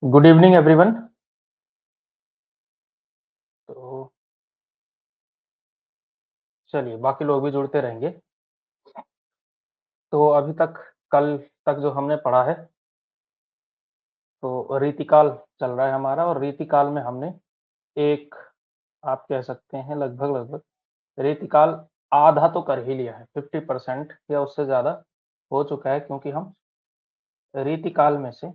Good evening everyone. तो चलिए, बाकी लोग भी जुड़ते रहेंगे। तो अभी तक कल तक जो हमने पढ़ा है, तो रीतिकाल चल रहा है हमारा, और रीतिकाल में हमने एक, आप कह सकते हैं लगभग लगभग रीतिकाल आधा तो कर ही लिया है। 50% या उससे ज़्यादा हो चुका है, क्योंकि हम रीतिकाल में से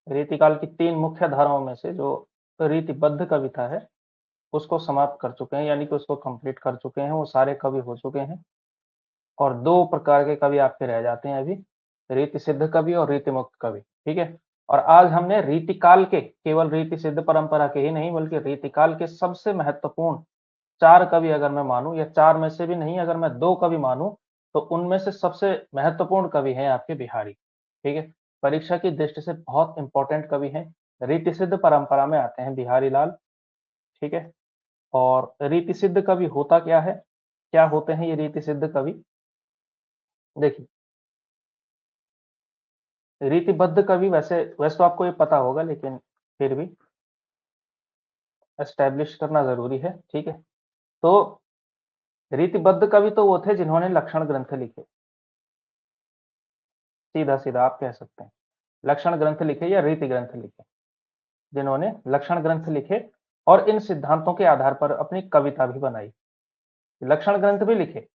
रीतिकाल की 3 मुख्य धाराओं में से जो रीतिबद्ध कविता है, उसको समाप्त कर चुके हैं, यानी कि उसको कंप्लीट कर चुके हैं। वो सारे कवि हो चुके हैं, और 2 प्रकार के कवि आपके रह जाते हैं अभी, रीति सिद्ध कवि और रीति मुक्त कवि, ठीक है? और आज हमने रीतिकाल के, केवल रीति सिद्ध परंपरा के ही नहीं, बल्कि रीतिकाल के सबसे महत्वपूर्ण 4 कवि अगर मैं मानूँ, या 4 में से भी नहीं, अगर मैं 2 कवि मानूँ, तो उनमें से सबसे महत्वपूर्ण कवि हैं आपके बिहारी, ठीक है? परीक्षा की दृष्टि से बहुत इंपॉर्टेंट कवि हैं, रीति सिद्ध परंपरा में आते हैं बिहारी लाल, ठीक है? और रीति सिद्ध कवि होता क्या है? क्या होते हैं ये रीति सिद्ध कवि? देखिए, रीतिबद्ध कवि वैसे वैसे तो आपको ये पता होगा, लेकिन फिर भी एस्टैब्लिश करना ज़रूरी है, ठीक है? तो रीतिबद्ध कवि तो वो थे जिन्होंने लक्षण ग्रंथ लिखे, सीधा-सीधा आप कह सकते हैं। लक्षण ग्रंथ लिखे या रीति ग्रंथ लिखे, जिन्होंने लक्षण ग्रंथ लिखे और इन सिद्धांतों के आधार पर अपनी कविता भी बनाई। लक्षण ग्रंथ भी लिखे,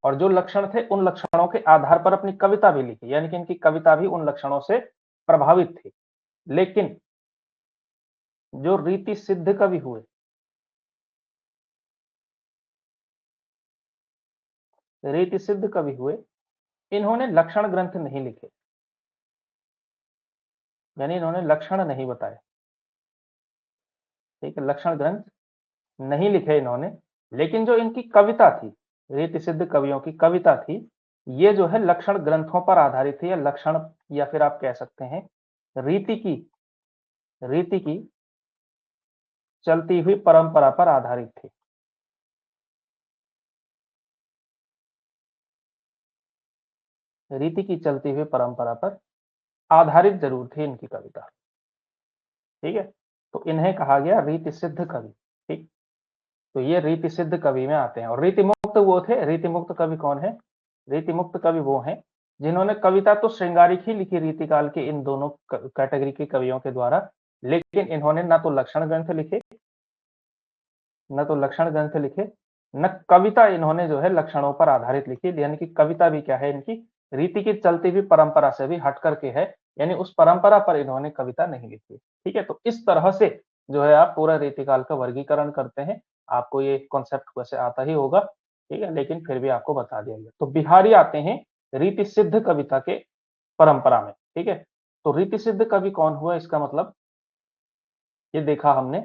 और जो लक्षण थे उन लक्षणों के आधार पर अपनी कविता भी लिखी, यानी कि इनकी कविता भी उन लक्षणों से प्रभावित थी। लेकिन जो रीति सिद्ध कवि हुए, रीति सिद्ध कवि हुए, इन्होंने लक्षण ग्रंथ नहीं लिखे, यानी इन्होंने लक्षण नहीं बताए, ठीक है? लक्षण ग्रंथ नहीं लिखे इन्होंने, लेकिन जो इनकी कविता थी, रीति सिद्ध कवियों की कविता थी, ये जो है लक्षण ग्रंथों पर आधारित थी, या लक्षण, या फिर आप कह सकते हैं रीति की रीति की चलती हुई परंपरा पर आधारित थी। रीति की चलती हुई परंपरा पर आधारित जरूर थी इनकी कविता, ठीक है? तो इन्हें कहा गया रीति सिद्ध कवि, ठीक? तो ये रीति सिद्ध कवि में आते हैं। और रीति मुक्त वो थे, रीति मुक्त कवि कौन है? रीति मुक्त कवि वो हैं जिन्होंने कविता तो श्रृंगारिक ही लिखी रीतिकाल के इन दोनों कैटेगरी के कवियों के द्वारा, लेकिन इन्होंने ना तो लक्षण ग्रंथ लिखे, न तो लक्षण ग्रंथ लिखे, न कविता इन्होंने जो है लक्षणों पर आधारित लिखी, यानी कि कविता भी क्या है इनकी, रीति की चलती हुई परंपरा से भी हट करके है, यानी उस परंपरा पर इन्होंने कविता नहीं लिखी, ठीक है? तो इस तरह से जो है आप पूरा रीतिकाल का वर्गीकरण करते हैं। आपको ये कॉन्सेप्ट वैसे आता ही होगा, ठीक है? लेकिन फिर भी आपको बता दिया गया। तो बिहारी आते हैं रीति सिद्ध कविता के परंपरा में, ठीक है? तो रीति सिद्ध कवि कौन हुआ, इसका मतलब ये देखा हमने,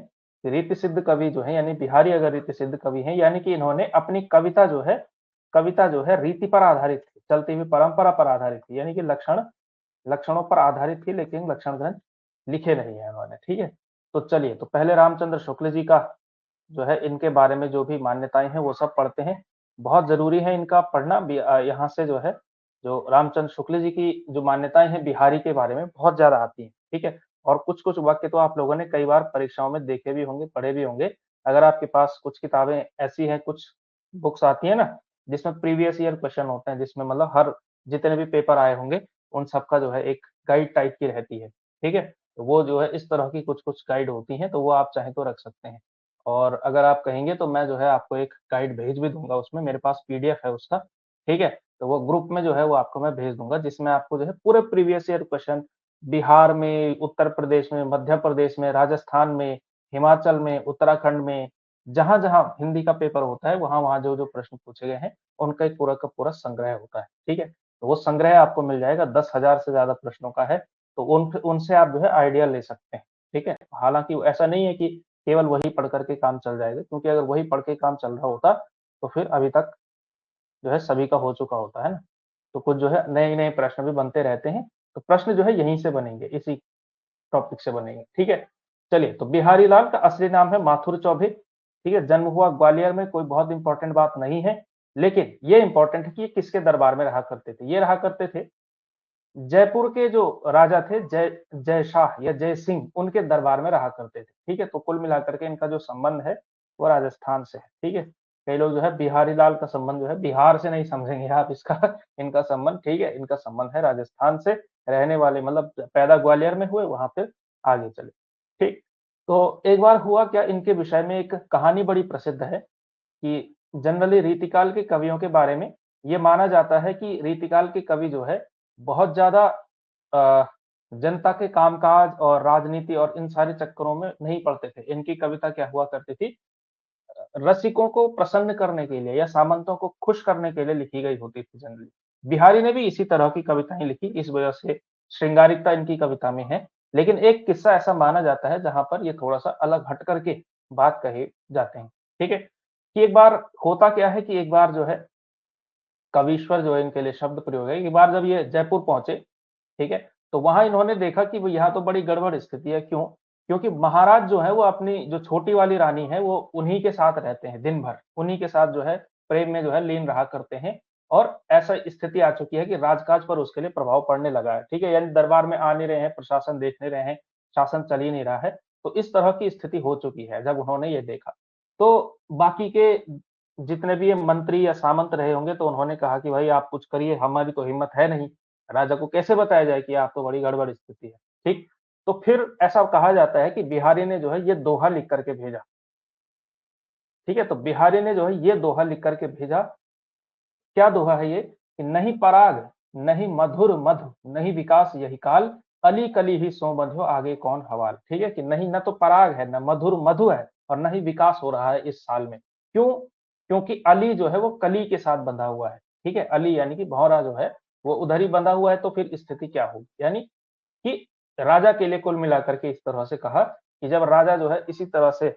रीति सिद्ध कवि जो है, यानी बिहारी अगर रीति सिद्ध कवि हैं, यानी कि इन्होंने अपनी कविता जो है रीति पर आधारित थी, चलती हुई परंपरा पर आधारित थी, यानी कि लक्षणों पर आधारित थी, लेकिन लक्षण ग्रंथ लिखे नहीं है इन्होंने, ठीक है? तो चलिए, तो पहले रामचंद्र शुक्ल जी का जो है, इनके बारे में जो भी मान्यताएँ हैं वो सब पढ़ते हैं। बहुत ज़रूरी है इनका पढ़ना भी, यहाँ से जो है, जो रामचंद्र शुक्ल जी की जो मान्यताएँ हैं बिहारी के बारे में बहुत ज़्यादा आती हैं, ठीक है? और कुछ-कुछ वाक्य तो आप लोगों ने कई बार परीक्षाओं में देखे भी होंगे, पढ़े भी होंगे। अगर आपके पास कुछ किताबें ऐसी हैं, कुछ बुक्स आती हैं ना, जिसमें प्रीवियस ईयर क्वेश्चन होते हैं, जिसमें मतलब हर जितने भी पेपर आए होंगे, उन सबका जो है एक गाइड टाइप की रहती है, ठीक है? तो वो जो है इस तरह की कुछ-कुछ गाइड होती हैं, तो वो आप चाहें तो रख सकते हैं। और अगर आप कहेंगे तो मैं जो है आपको एक गाइड भेज भी दूँगा, उसमें मेरे पास पीडीएफ है उसका, ठीक है? तो वो ग्रुप में जो है वो आपको मैं भेज दूँगा, जिसमें आपको जो है पूरे प्रीवियस ईयर क्वेश्चन बिहार में, उत्तर प्रदेश में, मध्य प्रदेश में, राजस्थान में, हिमाचल में, उत्तराखंड में, जहाँ-जहाँ हिंदी का पेपर होता है, वहाँ-वहाँ जो-जो प्रश्न पूछे गए हैं, उनका एक पूरा का पूरा संग्रह होता है, ठीक है? तो वो संग्रह आपको मिल जाएगा, 10,000 से ज़्यादा प्रश्नों का है, तो उनसे आप जो है आइडिया ले सकते हैं, ठीक है? हालाँकि ऐसा नहीं है कि केवल वही पढ़ कर के काम चल जाएगा, क्योंकि अगर वही पढ़ के काम चल रहा होता, तो फिर अभी तक जो है सभी का हो चुका होता, है ना? तो कुछ जो है नए-नए प्रश्न भी बनते रहते हैं, तो प्रश्न जो है यहीं से बनेंगे, इसी टॉपिक से बनेंगे, ठीक है? चलिए, तो बिहारी लाल का असली नाम है माथुर चौबे, ठीक है? जन्म हुआ ग्वालियर में, कोई बहुत इम्पोर्टेंट बात नहीं है, लेकिन ये इम्पोर्टेंट है कि ये किसके दरबार में रहा करते थे? ये रहा करते थे जयपुर के जो राजा थे जय शाह या जय सिंह, उनके दरबार में रहा करते थे। ठीक है, तो कुल मिलाकर के इनका जो संबंध है वो राजस्थान से है। ठीक है, कई लोग जो है बिहारी लाल का संबंध जो है बिहार से नहीं समझेंगे आप इसका इनका संबंध, ठीक है, इनका संबंध है राजस्थान से, रहने वाले मतलब पैदा ग्वालियर में हुए, वहां पे आगे चले। ठीक, तो एक बार हुआ क्या, इनके विषय में एक कहानी बड़ी प्रसिद्ध है कि जनरली रीतिकाल के कवियों के बारे में ये माना जाता है कि रीतिकाल के कवि जो है बहुत ज्यादा जनता के कामकाज और राजनीति और इन सारे चक्करों में नहीं पड़ते थे। इनकी कविता क्या हुआ करती थी, रसिकों को प्रसन्न करने के लिए या सामंतों को खुश करने के लिए लिखी गई होती थी जनरली। बिहारी ने भी इसी तरह की कविताएं लिखी, इस वजह से श्रृंगारिकता इनकी कविता में है। लेकिन एक किस्सा ऐसा माना जाता है जहां पर ये थोड़ा सा अलग हट करके बात कहे जाते हैं। ठीक है, कि एक बार होता क्या है कि एक बार जो है कवीश्वर जो है, इनके लिए शब्द प्रयोग है, एक बार जब ये जयपुर पहुंचे, ठीक है, तो वहां इन्होंने देखा कि यहाँ तो बड़ी गड़बड़ स्थिति है। क्यों? क्योंकि महाराज जो है वो अपनी जो छोटी वाली रानी है वो उन्हीं के साथ रहते हैं दिन भर, उन्हीं के साथ जो है प्रेम में जो है लीन रहा करते हैं, और ऐसा स्थिति आ चुकी है कि राजकाज पर उसके लिए प्रभाव पड़ने लगा है। ठीक है, यानी दरबार में आ नहीं रहे हैं, प्रशासन देख नहीं रहे हैं, शासन चल ही नहीं रहा है। तो इस तरह की स्थिति हो चुकी है जब उन्होंने ये देखा। तो बाकी के जितने भी ये मंत्री या सामंत रहे होंगे तो उन्होंने कहा कि भाई आप कुछ करिए, हमारी तो हिम्मत है नहीं, राजा को कैसे बताया जाए कि आप तो बड़ी गड़बड़ स्थिति है। ठीक, तो फिर ऐसा कहा जाता है कि बिहारी ने जो है ये दोहा लिख करके भेजा। ठीक है, तो बिहारी ने जो है ये दोहा लिख करके भेजा। क्या दोहा है ये, कि नहीं पराग नहीं मधुर मधु नहीं विकास यही काल, अली कली ही सो बंध्यो आगे कौन हवाल। ठीक है, कि नहीं, न तो पराग है, न मधुर मधु है, और न ही विकास हो रहा है इस साल में। क्यों? क्योंकि अली जो है वो कली के साथ बंधा हुआ है। ठीक है, अली यानी कि भौरा जो है वो उधर ही बंधा हुआ है, तो फिर स्थिति क्या होगी, यानी कि राजा के लिए कुल मिलाकर के इस तरह से कहा कि जब राजा जो है इसी तरह से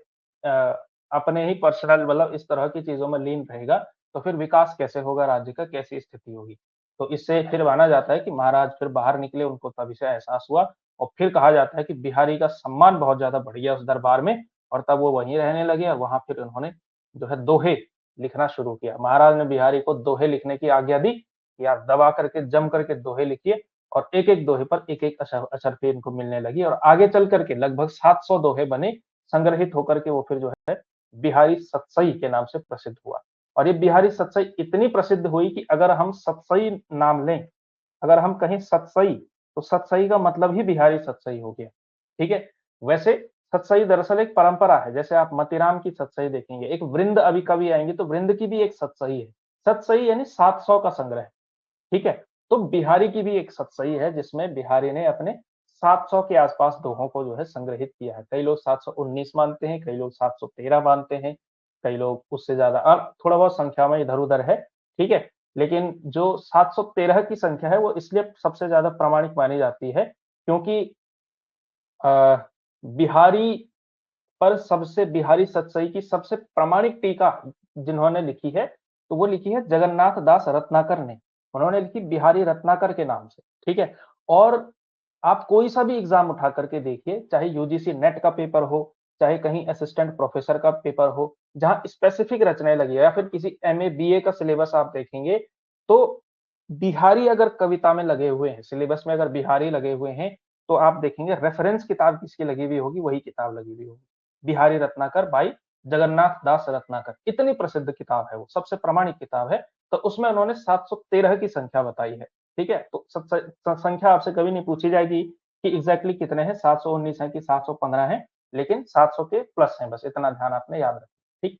अपने ही पर्सनल मतलब इस तरह की चीजों में लीन रहेगा, तो फिर विकास कैसे होगा राज्य का, कैसी स्थिति होगी। तो इससे फिर माना जाता है कि महाराज फिर बाहर निकले, उनको तभी से एहसास हुआ, और फिर कहा जाता है कि बिहारी का सम्मान बहुत ज्यादा बढ़ गया उस दरबार में, और तब वो वहीं रहने लगे, और वहां फिर उन्होंने जो है दोहे लिखना शुरू किया। महाराज ने बिहारी को दोहे लिखने की आज्ञा दी कि आप दबा करके जम करके दोहे लिखिए, और एक-एक दोहे पर एक-एक अशर्फी इनको मिलने लगी, और आगे चल करके लगभग 700 दोहे बने, संग्रहित होकर के वो फिर जो है बिहारी सतसई के नाम से प्रसिद्ध हुआ। और ये बिहारी सतसई इतनी प्रसिद्ध हुई कि अगर हम सतसई नाम लें, अगर हम कहें सतसई, तो सतसई का मतलब ही बिहारी सतसई हो गया। ठीक है, वैसे सतसई दरअसल एक परंपरा है, जैसे आप मतीराम की सतसई देखेंगे, एक वृंद अभी कभी आएंगे तो वृंद की भी एक सतसई है। सतसई यानी 700 का संग्रह। ठीक है, तो बिहारी की भी एक सतसई है जिसमें बिहारी ने अपने 700 के आसपास दोहों को जो है संग्रहित किया है। कई लोग 719 मानते हैं, कई लोग 713 मानते हैं, कई लोग उससे ज्यादा, और थोड़ा बहुत संख्या में इधर उधर है। ठीक है, लेकिन जो 713 की संख्या है वो इसलिए सबसे ज्यादा प्रामाणिक मानी जाती है क्योंकि बिहारी पर सबसे बिहारी सतसई की सबसे प्रामाणिक टीका जिन्होंने लिखी है, तो वो लिखी है जगन्नाथ दास रत्नाकर ने। उन्होंने लिखी बिहारी रत्नाकर के नाम से। ठीक है, और आप कोई सा भी एग्जाम उठा करके देखिए, चाहे यूजीसी नेट का पेपर हो, चाहे कहीं असिस्टेंट प्रोफेसर का पेपर हो, जहां स्पेसिफिक रचनाएं लगी है, या फिर किसी एमए बीए का सिलेबस आप देखेंगे, तो बिहारी अगर कविता में लगे हुए हैं, सिलेबस में अगर बिहारी लगे हुए हैं, तो आप देखेंगे रेफरेंस किताब किसकी लगी हुई होगी, वही किताब लगी हुई होगी, बिहारी रत्नाकर बाई जगन्नाथ दास रत्नाकर। इतनी प्रसिद्ध किताब है वो, सबसे प्रामाणिक किताब है। तो उसमें उन्होंने 713 की संख्या बताई है। ठीक है, तो संख्या आपसे कभी नहीं पूछी जाएगी कि एग्जैक्टली कितने हैं, 719 है कि 715 है, लेकिन 700 के प्लस है, बस इतना ध्यान आपने याद रखना। ठीक,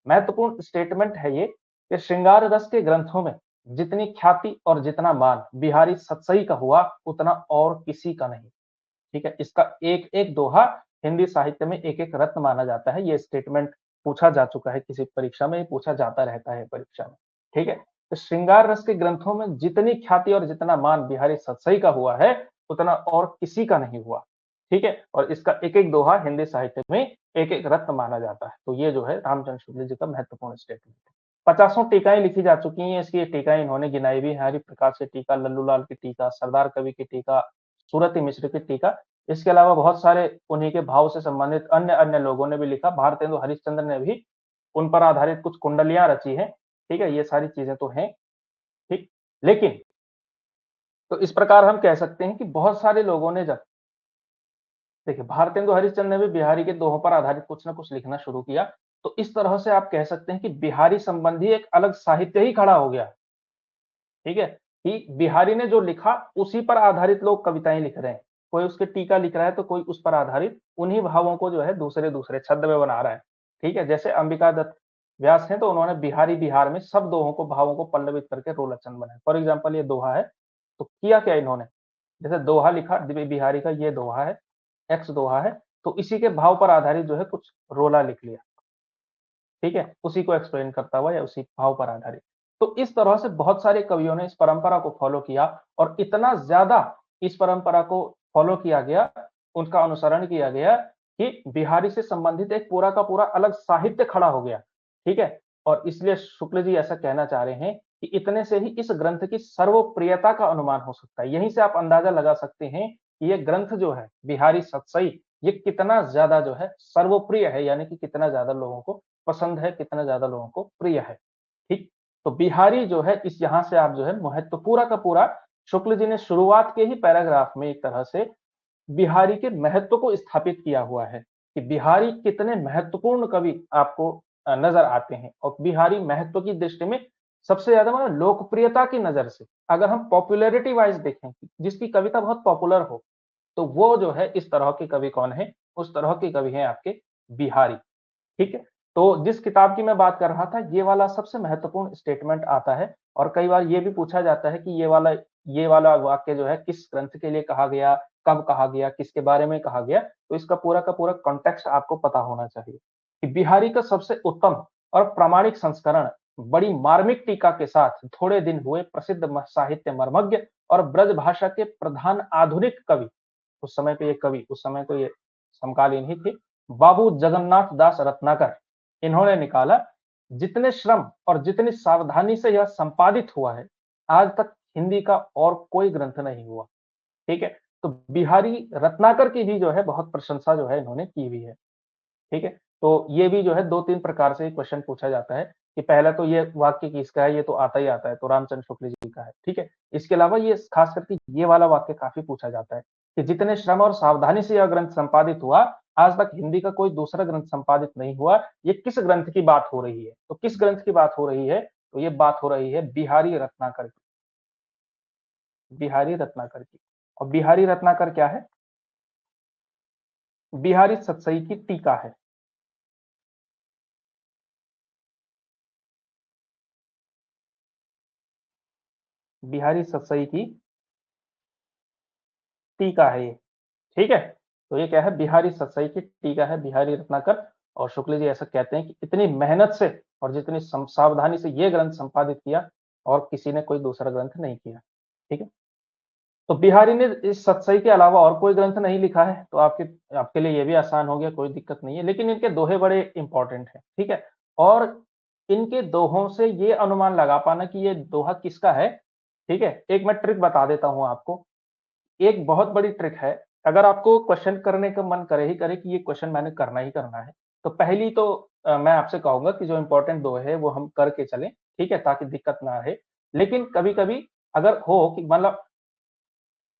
महत्वपूर्ण स्टेटमेंट है ये कि श्रृंगार रस के ग्रंथों में जितनी ख्याति और जितना मान बिहारी सतसई का हुआ, उतना और किसी का नहीं। ठीक है, इसका एक एक दोहा हिंदी साहित्य में एक एक रत्न माना जाता है। ये स्टेटमेंट पूछा जा चुका है किसी परीक्षा में, पूछा जाता रहता है परीक्षा में। ठीक है, तो श्रृंगार रस के ग्रंथों में जितनी ख्याति और जितना मान बिहारी सतसई का हुआ है, उतना और किसी का नहीं हुआ। ठीक है, और इसका एक एक दोहा हिंदी साहित्य में एक एक रत्न माना जाता है। तो ये जो है रामचंद्र शुक्ल जी का महत्वपूर्ण स्टेटमेंट है। 50 टीकाएं लिखी जा चुकी हैं, इसकी टीकाएं इन्होंने गिनाई भी, हरि प्रकाश की टीका, लल्लूलाल की टीका, सरदार कवि की टीका, सूरती मिश्र की टीका। इसके अलावा बहुत सारे उन्हीं के भाव से संबंधित अन्य अन्य लोगों ने भी लिखा। भारतेंदु हरिश्चंद्र ने भी उन पर आधारित कुछ कुंडलियां रची हैं। ठीक है, ये सारी चीजें तो हैं। ठीक, लेकिन तो इस प्रकार हम कह सकते हैं कि बहुत सारे लोगों ने जब देखिए भारतेंदु हरिश्चंद्र ने भी बिहारी के दोहों पर आधारित कुछ न कुछ लिखना शुरू किया, तो इस तरह से आप कह सकते हैं कि बिहारी संबंधी एक अलग साहित्य ही खड़ा हो गया। ठीक है? कि बिहारी ने जो लिखा उसी पर आधारित लोग कविताएँ लिख रहे हैं। कोई उसकी टीका लिख रहा है तो कोई उस पर आधारित उन्हीं भावों को जो है दूसरे-दूसरे छद्म में बना रहा है। ठीक है? जैसे अंबिका दत्त व्यास हैं तो उन्होंने बिहारी बिहार में सब दोहों को भावों को पल्लवित करके रोलच्छंद बनाया। फॉर एग्ज़ाम्पल ये दोहा है, तो किया क्या इन्होंने? जैसे दोहा लिखा बिहारी का ये दोहा है, एक्स दोहा है, तो इसी के भाव पर आधारित जो है कुछ रोला लिख लिया। ठीक है? उसी को एक्सप्लेन करता हुआ या उसी भाव पर आधारित। तो इस तरह से बहुत सारे कवियों ने इस परंपरा को फ़ॉलो किया और इतना ज़्यादा इस परंपरा को फ़ॉलो किया गया, उनका अनुसरण किया गया कि बिहारी से संबंधित एक पूरा का पूरा अलग साहित्य खड़ा हो गया। ठीक है? और इसलिए शुक्ल जी ऐसा कहना चाह रहे हैं कि इतने से ही इस ग्रंथ की सर्वप्रियता का अनुमान हो सकता है। यहीं से आप अंदाज़ा लगा सकते हैं कि ये ग्रंथ जो है, बिहारी सतसई, ये कितना ज़्यादा जो है सर्वप्रिय है, यानी कि कितना ज़्यादा लोगों को पसंद है, कितना ज़्यादा लोगों को प्रिय है। ठीक? तो बिहारी जो है इस यहाँ से आप जो है महत्व पूरा का पूरा शुक्ल जी ने शुरुआत के ही पैराग्राफ में एक तरह से बिहारी के महत्व को स्थापित किया हुआ है कि बिहारी कितने महत्वपूर्ण कवि आपको नज़र आते हैं और बिहारी महत्व की दृष्टि में सबसे ज़्यादा मतलब लोकप्रियता की नज़र से अगर हम पॉपुलैरिटी वाइज़ देखें, जिसकी कविता बहुत पॉपुलर हो, तो वो जो है इस तरह के कवि कौन है? उस तरह के कवि हैं आपके बिहारी। ठीक है? तो जिस किताब की मैं बात कर रहा था, ये वाला सबसे महत्वपूर्ण स्टेटमेंट आता है और कई बार ये भी पूछा जाता है कि ये वाला वाक्य जो है किस ग्रंथ के लिए कहा गया, कब कहा गया, किसके बारे में कहा गया? तो इसका पूरा का पूरा कॉन्टेक्स्ट आपको पता होना चाहिए कि बिहारी का सबसे उत्तम और प्रामाणिक संस्करण बड़ी मार्मिक टीका के साथ थोड़े दिन हुए प्रसिद्ध साहित्य मर्मज्ञ और ब्रज भाषा के प्रधान आधुनिक कवि, उस समय पे ये कवि, उस समय तो ये समकालीन ही थे, बाबू जगन्नाथ दास रत्नाकर, इन्होंने निकाला, जितने श्रम और जितनी सावधानी से यह संपादित हुआ है, आज तक हिंदी का और कोई ग्रंथ नहीं हुआ। ठीक है? तो बिहारी रत्नाकर की भी जो है बहुत प्रशंसा जो है इन्होंने की हुई है। ठीक है? तो ये भी जो है 2-3 प्रकार से क्वेश्चन पूछा जाता है कि पहला तो ये वाक्य किसका है, ये तो आता ही आता है, तो रामचंद्र शुक्ल जी का है, ठीक है? इसके अलावा ये खास करके ये वाला वाक्य काफ़ी पूछा जाता है कि जितने श्रम और सावधानी से यह ग्रंथ संपादित हुआ, आज तक हिंदी का कोई दूसरा ग्रंथ संपादित नहीं हुआ, ये किस ग्रंथ की बात हो रही है? तो किस ग्रंथ की बात हो रही है? तो ये बात हो रही है बिहारी रत्नाकर की, बिहारी रत्नाकर की। और बिहारी रत्नाकर क्या है? बिहारी सतसई की टीका है। बिहारी सतसई की टीका है ये, ठीक है? तो ये क्या है बिहारी सतसई की टीका है बिहारी रत्नाकर और शुक्ल जी ऐसा कहते हैं कि इतनी मेहनत से और जितनी सावधानी से ये ग्रंथ संपादित किया और किसी ने कोई दूसरा ग्रंथ नहीं किया, ठीक है? तो बिहारी ने इस सतसई के अलावा और कोई ग्रंथ नहीं लिखा है, तो आपके आपके लिए ये भी आसान हो गया, कोई दिक्कत नहीं है, लेकिन इनके दोहे बड़े इंपॉर्टेंट हैं, ठीक है? और इनके दोहों से ये अनुमान लगा पाना कि ये दोहा किसका है, ठीक है? एक मैं ट्रिक बता देता हूँ आपको, एक बहुत बड़ी ट्रिक है, अगर आपको क्वेश्चन करने का मन करे ही करे कि ये क्वेश्चन मैंने करना ही करना है, तो पहली तो मैं आपसे कहूँगा कि जो इम्पोर्टेंट दोहे हैं वो हम करके चलें, ठीक है? ताकि दिक्कत ना रहे। लेकिन कभी-कभी अगर हो कि मतलब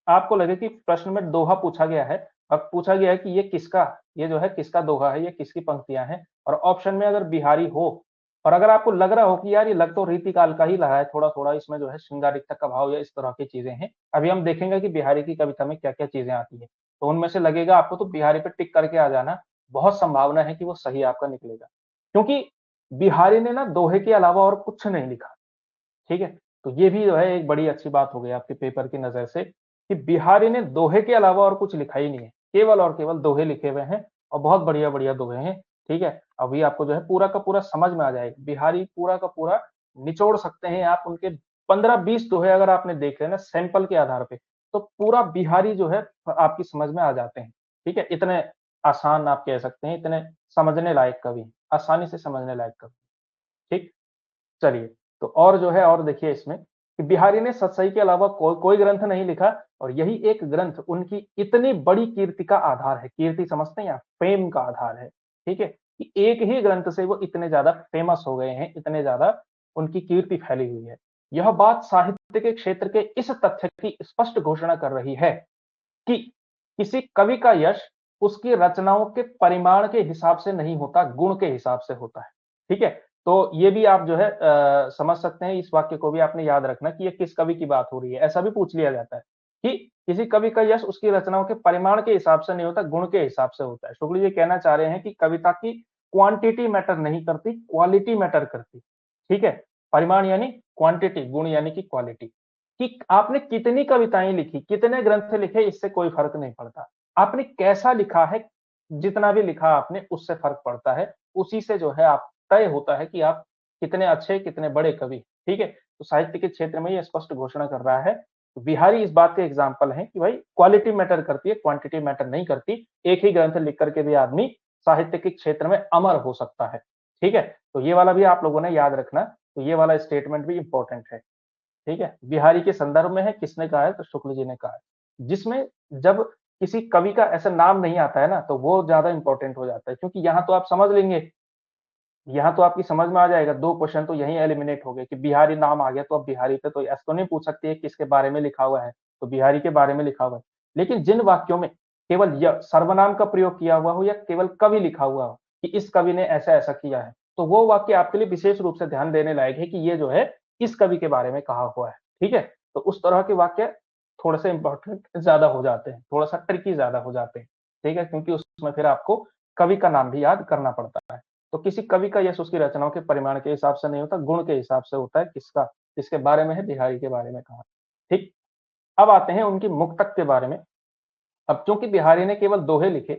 आपको लगे कि प्रश्न में दोहा पूछा गया है, अब पूछा गया है कि ये जो है किसका दोहा है, ये किसकी पंक्तियाँ हैं और ऑप्शन में अगर बिहारी हो और अगर आपको लग रहा हो कि यार ये लग तो रीतिकाल का ही रहा है, थोड़ा-थोड़ा इसमें जो है श्रृंगारिकता का भाव या इस तरह की चीज़ें हैं। अभी हम देखेंगे कि बिहारी की कविता में क्या-क्या चीज़ें आती हैं। तो उनमें से लगेगा आपको तो बिहारी पे टिक करके आ जाना, बहुत संभावना है कि वो सही आपका निकलेगा। क्योंकि बिहारी ने ना दोहे के अलावा और कुछ नहीं लिखा। ठीक है? तो ये भी जो है एक बड़ी अच्छी बात हो गई आपके पेपर की नज़र से कि बिहारी ने दोहे के अलावा और कुछ लिखा ही नहीं है। केवल और केवल दोहे लिखे हुए हैं और बहुत बढ़िया-बढ़िया दोहे हैं। ठीक है? अभी आपको जो है पूरा का पूरा समझ में आ जाएगा। बिहारी पूरा का पूरा निचोड़ सकते हैं आप उनके 15-20 दोहे अगर आपने देखे ना सैंपल के आधार पे, तो पूरा बिहारी जो है आपकी समझ में आ जाते हैं। ठीक है? इतने आसान आप कह सकते हैं, इतने समझने लायक कवि, आसानी से समझने लायक कवि। ठीक? चलिए, तो और जो है और देखिए इसमें कि बिहारी ने सतसई के अलावा कोई ग्रंथ नहीं लिखा और यही एक ग्रंथ उनकी इतनी बड़ी कीर्ति का आधार है। कीर्ति समझते हैं आप? फ़ेम का आधार है, ठीक है? कि एक ही ग्रंथ से वो इतने ज़्यादा फ़ेमस हो गए हैं, इतने ज़्यादा उनकी कीर्ति फैली हुई है। यह बात साहित्य के क्षेत्र के इस तथ्य की स्पष्ट घोषणा कर रही है कि किसी कवि का यश उसकी रचनाओं के परिमाण के हिसाब से नहीं होता, गुण के हिसाब से होता है। ठीक है? तो ये भी आप जो है समझ सकते हैं, इस वाक्य को भी आपने याद रखना कि ये किस कवि की बात हो रही है। ऐसा भी पूछ लिया जाता है कि किसी कवि का यश उसकी रचनाओं के परिमाण के हिसाब से नहीं होता, गुण के हिसाब से होता है। शुक्ल जी कहना चाह रहे हैं कि कविता की क्वांटिटी मैटर नहीं करती, क्वालिटी मैटर करती। ठीक है? परिमाण यानी क्वांटिटी, गुण यानी कि क्वालिटी। कि आपने कितनी कविताएं लिखी, कितने ग्रंथ लिखे, इससे कोई फर्क नहीं पड़ता। आपने कैसा लिखा है, जितना भी लिखा आपने उससे फर्क पड़ता है। उसी से जो है आप तय होता है कि आप कितने अच्छे, कितने बड़े कवि। ठीक है? तो साहित्य के क्षेत्र में ये स्पष्ट घोषणा कर रहा है। बिहारी इस बात के एग्जाम्पल है कि भाई क्वालिटी मैटर करती है, क्वांटिटी मैटर नहीं करती। एक ही ग्रंथ लिख करके भी आदमी साहित्य के क्षेत्र में अमर हो सकता है। ठीक है? तो ये वाला भी आप लोगों ने याद रखना। तो ये वाला स्टेटमेंट भी इंपॉर्टेंट है। ठीक है? बिहारी के संदर्भ में है, किसने कहा है? तो शुक्ल जी ने कहा है। जिसमें जब किसी कवि का ऐसा नाम नहीं आता है ना, तो वो ज्यादा इंपॉर्टेंट हो जाता है, क्योंकि यहाँ तो आप समझ लेंगे, यहाँ तो आपकी समझ में आ जाएगा। 2 क्वेश्चन तो यहीं एलिमिनेट हो गए कि बिहारी नाम आ गया तो अब बिहारी पे तो ऐसा तो नहीं पूछ सकते किसके बारे में लिखा हुआ है, तो बिहारी के बारे में लिखा हुआ है। लेकिन जिन वाक्यों में केवल सर्वनाम का प्रयोग किया हुआ हो या केवल कवि लिखा हुआ हो कि इस कवि ने ऐसा-ऐसा किया है, तो वो वाक्य आपके लिए विशेष रूप से ध्यान देने लायक है कि ये जो है इस कवि के बारे में कहा हुआ है। ठीक है? तो उस तरह के वाक्य थोड़े-से इम्पोर्टेंट ज़्यादा हो जाते हैं, थोड़ा-सा ट्रिकी ज़्यादा हो जाते हैं। ठीक है? क्योंकि उसमें फिर आपको कवि का नाम भी याद करना पड़ता है। तो किसी कवि का यश उसकी रचनाओं के परिमाण के हिसाब से नहीं होता, गुण के हिसाब से होता है। किसका? किसके बारे में है? बिहारी के बारे में कहा। ठीक। अब आते हैं उनकी मुक्तक के बारे में। अब चूंकि बिहारी ने केवल दोहे लिखे,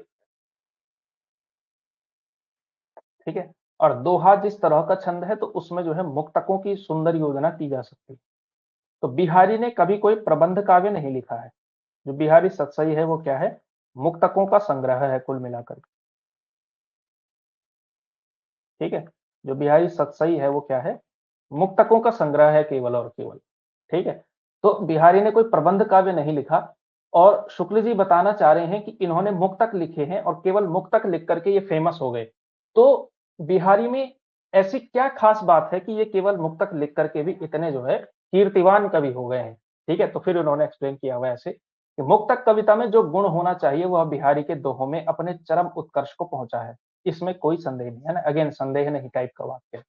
ठीक है, और दोहा जिस तरह का छंद है, तो उसमें जो है मुक्तकों की सुंदर योजना की जा सकती है। तो बिहारी ने कभी कोई प्रबंध काव्य नहीं लिखा है। जो बिहारी सतसई है वो क्या है? मुक्तकों का संग्रह है कुल मिलाकर। ठीक है? जो बिहारी सतसई है वो क्या है? मुक्तकों का संग्रह है केवल और केवल। ठीक है? तो बिहारी ने कोई प्रबंध काव्य नहीं लिखा, और शुक्ल जी बताना चाह रहे हैं कि इन्होंने मुक्तक लिखे हैं और केवल मुक्तक लिख करके ये फेमस हो गए। तो बिहारी में ऐसी क्या खास बात है कि ये केवल मुक्तक लिख करके भी इतने जो है कीर्तिवान कवि हो गए हैं? ठीक है? तो फिर उन्होंने एक्सप्लेन किया हुआ है ऐसे कि मुक्तक कविता में जो गुण होना चाहिए वह बिहारी के दोहों में अपने चरम उत्कर्ष को पहुंचा है। इसमें कोई संदेह नहीं है ना, अगेन संदेह नहीं टाइप का वाक्य।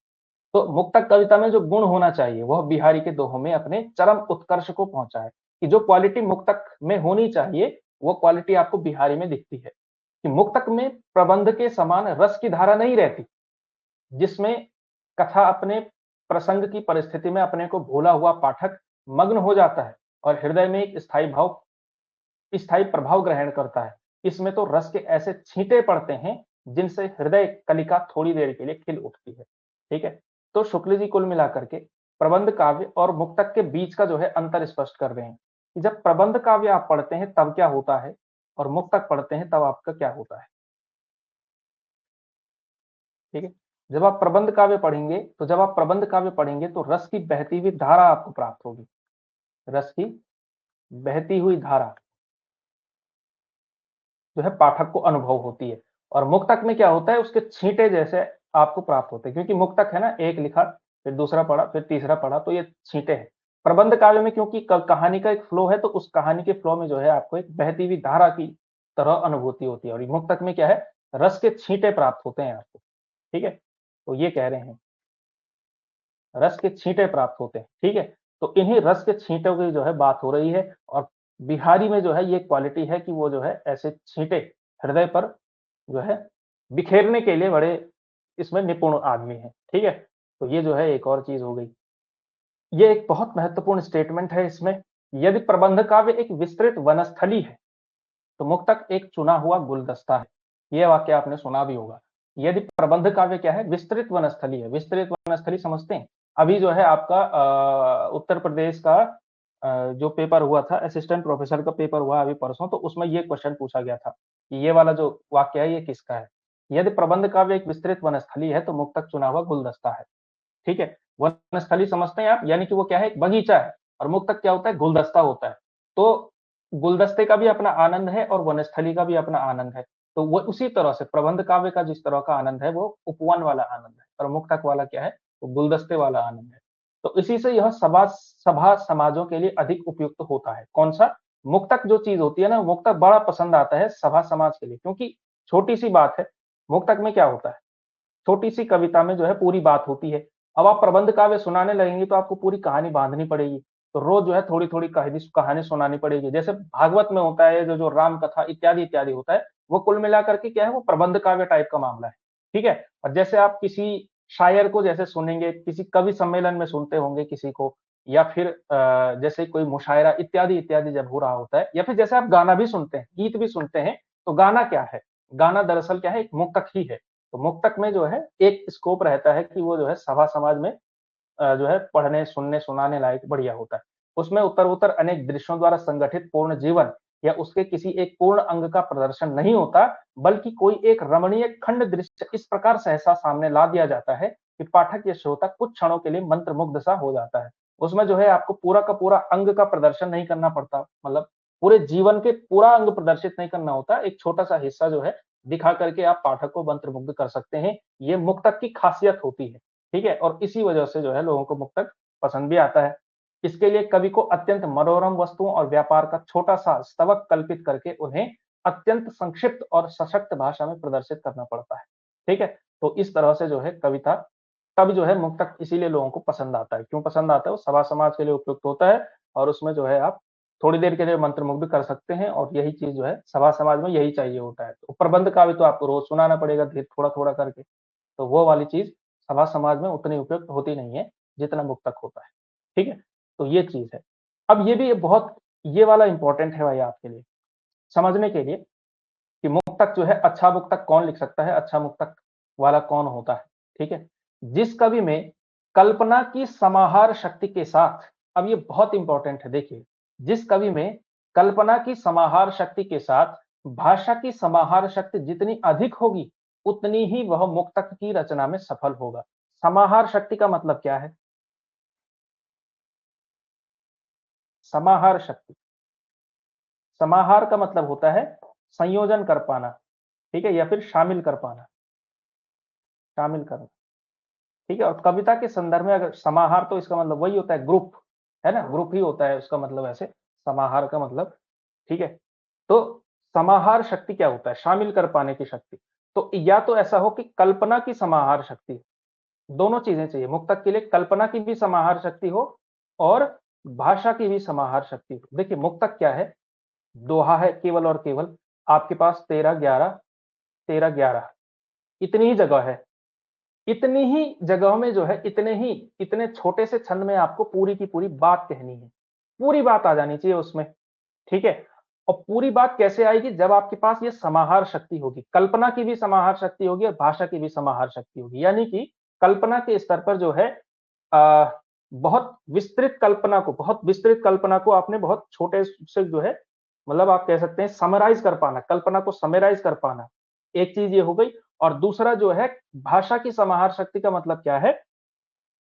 तो मुक्तक कविता में जो गुण होना चाहिए वह बिहारी के दोहों में अपने चरम उत्कर्ष को पहुंचा है। कि जो क्वालिटी मुक्तक में होनी चाहिए वो क्वालिटी आपको बिहारी में दिखती है। कि मुक्तक में प्रबंध के समान रस की धारा नहीं रहती, जिसमें कथा अपने प्रसंग की परिस्थिति में अपने को भूला हुआ पाठक मग्न हो जाता है और हृदय में एक स्थायी प्रभाव ग्रहण करता है। इसमें तो रस के ऐसे छींटे पड़ते हैं जिनसे हृदय कलिका थोड़ी देर के लिए खिल उठती है। ठीक है? तो शुक्ल जी कुल मिलाकर के प्रबंध काव्य और मुक्तक के बीच का जो है अंतर स्पष्ट कर रहे हैं कि जब प्रबंध काव्य आप पढ़ते हैं तब क्या होता है, और मुक्तक पढ़ते हैं तब आपका क्या होता है। ठीक है? जब आप प्रबंध काव्य पढ़ेंगे तो रस की बहती हुई धारा आपको प्राप्त होगी। रस की बहती हुई धारा जो है पाठक को अनुभव होती है, और मुक्तक में क्या होता है, उसके छींटे जैसे आपको प्राप्त होते हैं। क्योंकि मुक्तक है ना, एक लिखा फिर दूसरा पढ़ा फिर तीसरा पढ़ा, तो ये छींटे हैं। प्रबंध काव्य में क्योंकि कहानी का एक फ्लो है, तो उस कहानी के फ्लो में जो है आपको एक बहती हुई धारा की तरह अनुभूति होती है, और मुक्तक में क्या है, रस के छींटे प्राप्त होते हैं आपको। ठीक है? तो ये कह रहे हैं रस के छींटे प्राप्त होते हैं। ठीक है? तो इन्हीं रस के छींटों की जो है बात हो रही है, और बिहारी में जो है ये क्वालिटी है कि वो जो है ऐसे छींटे हृदय पर जो है बिखेरने के लिए बड़े इसमें निपुण आदमी हैं। ठीक है? तो ये जो है एक और चीज हो गई। ये एक बहुत महत्वपूर्ण स्टेटमेंट है इसमें। यदि प्रबंध काव्य एक विस्तृत वनस्थली है, तो मुक्तक एक चुना हुआ गुलदस्ता है। ये वाक्य आपने सुना भी होगा। यदि प्रबंध काव्य क्या है, विस्तृत वनस्थली है। विस्तृत वनस्थली समझते हैं? अभी जो है आपका उत्तर प्रदेश का जो पेपर हुआ था, असिस्टेंट प्रोफेसर का पेपर हुआ अभी परसों, तो उसमें ये क्वेश्चन पूछा गया था कि ये वाला जो वाक्य है ये किसका है। यदि प्रबंध काव्य एक विस्तृत वनस्थली है तो मुक्तक चुना हुआ गुलदस्ता है। ठीक है? वनस्थली समझते हैं आप, यानी कि वो क्या है, एक बगीचा है, और मुक्तक क्या होता है, गुलदस्ता होता है। तो गुलदस्ते का भी अपना आनंद है और वनस्थली का भी अपना आनंद है। तो वो उसी तरह से प्रबंध काव्य का जिस तरह का आनंद है वो उपवन वाला आनंद है, और मुक्तक वाला क्या है, वो गुलदस्ते वाला आनंद है। तो इसी से यह सभा समाजों के लिए अधिक उपयुक्त होता है। कौन सा? मुक्तक जो चीज होती है ना, मुक्तक बड़ा पसंद आता है सभा समाज के लिए, क्योंकि छोटी सी बात है। मुक्तक में क्या होता है, छोटी सी कविता में जो है पूरी बात होती है। अब आप प्रबंध काव्य सुनाने लगेंगे तो आपको पूरी कहानी बांधनी पड़ेगी, तो रोज जो है थोड़ी थोड़ी कहानी सुनानी पड़ेगी। जैसे भागवत में होता है, जो जो राम कथा इत्यादि इत्यादि होता है, वो कुल मिलाकर के क्या है, वो प्रबंध काव्य टाइप का मामला है। ठीक है। और जैसे आप किसी शायर को जैसे सुनेंगे, किसी कवि सम्मेलन में सुनते होंगे किसी को, या फिर जैसे कोई मुशायरा इत्यादि इत्यादि जब हो रहा होता है, या फिर जैसे आप गाना भी सुनते हैं, गीत भी सुनते हैं, तो गाना क्या है, गाना दरअसल क्या है, एक मुक्तक ही है। तो मुक्तक में जो है एक स्कोप रहता है कि वो जो है सभा समाज में जो है पढ़ने, सुनने, सुनाने लायक बढ़िया होता है। उसमें उत्तरोत्तर अनेक दृश्यों द्वारा संगठित पूर्ण जीवन या उसके किसी एक पूर्ण अंग का प्रदर्शन नहीं होता, बल्कि कोई एक रमणीय खंड दृश्य इस प्रकार सहसा सामने ला दिया जाता है कि पाठक या श्रोता कुछ क्षणों के लिए मंत्रमुग्ध सा हो जाता है। उसमें जो है आपको पूरा का पूरा अंग का प्रदर्शन नहीं करना पड़ता, मतलब पूरे जीवन के पूरा अंग प्रदर्शित नहीं करना होता, एक छोटा-सा हिस्सा जो है दिखा करके आप पाठक को मंत्रमुग्ध कर सकते हैं। ये मुक्तक की खासियत होती है। ठीक है। और इसी वजह से जो है लोगों को मुक्तक पसंद भी आता है। इसके लिए कवि को अत्यंत मनोरम वस्तुओं और व्यापार का छोटा-सा स्तवक कल्पित करके उन्हें अत्यंत संक्षिप्त और सशक्त भाषा में प्रदर्शित करना पड़ता है। ठीक है। तो इस तरह से जो है कविता, तब जो है मुक्तक इसीलिए लोगों को पसंद आता है। क्यों पसंद आता है? वो सभा समाज के लिए उपयुक्त होता है, और उसमें जो है आप थोड़ी देर के लिए मंत्रमुग्ध कर सकते हैं, और यही चीज़ जो है सभा समाज में यही चाहिए होता है। तो प्रबंध काव्य तो आपको रोज़ सुनाना पड़ेगा धीरे थोड़ा-थोड़ा करके। तो वो वाली चीज़ सभा समाज में उतनी उपयुक्त होती नहीं है, जितना मुक्तक होता है। ठीक है? तो ये चीज़ है। अब ये भी बहुत, ये वाला इम्पोर्टेंट है भाई आपके लिए, समझने के लिए, कि मुक्तक जो है, अच्छा मुक्तक कौन लिख सकता है, अच्छा मुक्तक वाला कौन होता है। ठीक है? जिस कवि में कल्पना की समाहार शक्ति के साथ, अब ये बहुत इम्पोर्टेंट है देखिए, जिस कवि में कल्पना की समाहार शक्ति के साथ भाषा की समाहार शक्ति जितनी अधिक होगी, उतनी ही वह मुक्तक की रचना में सफल होगा। समाहार शक्ति का मतलब क्या है? समाहार शक्ति, समाहार का मतलब होता है संयोजन कर पाना, ठीक है? या फिर शामिल कर पाना, शामिल करना। ठीक है। और कविता के संदर्भ में अगर समाहार, तो इसका मतलब वही होता है, ग्रुप, है ना? ग्रुप ही होता है उसका मतलब, ऐसे समाहार का मतलब। ठीक है। तो समाहार शक्ति क्या होता है? शामिल कर पाने की शक्ति। तो या तो ऐसा हो कि कल्पना की समाहार शक्ति, दोनों चीजें चाहिए मुक्तक के लिए, कल्पना की भी समाहार शक्ति हो और भाषा की भी समाहार शक्ति हो। देखिए मुक्तक क्या है, दोहा है केवल और केवल। आपके पास 13-11, 13-11 इतनी ही जगह है। इतनी ही जगह में जो है, इतने छोटे से छंद में आपको पूरी की पूरी बात कहनी है। पूरी बात आ जानी चाहिए उसमें, ठीक है? और पूरी बात कैसे आएगी? जब आपके पास ये समाहार शक्ति होगी, कल्पना की भी समाहार शक्ति होगी और भाषा की भी समाहार शक्ति होगी। यानी कि कल्पना के स्तर पर जो है अ, बहुत विस्तृत कल्पना को आपने बहुत छोटे से जो है, मतलब आप कह सकते हैं समराइज़ कर पाना, कल्पना को समराइज़ कर पाना। एक चीज़ ये हो गई। और दूसरा जो है, भाषा की समाहार शक्ति का मतलब क्या है?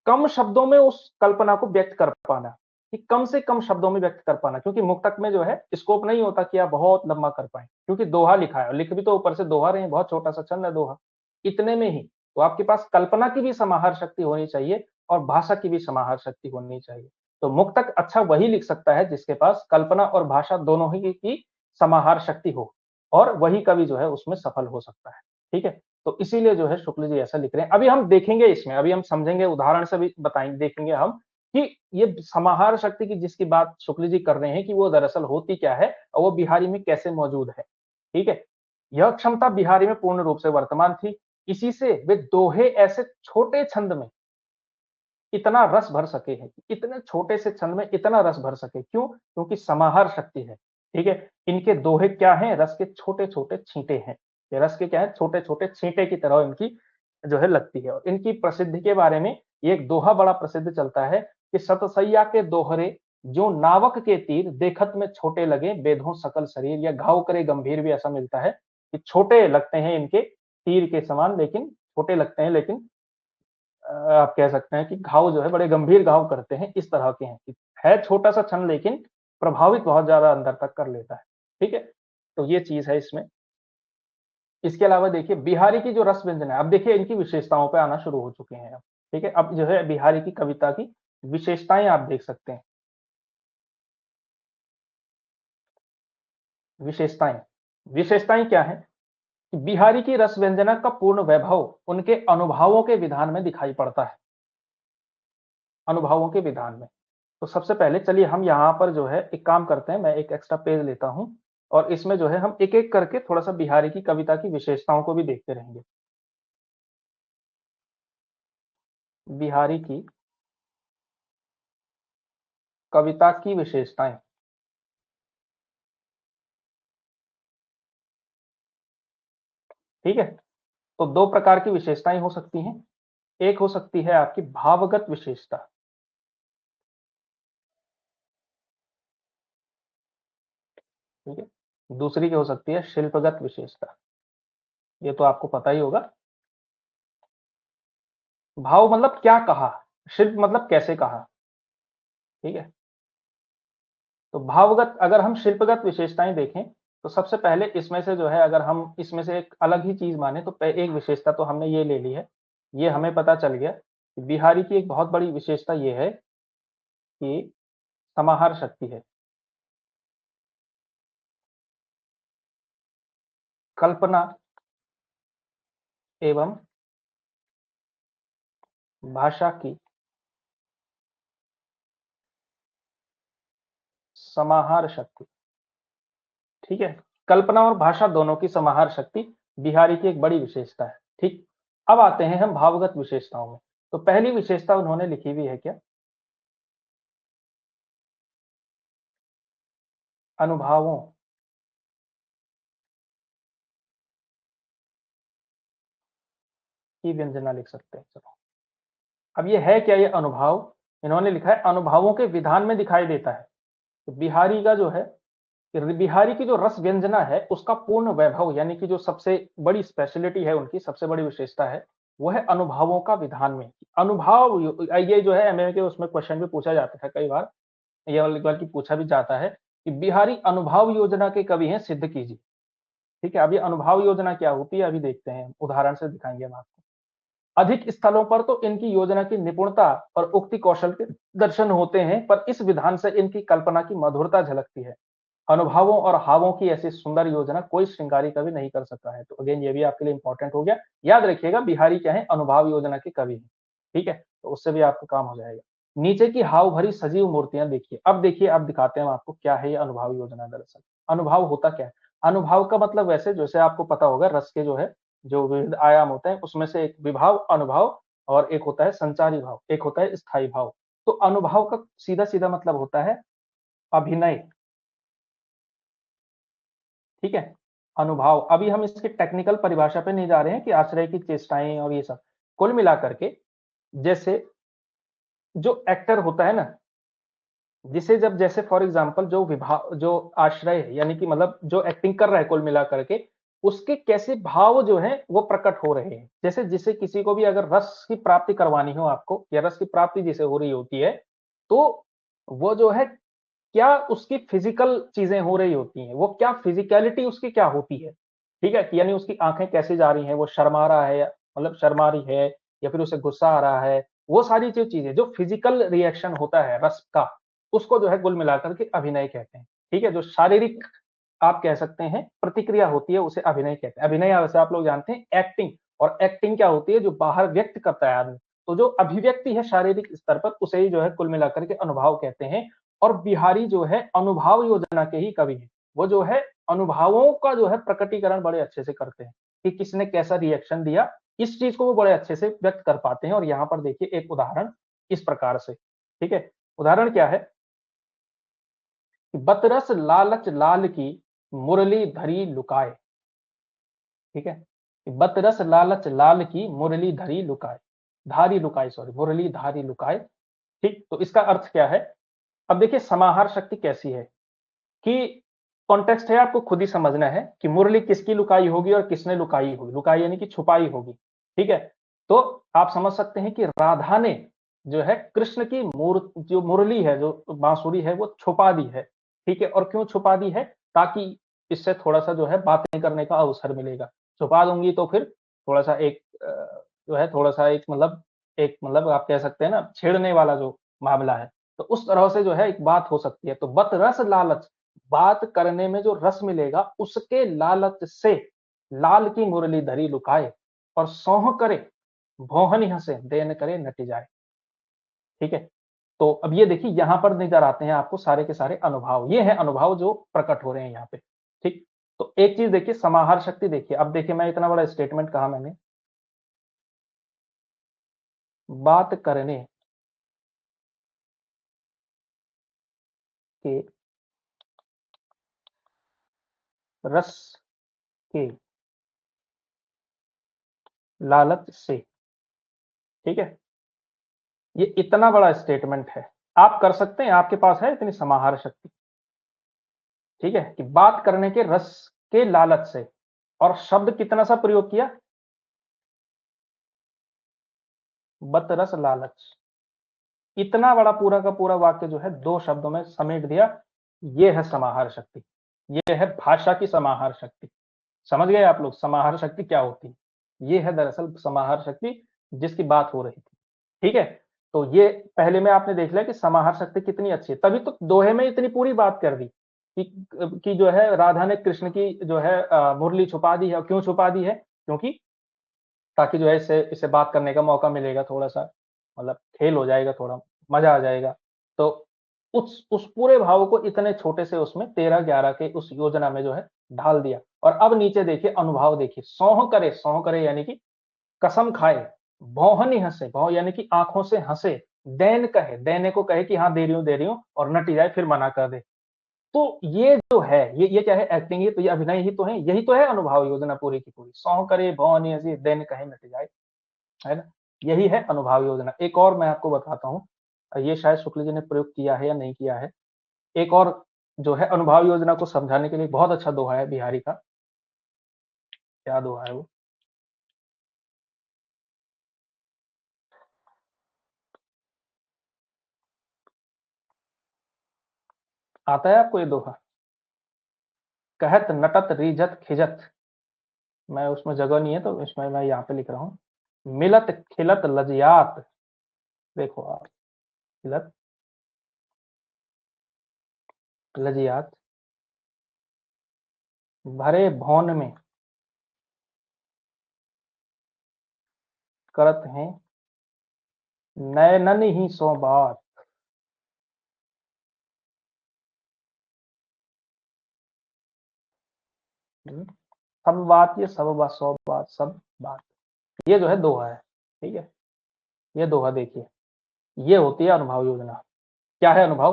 कम शब्दों में उस कल्पना को व्यक्त कर पाना, कि कम से कम शब्दों में व्यक्त कर पाना, क्योंकि मुक्तक में जो है स्कोप नहीं होता कि आप बहुत लंबा कर पाएँ, क्योंकि दोहा लिखा है और लिख भी तो ऊपर से दोहा रहे हैं, बहुत छोटा-सा छंद है दोहा। इतने में ही तो आपके पास कल्पना की भी समाहार शक्ति होनी चाहिए और भाषा की भी समाहार शक्ति होनी चाहिए। तो मुक्तक अच्छा वही लिख सकता है जिसके पास कल्पना और भाषा दोनों ही की समाहार शक्ति हो, और वही कवि जो है उसमें सफल हो सकता है। ठीक है? तो इसीलिए जो है शुक्ल जी ऐसा लिख रहे हैं। अभी हम देखेंगे इसमें, अभी हम समझेंगे, उदाहरण से भी बताएँगे, देखेंगे हम कि ये समाहार शक्ति की जिसकी बात शुक्ल जी कर रहे हैं कि वो दरअसल होती क्या है और वो बिहारी में कैसे मौजूद है। ठीक है? यह क्षमता बिहारी में पूर्ण रूप से वर्तमान थी। इसी से वे दोहे ऐसे छोटे छंद में इतना रस भर सके हैं, इतने छोटे से छंद में इतना रस भर सके। क्यों? क्योंकि समाहार शक्ति है। ठीक है? इनके दोहे क्या हैं? रस के छोटे-छोटे छींटे हैं। ये रस के क्या है? छोटे-छोटे छींटे की तरह इनकी जो है लगती है। और इनकी प्रसिद्धि के बारे में ये एक दोहा बड़ा प्रसिद्ध चलता है कि सतसैया के दोहरे जो नावक के तीर देखत में छोटे लगे बेधों सकल शरीर, या घाव करे गंभीर भी ऐसा मिलता है कि छोटे लगते हैं इनके तीर के समान, लेकिन छोटे लगते हैं, लेकिन आप कह सकते हैं कि घाव जो है बड़े गंभीर घाव करते हैं, इस तरह के हैं कि है छोटा-सा छंद लेकिन प्रभावित बहुत ज़्यादा अंदर तक कर लेता है। ठीक है? तो ये चीज़ है इसमें। इसके अलावा देखिए बिहारी की जो रस व्यंजन है, अब देखिए इनकी विशेषताओं पे आना शुरू हो चुके हैं अब। ठीक है? अब जो है बिहारी की कविता की विशेषताएं आप देख सकते हैं। विशेषताएं क्या है कि बिहारी की रस व्यंजना का पूर्ण वैभव उनके अनुभवों के विधान में दिखाई पड़ता है। अनुभवों के विधान में। तो सबसे पहले चलिए हम यहाँ पर जो है एक काम करते हैं, मैं एक एक्स्ट्रा पेज लेता हूँ और इसमें जो है हम एक-एक करके थोड़ा-सा बिहारी की कविता की विशेषताओं को भी देखते रहेंगे। बिहारी की कविता की विशेषताएं। ठीक है, तो दो प्रकार की विशेषताएं हो सकती हैं। एक हो सकती है आपकी भावगत विशेषता। ठीक है, दूसरी क्या हो सकती है, शिल्पगत विशेषता। ये तो आपको पता ही होगा। भाव मतलब क्या कहा, शिल्प मतलब कैसे कहा। ठीक है, तो भावगत, अगर हम शिल्पगत विशेषताएं देखें तो सबसे पहले इसमें से जो है, अगर हम इसमें से एक अलग ही चीज माने तो एक विशेषता तो हमने ये ले ली है। ये हमें पता चल गया कि बिहारी की एक बहुत बड़ी विशेषता ये है कि समाहार शक्ति है। कल्पना एवं भाषा की समाहार शक्ति। ठीक है, कल्पना और भाषा दोनों की समाहार शक्ति बिहारी की एक बड़ी विशेषता है। ठीक, अब आते हैं हम भावगत विशेषताओं में। तो पहली विशेषता उन्होंने लिखी हुई है क्या, अनुभवों की व्यंजना लिख सकते हैं। चलो, अब ये है क्या, ये अनुभव इन्होंने लिखा है अनुभवों के विधान में दिखाई देता है। तो बिहारी का जो है, बिहारी की जो रस व्यंजना है उसका पूर्ण वैभव, यानी कि जो सबसे बड़ी स्पेशलिटी है उनकी, सबसे बड़ी विशेषता है वो है अनुभवों का विधान में। अनुभव, ये जो है एमए के उसमें क्वेश्चन भी पूछा जाता है कई बार, ये वाली बार की पूछा भी जाता है कि बिहारी अनुभव योजना के कवि हैं, सिद्ध कीजिए। ठीक है, अब ये अनुभव योजना क्या होती है अभी देखते हैं, उदाहरण से दिखाएंगे हम आपको। अधिक स्थलों पर तो इनकी योजना की निपुणता और उक्ति कौशल के दर्शन होते हैं, पर इस विधान से इनकी कल्पना की मधुरता झलकती है। अनुभवों और हावों की ऐसी सुंदर योजना कोई श्रृंगारी कवि नहीं कर सका है। तो अगेन ये भी आपके लिए इंपॉर्टेंट हो गया। याद रखिएगा बिहारी क्या है, अनुभव योजना के कवि हैं। ठीक है, तो उससे भी आपका काम हो जाएगा। नीचे की हाव भरी सजीव मूर्तियां देखिए। अब देखिए, अब दिखाते हैं हम आपको क्या है ये अनुभव योजना। दरअसल अनुभव होता क्या है, अनुभव का मतलब वैसे जैसे आपको पता होगा, रस के जो है जो विविध आयाम होते हैं उसमें से एक विभाव, अनुभव, और एक होता है संचारी भाव, एक होता है स्थायी भाव। तो अनुभव का सीधा सीधा मतलब होता है अभिनय। ठीक है, अनुभव। अभी हम इसकी टेक्निकल परिभाषा पे नहीं जा रहे हैं कि आश्रय की चेष्टाएं और ये सब। कुल मिलाकर के जैसे जो एक्टर होता है ना, जिसे जब जैसे फॉर एग्जांपल जो विभाव, जो आश्रय है, यानी कि मतलब जो एक्टिंग कर रहा है, कुल मिलाकर के उसके कैसे भाव जो है वो प्रकट हो रहे हैं। जैसे जिसे किसी को भी अगर रस की प्राप्ति करवानी हो आपको, या रस की प्राप्ति जिसे हो रही होती है, तो वो जो है क्या उसकी फिजिकल चीजें हो रही होती हैं, वो क्या फिजिकलिटी उसकी क्या होती है। ठीक है, यानी उसकी आंखें कैसे जा रही हैं, वो शर्मा रहा है, मतलब शर्मा रही है, या फिर उसे गुस्सा आ रहा है। वो सारी जो चीजें, जो फिजिकल रिएक्शन होता है रस का, उसको जो है कुल मिलाकर के अभिनय कहते हैं। ठीक है, जो शारीरिक आप कह सकते हैं प्रतिक्रिया होती है उसे अभिनय कहते हैं। अभिनय वैसे आप लोग जानते हैं एक्टिंग, और एक्टिंग क्या होती है, जो बाहर व्यक्त करता है आदमी। तो जो अभिव्यक्ति है शारीरिक स्तर पर, उसे ही जो है कुल मिलाकर के अनुभव कहते हैं। और बिहारी जो है अनुभव योजना के ही कवि हैं। वो जो है अनुभवों का जो है प्रकटीकरण बड़े अच्छे से करते हैं कि किसने कैसा रिएक्शन दिया, इस चीज को वो बड़े अच्छे से व्यक्त कर पाते हैं। और यहाँ पर देखिए एक उदाहरण इस प्रकार से। ठीक है, उदाहरण क्या है कि बतरस लालच लाल की मुरली धरी लुकाए। ठीक है, कि बतरस लालच लाल की मुरली धरी लुकाए, धारी लुकाए, सॉरी, मुरली धारी लुकाए। ठीक, तो इसका अर्थ क्या है। अब देखिए समाहार शक्ति कैसी है कि कॉन्टेक्स्ट है, आपको खुद ही समझना है कि मुरली किसकी लुकाई होगी और किसने लुकाई होगी। लुकाई यानी कि छुपाई होगी। ठीक है, तो आप समझ सकते हैं कि राधा ने जो है कृष्ण की जो मुरली है, जो बांसुरी है, वो छुपा दी है। ठीक है, और क्यों छुपा दी है, ताकि इससे थोड़ा सा जो है बातें करने का अवसर मिलेगा। छुपा दूंगी तो फिर थोड़ा सा एक जो है थोड़ा सा एक मतलब आप कह सकते हैं ना छेड़ने वाला जो मामला है। तो उस तरह से जो है एक बात हो सकती है। तो बत रस लालच, बात करने में जो रस मिलेगा उसके लालच से लाल की मुरली धरी लुकाए और सौह करे भौहनि हंसे देन करे नट जाए। ठीक है, तो अब ये देखिए यहां पर नजर आते हैं आपको सारे के सारे अनुभाव, ये है अनुभाव जो प्रकट हो रहे हैं यहाँ पे। ठीक, तो एक चीज देखिए समाहार शक्ति, देखिए अब देखिए मैं इतना बड़ा स्टेटमेंट कहा मैंने, बात करने के रस के लालच से। ठीक है, ये इतना बड़ा स्टेटमेंट है, आप कर सकते हैं, आपके पास है इतनी समाहार शक्ति। ठीक है, कि बात करने के रस के लालच से, और शब्द कितना सा प्रयोग किया, बत रस लालच। इतना बड़ा पूरा का पूरा वाक्य जो है 2 शब्दों में समेट दिया। ये है समाहार शक्ति, ये है भाषा की समाहार शक्ति। समझ गए आप लोग समाहार शक्ति क्या होती है? ये है दरअसल समाहार शक्ति जिसकी बात हो रही थी। ठीक है, तो ये पहले में आपने देख लिया कि समाहार शक्ति कितनी अच्छी है, तभी तो दोहे में इतनी पूरी बात कर दी कि जो है राधा ने कृष्ण की जो है मुरली छुपा दी है। और क्यों छुपा दी है? क्योंकि ताकि जो है इससे इससे बात करने का मौका मिलेगा, थोड़ा-सा मतलब खेल हो जाएगा, थोड़ा मज़ा आ जाएगा। तो उस पूरे भाव को इतने छोटे से उसमें 13-11 के उस योजना में जो है ढाल दिया। और अब नीचे देखिए अनुभाव देखिए, सौह करे यानी कि कसम खाए, भौंहनी हँसे, भौं यानी कि आँखों से हँसे, दैन कहे, देने को कहे कि हाँ दे रही हूँ और नट जाए फिर मना कर दे। तो ये जो है ये क्या है? एक्टिंग, ये तो ये अभिनय ही तो है, यही तो है अनुभाव योजना पूरी की पूरी। सौं करे भौं हँसी देन कहे मिट जाए, है ना? यही है अनुभाव योजना। एक और मैं आपको बताता हूँ, ये शायद शुक्ल जी ने प्रयोग किया है या नहीं किया है। एक और जो है अनुभाव योजना को समझाने के लिए बहुत अच्छा दोहा है बिहारी का। क्या दोहा है वो? आता है आपको ये दोहा? कहत नटत रीझत खिजत, मैं उसमें जगह नहीं है तो इसमें मैं यहाँ पे लिख रहा हूँ। मिलत खिलत लजियात, देखो आप, खिलत लजियात, भरे भौन में करत हैं नैनन ही सो बात। सब बात, ये सब बात, सौ बात, सब बात, ये जो है दोहा है। ठीक है, ये दोहा देखिए, ये होती है अनुभव योजना। क्या है अनुभव?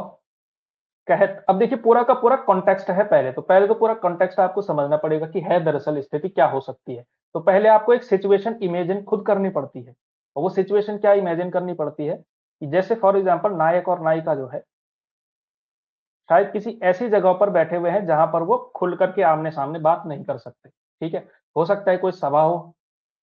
कहत, अब देखिए पूरा का पूरा कॉन्टेक्स्ट है। पहले तो पूरा कॉन्टेक्स्ट आपको समझना पड़ेगा कि है दरअसल स्थिति क्या हो सकती है। तो पहले आपको एक सिचुएशन इमेजिन खुद करनी पड़ती है, और वो सिचुएशन क्या इमेजिन करनी पड़ती है कि जैसे फॉर एग्जांपल नायक और नायिका जो है शायद किसी ऐसी जगह पर बैठे हुए हैं जहां पर वो खुल करके आमने सामने बात नहीं कर सकते। ठीक है, हो सकता है कोई सभा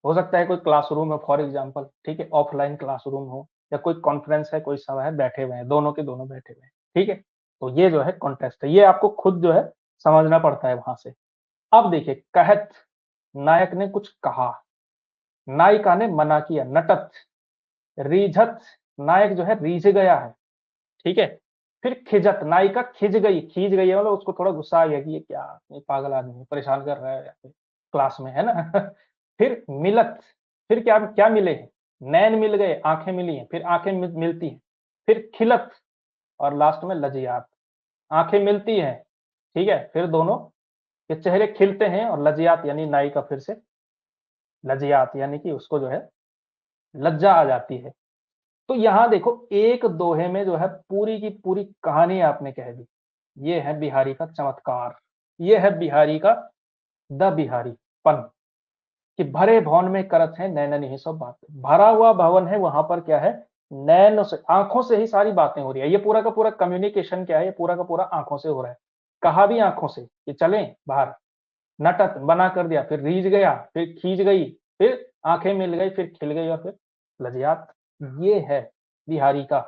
हो सकता है कोई क्लासरूम है फॉर एग्जांपल, ठीक है, ऑफलाइन क्लासरूम हो, या कोई कॉन्फ्रेंस है, कोई सभा है, बैठे हुए हैं, दोनों के दोनों बैठे हुए हैं। ठीक है, तो ये जो है कॉन्टेस्ट है, ये आपको खुद जो है समझना पड़ता है वहां से। अब देखिए, कहत, नायक ने कुछ कहा, नायिका ने मना किया, नटत, रीझत, नायक जो है रीझ गया है। ठीक है, फिर खिजत, नायिका खींच गई है, मतलब उसको थोड़ा गुस्सा आ गया कि ये क्या, ये पागल आदमी है, परेशान कर रहा है क्लास में, है ना? फिर मिलत, फिर क्या क्या मिले हैं? नैन मिल गए, आंखें मिली हैं, फिर आंखें मिलती हैं। फिर खिलत, और लास्ट में लजियात, आंखें मिलती हैं, ठीक है, फिर दोनों के चेहरे खिलते हैं, और लजियात यानी नायिका फिर से लजियात यानी कि उसको जो है लज्जा आ जाती है। तो यहाँ देखो एक दोहे में जो है पूरी की पूरी कहानी आपने कह दी। ये है बिहारी का चमत्कार, ये है बिहारी का द बिहारीपन, कि भरे भवन में करत है नैनन ही सब बात। भरा हुआ भवन है, वहां पर क्या है? नैनों से, आंखों से ही सारी बातें हो रही है। ये पूरा का पूरा कम्युनिकेशन क्या है? ये पूरा का पूरा आंखों से हो रहा है। कहा भी आंखों से कि चलें बाहर, नटत बना कर दिया, फिर रीझ गया, फिर खींच गई, फिर आंखें मिल गई, फिर खिल गई, और फिर लजियात। ये है बिहारी का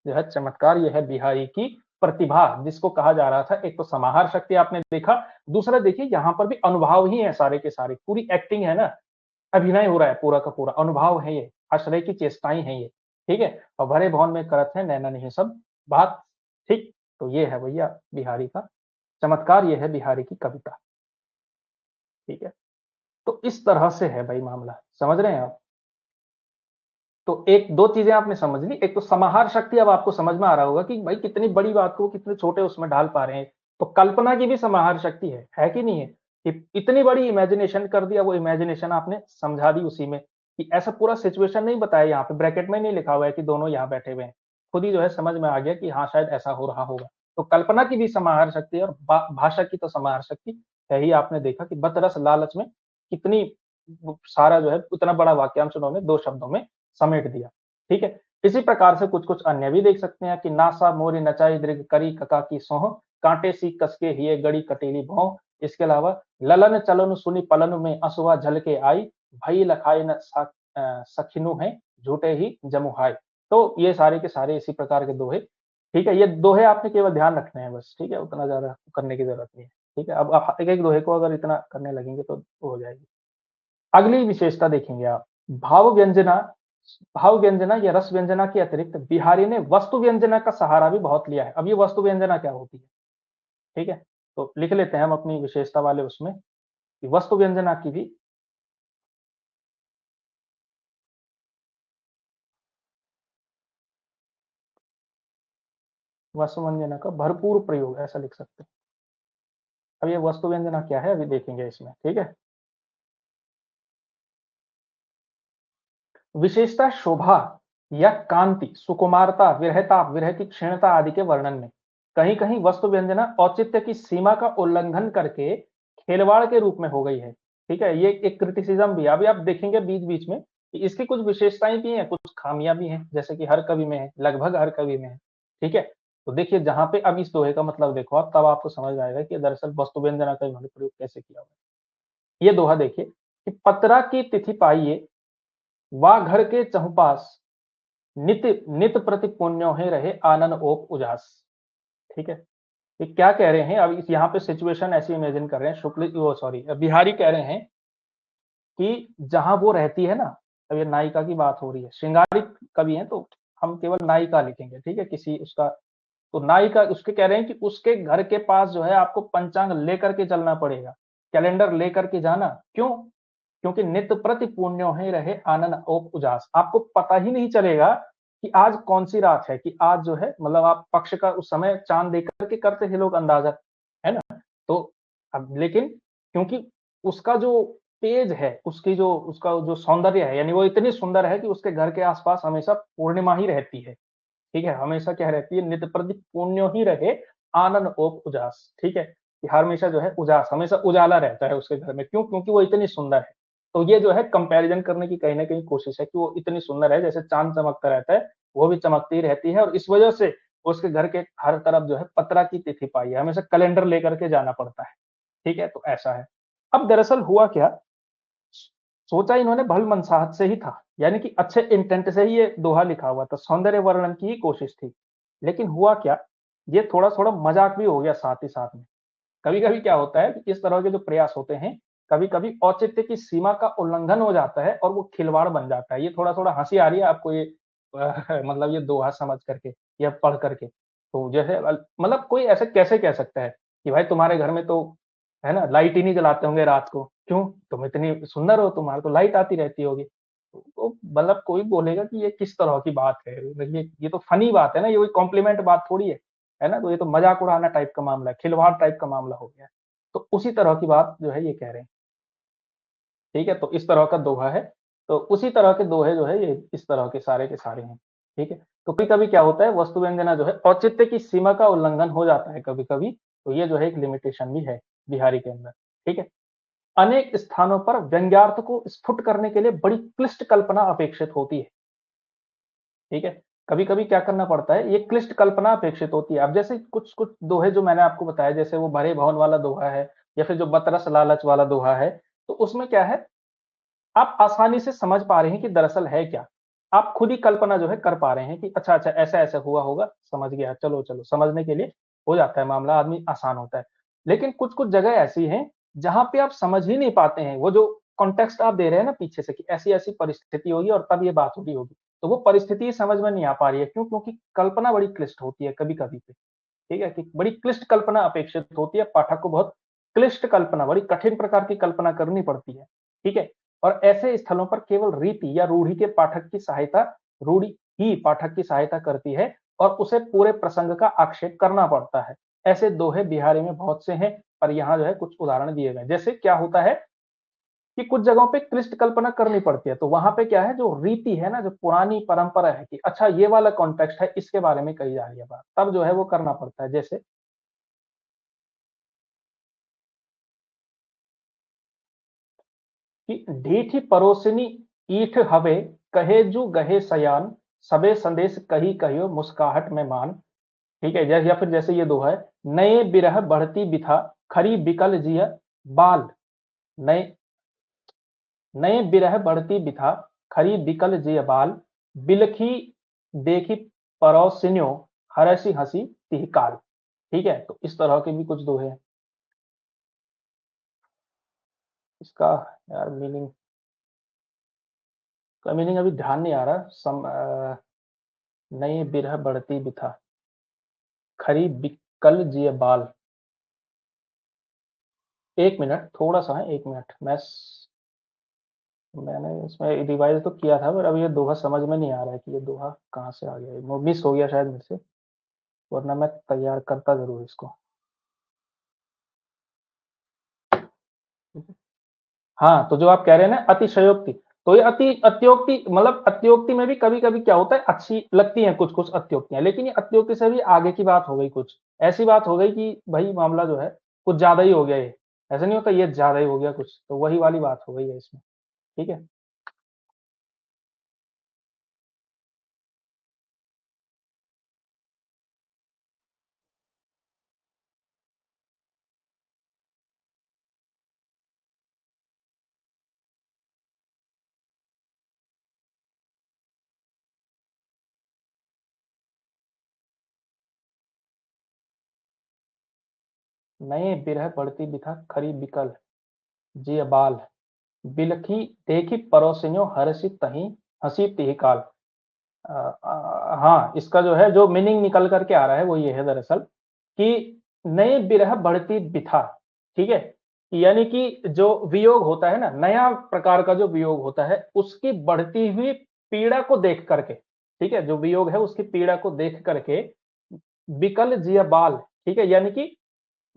जो है चमत्कार, ये है बिहारी की प्रतिभा, जिसको कहा जा रहा था। एक तो समाहार शक्ति आपने देखा, दूसरा देखिए यहाँ पर भी अनुभाव ही है सारे के सारे, पूरी एक्टिंग है ना, अभिनय हो रहा है पूरा का पूरा, अनुभाव है ये, आश्रय की चेष्टाएं हैं ये। ठीक है, और भरे भवन में करत है नैना नहीं सब बात, ठीक। तो ये है भैया बिहारी का चमत्कार, ये है बिहारी की कविता, ठीक है। तो इस तरह से है भाई मामला, समझ रहे हैं आप। तो एक दो चीजें आपने समझ ली, एक तो समाहार शक्ति, अब आपको समझ में आ रहा होगा कि भाई कितनी बड़ी बात को कितने छोटे उसमें ढाल पा रहे हैं। तो कल्पना की भी समाहार शक्ति है कि नहीं है, कि इतनी बड़ी इमेजिनेशन कर दिया, वो इमेजिनेशन आपने समझा दी उसी में, कि ऐसा पूरा सिचुएशन नहीं बताया, यहाँ पे ब्रैकेट में नहीं लिखा हुआ है कि दोनों यहाँ बैठे हुए हैं, खुद ही जो है समझ में आ गया कि हाँ शायद ऐसा हो रहा होगा। तो कल्पना की भी समाहार शक्ति है, और भाषा की तो समाहार शक्ति है ही। आपने देखा कि बतरस लालच में कितनी सारा जो है उतना बड़ा वाक्यांश उन्होंने 2 शब्दों में समेट दिया, ठीक है। इसी प्रकार से कुछ-कुछ अन्य भी देख सकते हैं कि नासा मोरी नचाई दृघ करी कका की सोह, कांटे सी कसके हिये गड़ी कटीली भौं। इसके अलावा ललन चलन सुनि पलन में असुआ झलके आई, भई लखाई न सखिनु हैं झूठे ही जमुहाय। तो ये सारे के सारे इसी प्रकार के दोहे, ठीक है। ये दोहे आपने केवल ध्यान रखने हैं बस, ठीक है, उतना ज़्यादा करने की ज़रूरत नहीं है, ठीक है। अब आप एक-एक दोहे को अगर इतना करने लगेंगे तो हो जाएगी। अगली विशेषता देखेंगे आप, भाव व्यंजना भाव व्यंजना या रस व्यंजना के अतिरिक्त बिहारी ने वस्तु व्यंजना का सहारा भी बहुत लिया है। अब ये वस्तु व्यंजना क्या होती है, ठीक है। तो लिख लेते हैं हम अपनी विशेषता वाले उसमें कि वस्तु व्यंजना की भी वस्तु व्यंजना का भरपूर प्रयोग, ऐसा लिख सकते हैं। अब ये वस्तु व्यंजना क्या है अभी देखेंगे इसमें, ठीक है। विशेषता शोभा या कांति, सुकुमारता, विरहता, विरह की क्षीणता आदि के वर्णन में कहीं-कहीं वस्तु व्यंजना औचित्य की सीमा का उल्लंघन करके खिलवाड़ के रूप में हो गई है, ठीक है। ये एक क्रिटिसिज्म भी है। अभी आप देखेंगे बीच-बीच में कि इसकी कुछ विशेषताएँ भी हैं, कुछ खामियाँ भी हैं, जैसे कि हर कवि में है, लगभग हर कवि में है, ठीक है। तो देखिए जहाँ पे अब इस दोहे का मतलब देखो आप, तब आपको समझ में आएगा कि दरअसल वस्तु व्यंजना का इन्होंने प्रयोग कैसे किया हुआ है। ये दोहा देखिए कि पतरा की तिथि पाइए, वा घर के चहुपास, नित नित प्रति पुण्यों ही रहे आनन ओप उजास, ठीक है। ये क्या कह रहे हैं, अब इस यहाँ पे सिचुएशन ऐसी इमेजिन कर रहे हैं, शुक्ल वो सॉरी बिहारी कह रहे हैं कि जहाँ वो रहती है ना, अब ये नायिका की बात हो रही है, श्रृंगारिक कवि हैं तो हम केवल नायिका लिखेंगे, ठीक है, किसी उसका। तो नायिका उसके कह रहे हैं कि उसके घर के पास जो है आपको पंचांग लेकर के चलना पड़ेगा, कैलेंडर लेकर के जाना, क्यों? क्योंकि नित्य प्रति पुण्यो ही रहे आनन ओप उजास। आपको पता ही नहीं चलेगा कि आज कौन-सी रात है, कि आज जो है मतलब आप पक्ष का उस समय चाँद देख कर के करते थे लोग अंदाज़ा, है ना? तो अब लेकिन क्योंकि उसका जो तेज है, उसकी जो उसका जो सौंदर्य है, यानी वो इतनी सुंदर है कि उसके घर के आस-पास हमेशा पूर्णिमा ही रहती है, ठीक है? हमेशा क्या रहती है, नित्य प्रति पुण्यो ही रहे आनन ओप उजास, ठीक है? कि हमेशा जो है उजास, हमेशा उजाला रहता है उसके घर में, क्यों? क्योंकि वो इतनी सुंदर है। तो ये जो है कंपैरिज़न करने की कहीं न कहीं कोशिश है कि वो इतनी सुंदर है, जैसे चाँद चमकता रहता है, वो भी चमकती रहती है, और इस वजह से उसके घर के हर तरफ जो है पतरा की तिथि पाई है, हमेशा कैलेंडर लेकर के जाना पड़ता है, ठीक है? तो ऐसा है। अब दरअसल हुआ क्या, सोचा इन्होंने भल मनसाहत से ही था, यानी कि अच्छे इंटेंट से ही ये दोहा लिखा हुआ था, सौंदर्य वर्णन की ही कोशिश थी। लेकिन हुआ क्या, ये थोड़ा-थोड़ा मज़ाक भी हो गया साथ ही साथ में। कभी-कभी क्या होता है कि इस तरह के जो प्रयास होते हैं, कभी-कभी औचित्य की सीमा का उल्लंघन हो जाता है और वो खिलवाड़ बन जाता है। ये थोड़ा-थोड़ा हँसी आ रही है आपको ये मतलब ये दोहा समझ करके या पढ़ करके। तो जैसे मतलब कोई ऐसे कैसे कह सकता है कि भाई तुम्हारे घर में तो है ना, लाइट ही नहीं जलाते होंगे रात को, क्यों? तुम इतनी सुंदर हो, तुम्हारे तो लाइट आती रहती होगी। तो मतलब कोई बोलेगा कि ये किस तरह की बात है? ये तो फ़नी बात है ना, ये कोई कॉम्प्लीमेंट बात थोड़ी है ना? तो ये तो मज़ाक उड़ाना टाइप का मामला है, खिलवाड़ टाइप का मामला हो गया है। तो उसी तरह की बात जो है ये कह रहे हैं, ठीक है? तो इस तरह का दोहा है, तो उसी तरह के दोहे जो है ये इस तरह के सारे हैं, ठीक है? तो कभी-कभी क्या होता है, वस्तु व्यंजना जो है औचित्य की सीमा का उल्लंघन हो जाता है कभी-कभी, तो ये जो है एक लिमिटेशन भी है बिहारी के अंदर, ठीक है? अनेक स्थानों पर व्यंग्यार्थ को स्फुट करने के लिए बड़ी क्लिष्ट कल्पना अपेक्षित होती है, ठीक है? कभी-कभी क्या करना पड़ता है, ये क्लिष्ट कल्पना अपेक्षित होती है। अब जैसे कुछ-कुछ दोहे जो मैंने आपको बताया, जैसे वो भरे भवन वाला दोहा है या फिर जो बतरस लालच वाला दोहा है, तो उसमें क्या है, आप आसानी से समझ पा रहे हैं कि दरअसल है क्या। आप खुद ही कल्पना जो है कर पा रहे हैं कि अच्छा, अच्छा ऐसा-ऐसा हुआ होगा, समझ गया, चलो, चलो समझने के लिए हो जाता है मामला, आदमी आसान होता है। लेकिन कुछ-कुछ जगह ऐसी हैं, जहाँ पे आप समझ ही नहीं पाते हैं, वो जो कॉन्टेक्स्ट आप दे रहे हैं ना पीछे से कि ऐसी-ऐसी परिस्थिति होगी और तब ये बात हो रही होगी। तो वो परिस्थिति समझ में नहीं आ पा रही है। क्यों? क्योंकि कल्पना बड़ी क्लिष्ट होती है कभी-कभी पे, ठीक है? कि बड़ी क्लिष्ट कल्पना अपेक्षित होती है, पाठक को बहुत क्लिष्ट कल्पना, बड़ी कठिन प्रकार की कल्पना करनी पड़ती है, ठीक है? और ऐसे स्थलों पर केवल रीति या रूढ़ी ही पाठक की सहायता करती है और उसे पूरे प्रसंग का आक्षेप करना पड़ता है। ऐसे दोहे बिहारी में बहुत से हैं, पर यहाँ जो है कुछ उदाहरण दिए गए हैं। जैसे क्या होता है कि कुछ जगहों पे क्लिष्ट कल्पना करनी पड़ती है, तो वहां पे क्या है, जो रीति है ना, जो पुरानी परंपरा है कि अच्छा ये वाला कॉन्टेक्स्ट है, इसके बारे में कही जा रही है बात, तब जो है वो करना पड़ता है। जैसे कि ढीठी परोसनी ईठ हवे, कहे जू गहे सयान, सबे संदेश कही कहियो मुस्काहट में मान। ठीक है, या फिर जैसे ये दोहा है, नए बिरह बढ़ती बिथा, खरी बिकल जिय बाल। नए नए बिरह बढ़ती बिथा, खरी बिकल जिय बाल, बिलखी देखी परोसिन्यो, हरसी हंसी तिह काल। ठीक है, तो इस तरह के भी कुछ दोहे हैं। इसका यार मीनिंग अभी ध्यान नहीं आ रहा। नई बिरह बढ़ती बिथा, खरी बिकल जिय बाल। एक मिनट, थोड़ा सा है, एक मिनट। मैंने इसमें रिवाइज तो किया था, पर अब ये दोहा समझ में नहीं आ रहा है कि ये दोहा कहाँ से आ गया, वो मिस हो गया शायद मेरे से, वरना मैं तैयार करता जरूर इसको। हाँ, तो जो आप कह रहे हैं ना अतिशयोक्ति, तो ये अत्योक्ति, मतलब अत्योक्ति में भी कभी कभी क्या होता है, अच्छी लगती है कुछ कुछ अत्योक्तियां, लेकिन ये अत्योक्ति से भी आगे की बात हो गई, कुछ ऐसी बात हो गई कि भाई मामला जो है कुछ ज्यादा ही हो गया। ये ऐसा नहीं होता, ये ज्यादा ही हो गया कुछ, तो वही वाली बात हो गई है इसमें। ठीक है। नए बिरह पड़ती बिथा, खरी बिकल जी बाल, बिलखी देखी परोसिन्यो, हरसी तही हंसी तिह काल। हाँ, इसका जो है, जो मीनिंग निकल करके आ रहा है वो ये है दरअसल कि नए बिरह बढ़ती बिथा। ठीक है, यानी कि जो वियोग होता है ना, नया प्रकार का जो वियोग होता है, उसकी बढ़ती हुई पीड़ा को देख करके, ठीक है, जो वियोग है उसकी पीड़ा को देख करके, विकल जिया बाल, ठीक है, यानी कि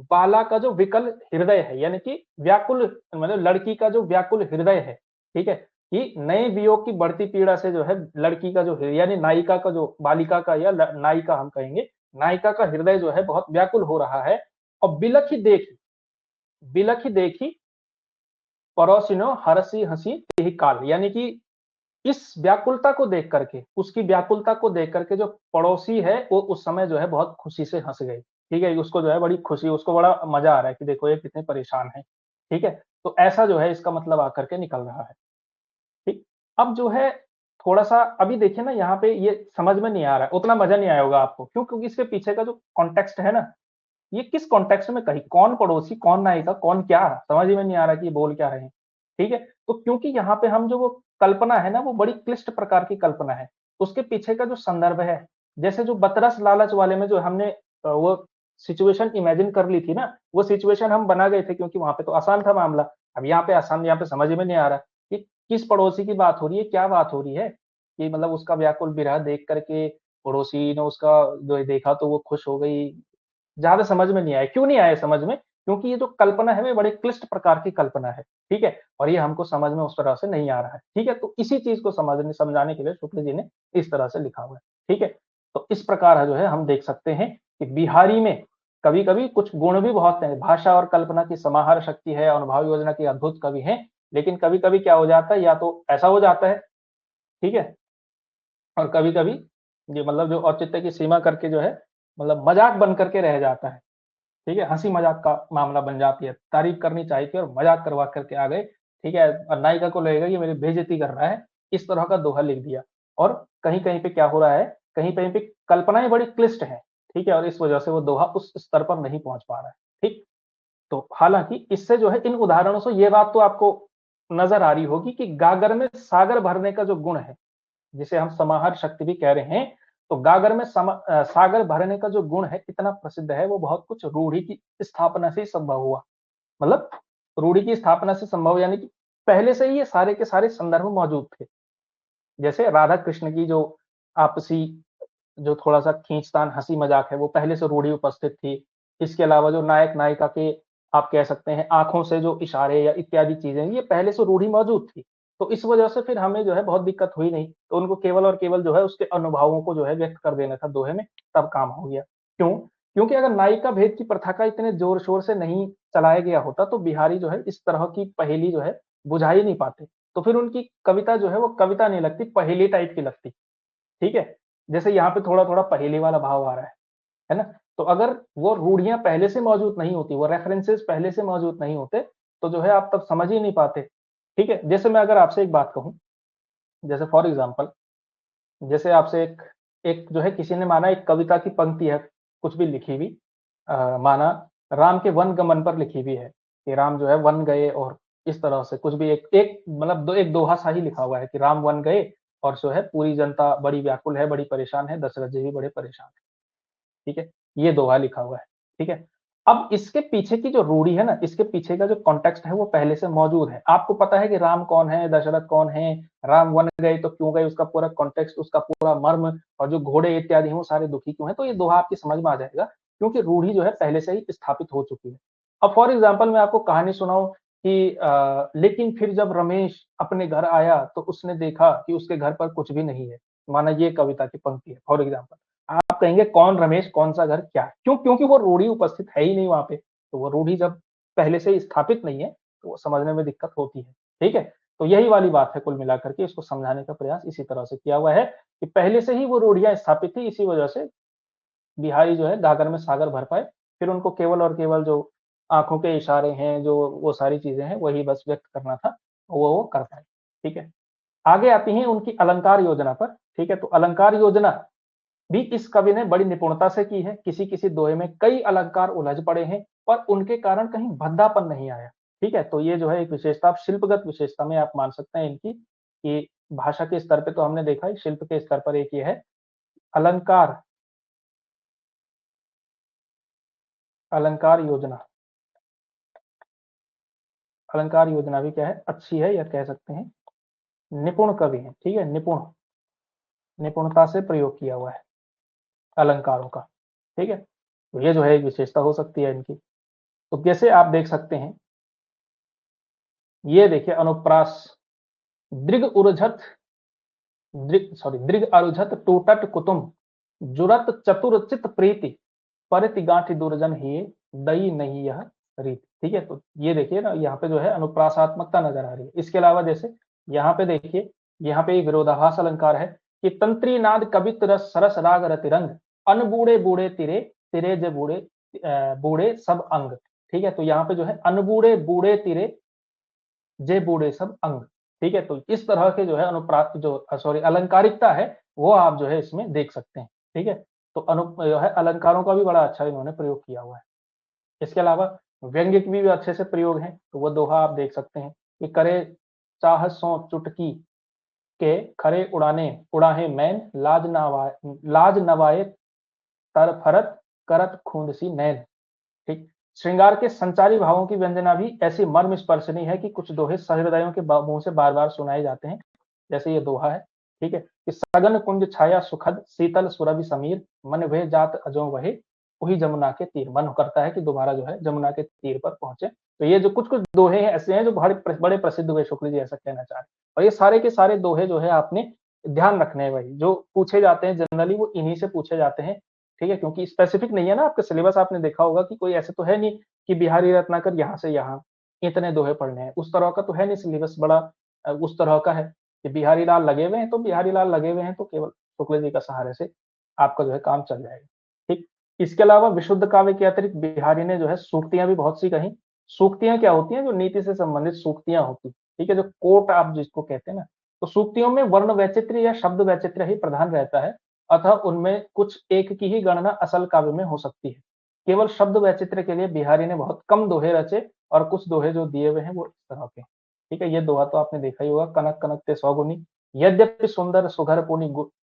बाला का जो विकल हृदय है, यानी कि व्याकुल, मतलब लड़की का जो व्याकुल हृदय है, ठीक है, कि नए वियोग की बढ़ती पीड़ा से जो है लड़की का जो है, यानी नायिका का, जो बालिका का या नायिका हम कहेंगे, नायिका का हृदय जो है बहुत व्याकुल हो रहा है। और बिलख ही देखी पड़ोसिनो हरसी हंसी तिहि काल, यानी कि इस व्याकुलता को देख करके, उसकी व्याकुलता को देख करके जो पड़ोसी है वो उस समय जो है बहुत खुशी से हंस गई। ठीक है, उसको जो है बड़ी खुशी, उसको बड़ा मजा आ रहा है कि देखो ये कितने परेशान है। ठीक है, तो ऐसा जो है इसका मतलब आकर के निकल रहा है। ठीक, अब जो है थोड़ा सा अभी देखिए ना, यहाँ पे ये समझ में नहीं आ रहा है, उतना मजा नहीं आया होगा आपको। क्यों? क्योंकि इसके पीछे का जो कॉन्टेक्स्ट है ना, ये किस कॉन्टेक्स्ट में कही, कौन पड़ोसी, कौन नायिका, कौन क्या, समझ ही में नहीं आ रहा कि ये बोल क्या रहे हैं। ठीक है, तो क्योंकि यहाँ पे हम जो वो कल्पना है ना, वो बड़ी क्लिष्ट प्रकार की कल्पना है, उसके पीछे का जो संदर्भ है, जैसे जो बतरस लालच वाले में जो हमने वो सिचुएशन इमेजिन कर ली थी ना, वो सिचुएशन हम बना गए थे, क्योंकि वहां पे तो आसान था मामला। अब यहाँ पे आसान, यहाँ पे समझ में नहीं आ रहा कि किस पड़ोसी की बात हो रही है, क्या बात हो रही है, कि मतलब उसका व्याकुल विरह देख करके पड़ोसी ने उसका जो देखा तो वो खुश हो गई। ज़्यादा समझ में नहीं आया। क्यों नहीं आया समझ में? क्योंकि ये जो कल्पना है, वो बड़े क्लिष्ट प्रकार की कल्पना है, ठीक है? और ये हमको समझ में उस तरह से नहीं आ रहा है, ठीक है? तो इसी चीज़ को समझाने के लिए शुक्ल जी ने इस तरह से लिखा हुआ है, ठीक है? तो इस प्रकार है जो है हम देख सकते हैं कि बिहारी में कभी-कभी कुछ गुण भी बहुत हैं, भाषा और कल्पना की समाहार शक्ति है, अनुभव योजना के अद्भुत कवि हैं, लेकिन कभी-कभी क्या हो जाता है, या तो ऐसा हो जाता है, ठीक है? और कभी-कभी ये मतलब जो औचित्य की सीमा करके जो है, मतलब मज़ाक बन करके रह जाता है। ठीक है, हँसी-मज़ाक का मामला बन जाती है। तारीफ़ करनी चाहिए थी और मज़ाक करवा कर के आ गए, ठीक है? और नायिका को लगेगा कि मेरी बेइज़्ज़ती कर रहा है, इस तरह का दोहा लिख दिया। और कहीं-कहीं पे क्या हो रहा है, कहीं-कहीं पे कल्पनाएँ बड़ी क्लिष्ट हैं, ठीक है? और इस वजह से वो दोहा उस स्तर पर नहीं पहुँच पा रहा है, ठीक? तो हालाँकि इससे जो है, इन उदाहरणों से ये बात तो आपको नज़र आ रही होगी कि गागर में सागर भरने का जो गुण है, जिसे हम समाहर शक्ति भी कह रहे हैं। तो गागर में सागर भरने का जो गुण है इतना प्रसिद्ध है, वो बहुत कुछ रूढ़ी की स्थापना से ही संभव हुआ। मतलब रूढ़ी की स्थापना से संभव यानी कि पहले से ही ये सारे के सारे संदर्भ मौजूद थे। जैसे राधा कृष्ण की जो आपसी जो थोड़ा-सा खींचतान, हँसी मज़ाक है, वो पहले से रूढ़ी उपस्थित थी। इसके अलावा जो नायक-नायिका के आप कह सकते हैं आँखों से जो इशारे या इत्यादि चीज़ें, ये पहले से रूढ़ी मौजूद थी। तो इस वजह से फिर हमें जो है बहुत दिक्कत हुई नहीं। तो उनको केवल और केवल जो है उसके अनुभवों को जो है व्यक्त कर देना था दोहे में, तब काम हो गया। क्यों? क्योंकि अगर नायिका भेद की प्रथा का इतने ज़ोर-शोर से नहीं चलाया गया होता, तो बिहारी जो है इस तरह की पहेली जो है बुझा ही नहीं पाते। तो फिर उनकी कविता जो है वो कविता नहीं लगती, पहेली टाइप की लगती। ठीक है? जैसे यहाँ पे थोड़ा-थोड़ा पहेली वाला भाव आ रहा है ना? तो अगर वो रूढ़ियाँ पहले से मौजूद नहीं होती, वो रेफरेंसेस पहले से मौजूद नहीं होते, तो जो है आप तब समझ ही नहीं पाते, ठीक है? जैसे मैं अगर आपसे एक बात कहूँ, जैसे फॉर एग्ज़ाम्पल जैसे आपसे एक एक जो है किसी ने माना एक कविता की पंक्ति है, कुछ भी लिखी हुई माना राम के वन गमन पर लिखी हुई है, कि राम जो है वन गए और इस तरह से कुछ भी एक एक मतलब एक दोहा सा ही लिखा हुआ है कि राम वन गए और जो है पूरी जनता बड़ी व्याकुल है, बड़ी परेशान है, दशरथ जी भी बड़े परेशान हैं। ठीक है? ये दोहा लिखा हुआ है, ठीक है? अब इसके पीछे की जो रूढ़ी है ना, इसके पीछे का जो कॉन्टेक्स्ट है वो पहले से मौजूद है। आपको पता है कि राम कौन है, दशरथ कौन है, राम वन गए तो क्यों गए, उसका पूरा कॉन्टेक्स्ट, उसका पूरा मर्म और जो घोड़े इत्यादि हैं वो सारे दुखी क्यों हैं, तो ये दोहा आपकी समझ में आ जाएगा, क्योंकि रूढ़ी जो है पहले से ही स्थापित हो चुकी है। अब फॉर एग्ज़ाम्पल मैं आपको कहानी सुनाऊँ कि लेकिन फिर जब रमेश अपने घर आया तो उसने देखा कि उसके घर पर कुछ भी नहीं है। माना ये कविता की पंक्ति है फॉर एग्ज़ाम्पल। आप कहेंगे कौन रमेश, कौन-सा घर, क्या? क्यों? क्योंकि वो रूढ़ी उपस्थित है ही नहीं वहाँ पे। तो वो रूढ़ी जब पहले से ही स्थापित नहीं है, तो वो समझने में दिक्कत होती है, ठीक है? तो यही वाली बात है कुल मिलाकर के इसको समझाने का प्रयास इसी तरह से किया हुआ है कि पहले से ही वो रूढ़ियाँ स्थापित थी, इसी वजह से बिहारी जो है गागर में सागर भर पाए। फिर उनको केवल और केवल जो आँखों के इशारे हैं, जो वो सारी चीज़ें हैं, वही बस व्यक्त करना था, वो कर पाए, ठीक है? आगे आती हैं उनकी अलंकार योजना पर, ठीक है? तो अलंकार योजना भी इस कवि ने बड़ी निपुणता से की है। किसी-किसी दोहे में कई अलंकार उलझ पड़े हैं और उनके कारण कहीं भद्दापन नहीं आया। ठीक है? तो ये जो है एक विशेषता आप शिल्पगत विशेषता में आप मान सकते हैं इनकी कि भाषा के स्तर पे तो हमने देखा ही, शिल्प के स्तर पर एक ये है अलंकार अलंकार योजना। अलंकार योजना भी क्या है? अच्छी है या कह सकते हैं निपुण कवि हैं। ठीक है? निपुणता से प्रयोग किया हुआ है अलंकारों का। ठीक है? तो ये जो है एक विशेषता हो सकती है इनकी। तो जैसे आप देख सकते हैं ये देखिए अनुप्रास दृग उर्झत दृग अरुझत टूटत कुतुम जुरत चतुर चित प्रीति परिति गांठी दुर्जन ही दई नहीं यह रीत। ठीक है? तो ये देखिए ना यहाँ पे जो है अनुप्रासात्मकता नजर आ रही है। इसके अलावा जैसे यहाँ पे देखिए, यहाँ पे एक विरोधाभास अलंकार है कि तंत्री नाद कवित रस सरस राग रतिरंग अनबूढ़े बूढ़े तिरे तिरे जे बूढ़े बूढ़े सब अंग। ठीक है? तो यहाँ पे जो है अनबूढ़े बूढ़े तिरे जे बूढ़े सब अंग। ठीक है? तो इस तरह के जो है अलंकारिकता है, वो आप जो है इसमें देख सकते हैं। ठीक है? तो जो है अलंकारों का भी बड़ा अच्छा इन्होंने प्रयोग किया हुआ है। इसके अलावा व्यंग्य की भी अच्छे से प्रयोग हैं, तो वो दोहा आप देख सकते हैं कि करे चाह सो चुटकी के खरे उड़ाहे मैन लाज नवाए तर फरत करत खूंद सी नैन। ठीक? श्रृंगार के संचारी भावों की व्यंजना भी ऐसी मर्म स्पर्शनीय है कि कुछ दोहे सहृदयों के मुंह से बार-बार सुनाए जाते हैं। जैसे ये दोहा है, ठीक है? कि सगन कुंज छाया सुखद शीतल सुरभि समीर मन भय जात अजो वहे वही जमुना के तीर। मन करता है कि दोबारा जो है जमुना के तीर पर पहुंचे। तो ये जो कुछ-कुछ दोहे हैं ऐसे हैं जो बड़े प्रसिद्ध हुए, शुक्ल जी ऐसा कहना चाह रहे हैं। और ये सारे के सारे दोहे जो है आपने ध्यान रखने हैं भाई, जो पूछे जाते हैं जनरली वो इन्हीं से पूछे जाते हैं। ठीक है? क्योंकि स्पेसिफिक नहीं है ना आपका सिलेबस, आपने देखा होगा कि कोई ऐसे तो है नहीं कि बिहारी रत्नाकर यहाँ से यहाँ इतने दोहे पढ़ने हैं। उस तरह का तो है नहीं सिलेबस, बड़ा उस तरह का है कि बिहारी लाल लगे हुए हैं तो बिहारी लाल लगे हुए हैं तो केवल शुक्ल जी का सहारे से आपका जो है काम चल जाएगा। ठीक? इसके अलावा विशुद्ध काव्य के अतिरिक्त बिहारी ने जो है सूक्तियाँ भी बहुत सी कहीं। सूक्तियाँ क्या होती हैं? जो नीति से संबंधित सूक्तियाँ होती हैं। ठीक है? जो कोट आप जिसको कहते हैं ना, तो सूक्तियों में वर्ण वैचित्र्य या शब्द वैचित्र्य ही प्रधान रहता है। अतः उनमें कुछ एक की ही गणना असल काव्य में हो सकती है। केवल शब्द वैचित्र्य के लिए बिहारी ने बहुत कम दोहे रचे और कुछ दोहे जो दिए हुए हैं वो इस तरह के हैं। ठीक है? ये दोहा तो आपने देखा ही होगा, कनक कनक ते सौगुनी। यद्यपि सुंदर सुघर पुनि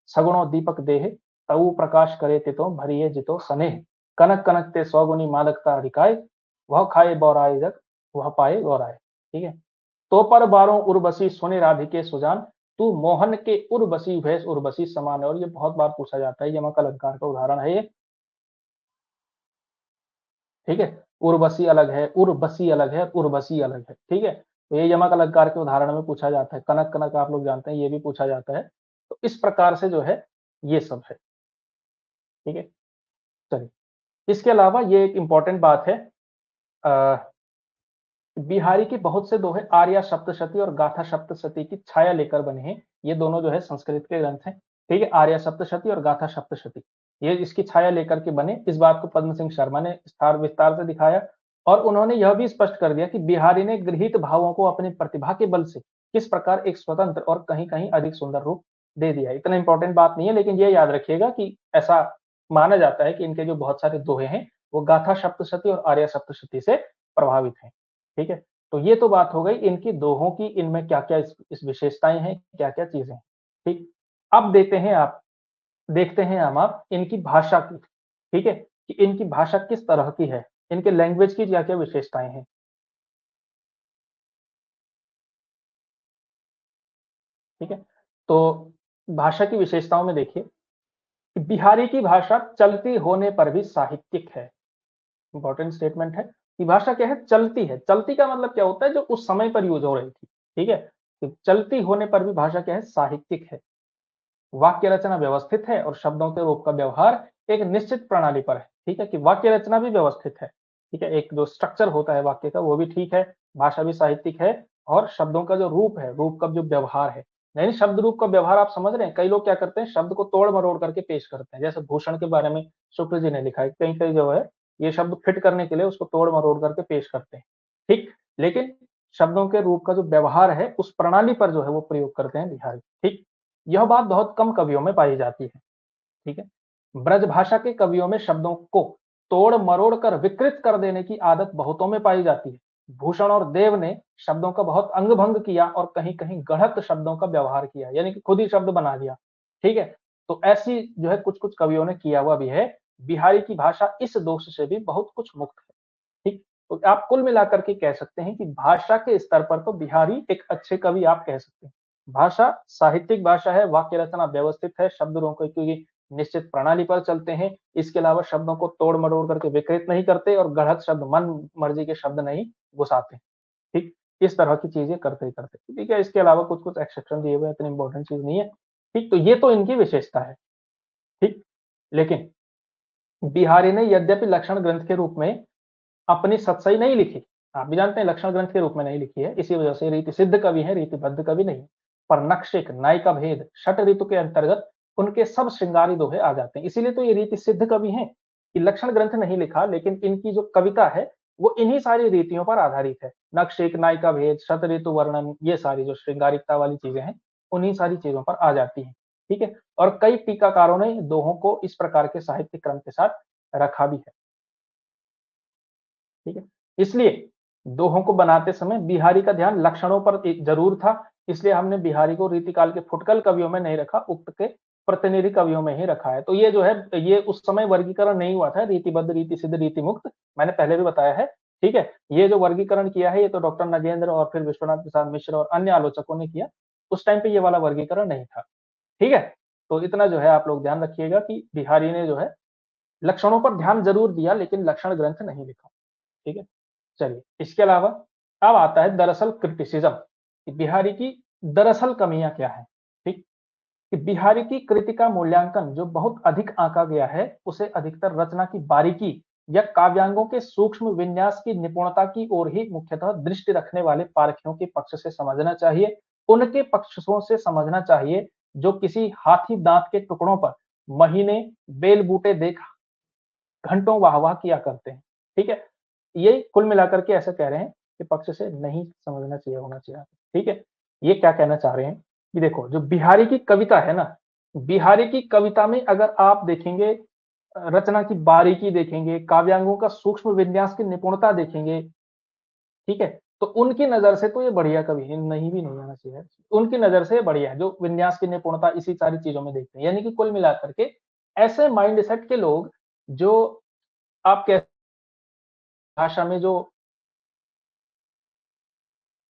सगुणो दीपक देह, तऊ प्रकाश करे तितो भरिये जितो स्नेह, कनक कनक ते सौगुनी मादकता अधिकाय, वह खाए बौराए जग, वह पाए गौराए। ठीक है, तो पर बारों उर्वशी सुनि राधिके सुजान, तू मोहन के उर्वशी भेष उर्वशी समान है। और ये बहुत बार पूछा जाता है, यमक अलंकार का उदाहरण है ये। ठीक है, उर्वशी अलग है, उर्वशी अलग है, उर्वशी अलग है। ठीक है, तो ये यमक अलंकार के उदाहरण में पूछा जाता है। कनक कनक आप लोग जानते हैं, ये भी पूछा जाता है। तो इस प्रकार से जो है ये सब है। ठीक है, चलिए, इसके अलावा ये एक इंपॉर्टेंट बात है, बिहारी के बहुत से दोहे आर्या सप्तशती और गाथा सप्तशती की छाया लेकर बने हैं। ये दोनों जो है संस्कृत के ग्रंथ हैं। ठीक है, आर्या सप्तशती और गाथा सप्तशती, ये इसकी छाया लेकर के बने। इस बात को पद्म सिंह शर्मा ने विस्तार से दिखाया, और उन्होंने यह भी स्पष्ट कर दिया कि बिहारी ने गृहीत भावों को अपनी प्रतिभा के बल से किस प्रकार एक स्वतंत्र और कहीं कहीं अधिक सुंदर रूप दे दिया। इतना इंपॉर्टेंट बात नहीं है, लेकिन ये याद रखिएगा कि ऐसा माना जाता है कि इनके जो बहुत सारे दोहे हैं वो गाथा सप्तशती और आर्या सप्तशती से प्रभावित हैं। ठीक है, तो ये तो बात हो गई इनकी दोहों की, इनमें क्या-क्या इस विशेषताएँ हैं, क्या-क्या चीज़ें हैं। ठीक, अब देखते हैं हम आप इनकी भाषा की। ठीक है, कि इनकी भाषा किस तरह की है, इनके लैंग्वेज की क्या-क्या विशेषताएँ हैं। ठीक है, तो भाषा की विशेषताओं में देखिए कि बिहारी की भाषा चलती होने पर भी साहित्यिक है। इंपॉर्टेंट स्टेटमेंट है कि भाषा क्या है, चलती है। चलती का मतलब क्या होता है, जो उस समय पर यूज हो रही थी। ठीक है, तो चलती होने पर भी भाषा क्या है, साहित्यिक है। वाक्य रचना व्यवस्थित है और शब्दों के रूप का व्यवहार एक निश्चित प्रणाली पर है। ठीक है, कि वाक्य रचना भी व्यवस्थित है। ठीक है, एक जो स्ट्रक्चर होता है वाक्य का वो भी ठीक है, भाषा भी साहित्यिक है, और शब्दों का जो रूप है, रूप का जो व्यवहार है, यानी शब्द रूप का व्यवहार आप समझ रहे हैं। कई लोग क्या करते हैं, शब्द को तोड़ मरोड़ करके पेश करते हैं। जैसे भूषण के बारे में शुक्ल जी ने लिखा है, कहीं कहीं जो है ये शब्द फिट करने के लिए उसको तोड़ मरोड़ करके पेश करते हैं। ठीक, लेकिन शब्दों के रूप का जो व्यवहार है उस प्रणाली पर जो है वो प्रयोग करते हैं बिहारी। ठीक, यह बात बहुत कम कवियों में पाई जाती है। ठीक है, ब्रजभाषा के कवियों में शब्दों को तोड़ मरोड़ कर विकृत कर देने की आदत बहुतों में पाई जाती है। भूषण और देव ने शब्दों का बहुत अंग भंग किया और कहीं कहीं गढ़त शब्दों का व्यवहार किया, यानी कि खुद ही शब्द बना दिया। ठीक है, तो ऐसी जो है कुछ कुछ कवियों ने किया हुआ भी है। बिहारी की भाषा इस दोष से भी बहुत कुछ मुक्त है। ठीक, तो आप कुल मिलाकर के कह सकते हैं कि भाषा के स्तर पर तो बिहारी एक अच्छे कवि आप कह सकते हैं। भाषा साहित्यिक भाषा है, वाक्य रचना व्यवस्थित है, शब्द रूपों की निश्चित प्रणाली पर चलते हैं। इसके अलावा शब्दों को तोड़ मरोड़ करके विकृत नहीं करते और गढ़त शब्द, मन मर्जी के शब्द नहीं घुसाते। ठीक, इस तरह की चीजें करते ही करते। ठीक है, इसके अलावा कुछ कुछ एक्सेप्शन दिए हुए, इतनी इंपॉर्टेंट चीज नहीं है। ठीक, तो ये तो इनकी विशेषता है। ठीक, लेकिन बिहारी ने यद्यपि लक्षण ग्रंथ के रूप में अपनी सतसई नहीं लिखी। आप भी जानते हैं लक्षण ग्रंथ के रूप में नहीं लिखी है, इसी वजह से रीति सिद्ध कवि है, रीतिबद्ध कवि नहीं। पर नक्षिक, नायिका भेद, षट ऋतु के अंतर्गत उनके सब श्रृंगारी दोहे आ जाते हैं। इसीलिए तो ये रीति सिद्ध कवि हैं कि लक्षण ग्रंथ नहीं लिखा, लेकिन इनकी जो कविता है वो इन्हीं सारी रीतियों पर आधारित है। नक्षिक, नायिका भेद, शत ऋतु वर्णन, ये सारी जो श्रृंगारिकता वाली चीजें हैं उन्हीं सारी चीजों पर आ जाती है। ठीक है, और कई टीकाकारों ने दोहों को इस प्रकार के साहित्य क्रम के साथ रखा भी है। ठीक है, इसलिए दोहों को बनाते समय बिहारी का ध्यान लक्षणों पर जरूर था। इसलिए हमने बिहारी को रीतिकाल के फुटकल कवियों में नहीं रखा, उक्त के प्रतिनिधि कवियों में ही रखा है। तो ये जो है ये उस समय वर्गीकरण नहीं हुआ था, रीतिबद्ध, रीति सिद्ध, रीति मुक्त, मैंने पहले भी बताया है। ठीक है, ये जो वर्गीकरण किया है ये तो डॉक्टर नगेंद्र और फिर विश्वनाथ प्रसाद मिश्र और अन्य आलोचकों ने किया। उस टाइम पे ये वाला वर्गीकरण नहीं था। ठीक है, तो इतना जो है आप लोग ध्यान रखिएगा कि बिहारी ने जो है लक्षणों पर ध्यान जरूर दिया, लेकिन लक्षण ग्रंथ नहीं लिखा। ठीक है, चलिए, इसके अलावा अब आता है दरअसल क्रिटिसिज्म, कि बिहारी की दरअसल कमियां क्या है। ठीक, कि बिहारी की कृति का मूल्यांकन जो बहुत अधिक आंका गया है उसे अधिकतर रचना की बारीकी या काव्यांगों के सूक्ष्म विन्यास की निपुणता की ओर ही मुख्यतः दृष्टि रखने वाले पारखियों के पक्ष से समझना चाहिए, उनके पक्षों से समझना चाहिए जो किसी हाथी दांत के टुकड़ों पर महीने बेल बूटे देख घंटों वाह-वाह किया करते हैं। ठीक है? ये कुल मिलाकर के ऐसा कह रहे हैं कि पक्ष से नहीं समझना चाहिए, होना चाहिए। ठीक है? ये क्या कहना चाह रहे हैं कि देखो जो बिहारी की कविता है ना, बिहारी की कविता में अगर आप देखेंगे रचना की बारीकी देखेंगे, काव्यांगों का सूक्ष्म विन्यास की निपुणता देखेंगे, ठीक है? तो उनकी नजर से तो ये बढ़िया कवि है, नहीं भी नहीं आना चाहिए, उनकी नजर से बढ़िया है, जो विन्यास की निपुणता इसी सारी चीजों में देखते हैं। यानी कि कुल मिलाकर के ऐसे माइंडसेट के लोग जो आप कह भाषा में जो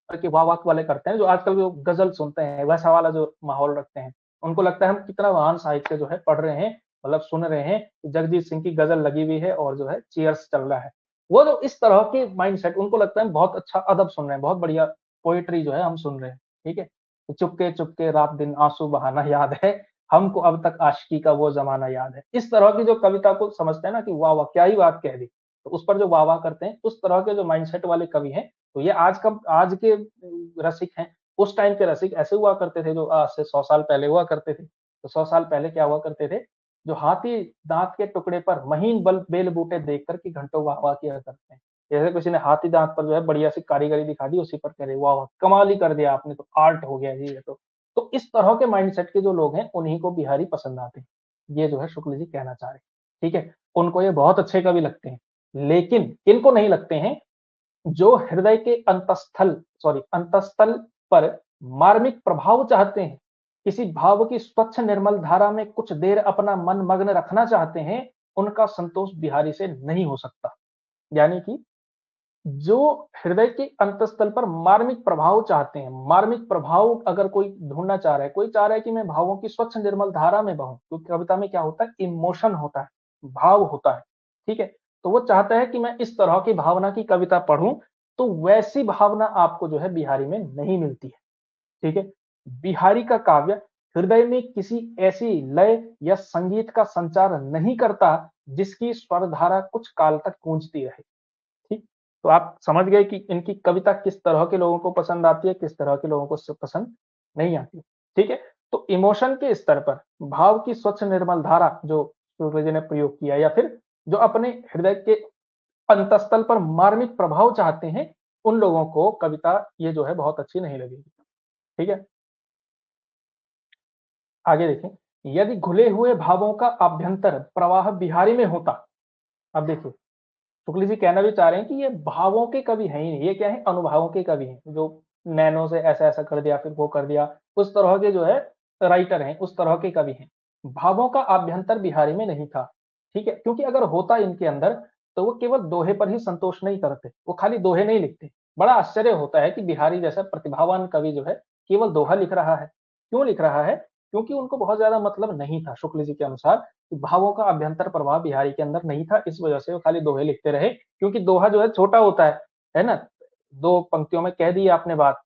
कि वाह-वाह वाले करते हैं, जो आजकल जो गज़ल सुनते हैं, वैसा वाला जो माहौल रखते हैं। उनको लगता है हम कितना महान साहित्य जो है पढ़ रहे हैं, मतलब सुन रहे हैं, जगजीत सिंह की गज़ल लगी हुई है और जो है चीयर्स चल रहा है। वो जो इस तरह के माइंडसेट उनको लगता है बहुत अच्छा अदब सुन रहे हैं, बहुत बढ़िया पोएट्री जो है हम सुन रहे हैं, ठीक है? चुपके-चुपके रात-दिन आँसू बहाना याद है, हमको अब तक आशिकी का वो ज़माना याद है। इस तरह की जो कविता को समझते हैं ना कि वाह-वाह! क्या ही बात कह दी। तो उस पर जो वाह-वाह करते हैं, उस तरह के जो माइंडसेट वाले कवि हैं, तो ये आज के रसिक हैं, उस टाइम के रसिक ऐसे हुआ करते थे जो आज से 100 साल पहले हुआ करते थे। तो 100 साल पहले क्या हुआ करते थे, जो हाथी दाँत के टुकड़े पर महीन बल बेल बूटे देख कर के घंटों वाह-वाह किया करते हैं। जैसे किसी ने हाथी दाँत पर जो है बढ़िया सी कारीगरी दिखा दी, उसी पर कह रहे वाह-वाह! कमाल ही कर दिया आपने तो, आर्ट हो गया जी ये तो। तो इस तरह के माइंडसेट के जो लोग हैं, उन्हीं को बिहारी पसंद आते हैं। ये जो है शुक्ल जी कहना चाह रहे हैं, ठीक है? उनको ये बहुत अच्छे कवि लगते हैं, लेकिन किनको नहीं लगते हैं जो हृदय के अंतःस्थल पर मार्मिक प्रभाव चाहते हैं, किसी भाव की स्वच्छ निर्मल धारा में कुछ देर अपना मन मग्न रखना चाहते हैं, उनका संतोष बिहारी से नहीं हो सकता। यानी कि जो हृदय के अंतःस्थल पर मार्मिक प्रभाव चाहते हैं, मार्मिक प्रभाव अगर कोई ढूँढना चाह रहा है, कोई चाह रहा है कि मैं भावों की स्वच्छ निर्मल धारा में बहूँ, क्योंकि कविता में क्या होता है इमोशन होता है, भाव होता है, ठीक है? तो वो चाहता है कि मैं इस तरह की भावना की कविता पढ़ूँ, तो वैसी भावना आपको जो है बिहारी में नहीं मिलती है, ठीक है? बिहारी का काव्य हृदय में किसी ऐसी लय या संगीत का संचार नहीं करता, जिसकी स्वर धारा कुछ काल तक गूंजती रहे। ठीक? तो आप समझ गए कि इनकी कविता किस तरह के लोगों को पसंद आती है, किस तरह के लोगों को पसंद नहीं आती। ठीक है? तो इमोशन के स्तर पर भाव की स्वच्छ निर्मल धारा जो सूर्य जी ने प्रयोग किया या फिर जो अपने हृदय के अंतःस्थल पर मार्मिक प्रभाव चाहते हैं, उन लोगों को कविता ये जो है बहुत अच्छी नहीं लगेगी। ठीक है? आगे देखें, यदि घुले हुए भावों का आभ्यंतर प्रवाह बिहारी में होता, अब देखिए शुक्ल जी कहना भी चाह रहे हैं कि ये भावों के कवि हैं ही नहीं, ये क्या है अनुभवों के कवि हैं, जो नैनो से ऐसा-ऐसा कर दिया, फिर वो कर दिया, उस तरह के जो है राइटर हैं, उस तरह के कवि हैं। भावों का आभ्यंतर बिहारी में नहीं था, ठीक है? क्योंकि अगर होता इनके अंदर, तो वो केवल दोहे पर ही संतोष नहीं करते, वो खाली दोहे नहीं लिखते। बड़ा आश्चर्य होता है कि बिहारी जैसा प्रतिभावान कवि जो है, केवल दोहा लिख रहा है। क्यों लिख रहा है? क्योंकि उनको बहुत ज़्यादा मतलब नहीं था शुक्ल जी के अनुसार कि भावों का अभ्यंतर प्रभाव बिहारी के अंदर नहीं था, इस वजह से वो खाली दोहे लिखते रहे, क्योंकि दोहा जो है छोटा होता है ना? 2 पंक्तियों में कह दी आपने बात,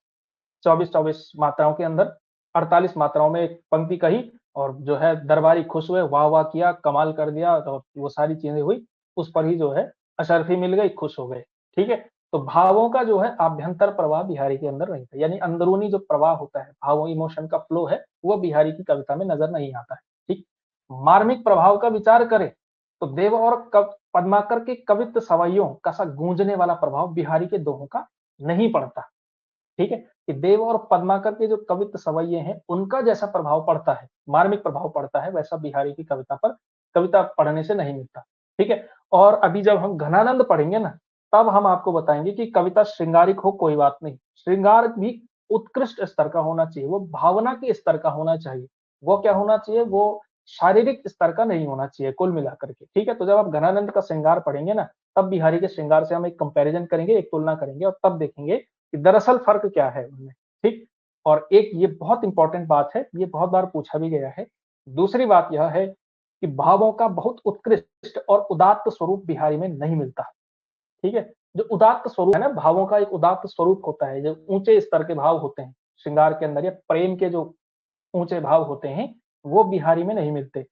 24-24 मात्राओं के अंदर 48 मात्राओं में एक पंक्ति कही और जो है दरबारी खुश हुए, वाह-वाह किया, कमाल कर दिया तो वो सारी चीज़ें हुई, उस पर ही जो है अशर्फ़ी मिल गई, खुश हो गए, ठीक है? तो भावों का जो है आभ्यंतर प्रवाह बिहारी के अंदर नहीं था, यानी अंदरूनी जो प्रवाह होता है, भावों इमोशन का फ्लो है, वो बिहारी की कविता में नज़र नहीं आता है, ठीक? मार्मिक प्रभाव का विचार करें, तो देव और पद्माकर के कवित्व सवैयों का सा गूंजने वाला प्रभाव बिहारी के दोहों का नहीं पड़ता। ठीक है? कि देव और पद्माकर के जो कवित्व सवैये हैं, उनका जैसा प्रभाव पड़ता है, मार्मिक प्रभाव पड़ता है, वैसा बिहारी की कविता पर कविता पढ़ने से नहीं मिलता। ठीक है? और अभी जब हम घनानंद पढ़ेंगे ना, तब हम आपको बताएँगे कि कविता श्रृंगारिक हो कोई बात नहीं, श्रृंगार भी उत्कृष्ट स्तर का होना चाहिए, वो भावना के स्तर का होना चाहिए। वो क्या होना चाहिए? वो शारीरिक स्तर का नहीं होना चाहिए कुल मिलाकर के, ठीक है? तो जब आप घनानंद का श्रृंगार पढ़ेंगे ना, तब बिहारी के श्रृंगार से हम एक कंपैरिज़न करेंगे, एक तुलना करेंगे और तब देखेंगे कि दरअसल फ़र्क क्या है उनमें, ठीक? और एक ये बहुत इम्पोर्टेंट बात है, ये बहुत बार पूछा भी गया है। दूसरी बात यह है कि भावों का बहुत उत्कृष्ट और उदात्त स्वरूप बिहारी में नहीं मिलता, ठीक है? जो उदात्त स्वरूप है ना, भावों का एक उदात्त स्वरूप होता है, जो ऊँचे स्तर के भाव होते हैं, श्रृंगार के अंदर या प्रेम के जो ऊँचे भाव होते हैं, वो बिहारी में नहीं मिलते।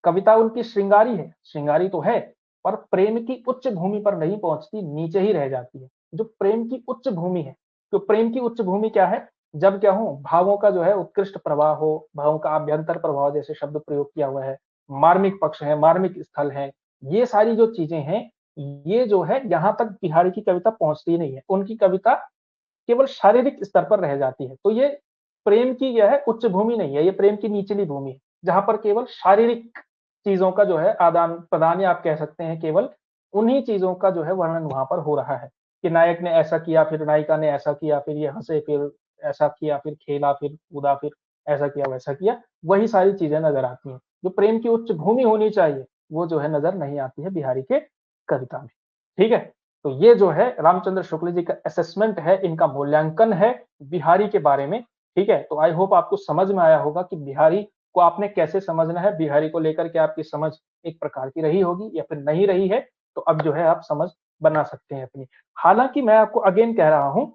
कविता उनकी श्रृंगारी तो है, पर प्रेम की उच्च भूमि पर नहीं पहुँचती, नीचे ही रह जाती है। जो प्रेम की उच्च भूमि है, तो प्रेम की उच्च भूमि क्या है? जब क्या हो, भावों का जो है उत्कृष्ट प्रवाह हो, भावों का आभ्यंतर प्रभाव जैसे शब्द प्रयोग किया हुआ है, मार्मिक पक्ष है, मार्मिक स्थल है, ये सारी जो चीज़ें हैं, ये जो है यहाँ तक बिहारी की कविता पहुँचती ही नहीं है। उनकी कविता केवल शारीरिक स्तर पर रह जाती है। तो ये प्रेम की क्या है उच्च भूमि नहीं है, ये प्रेम की निचली भूमि है, जहाँ पर केवल शारीरिक चीज़ों का जो है आदान-प्रदान या आप कह सकते हैं केवल उन्हीं चीज़ों का जो है वर्णन वहाँ पर हो रहा है। कि नायक ने ऐसा किया, फिर नायिका ने ऐसा किया, फिर ये हंसे, फिर ऐसा किया, फिर खेला, फिर कूदा, फिर ऐसा किया वैसा किया, वही सारी चीजें नजर आती हैं। जो प्रेम की उच्च भूमि होनी चाहिए वो जो है नजर नहीं आती है बिहारी के कविता में। ठीक है, तो ये जो है रामचंद्र शुक्ल जी का असेसमेंट है, इनका मूल्यांकन है बिहारी के बारे में। ठीक है, तो आई होप आपको समझ में आया होगा कि बिहारी को आपने कैसे समझना है, बिहारी को लेकर के आपकी समझ एक प्रकार की रही होगी या फिर नहीं रही है, तो अब जो है आप समझ बना सकते हैं अपनी। हालांकि मैं आपको अगेन कह रहा हूं,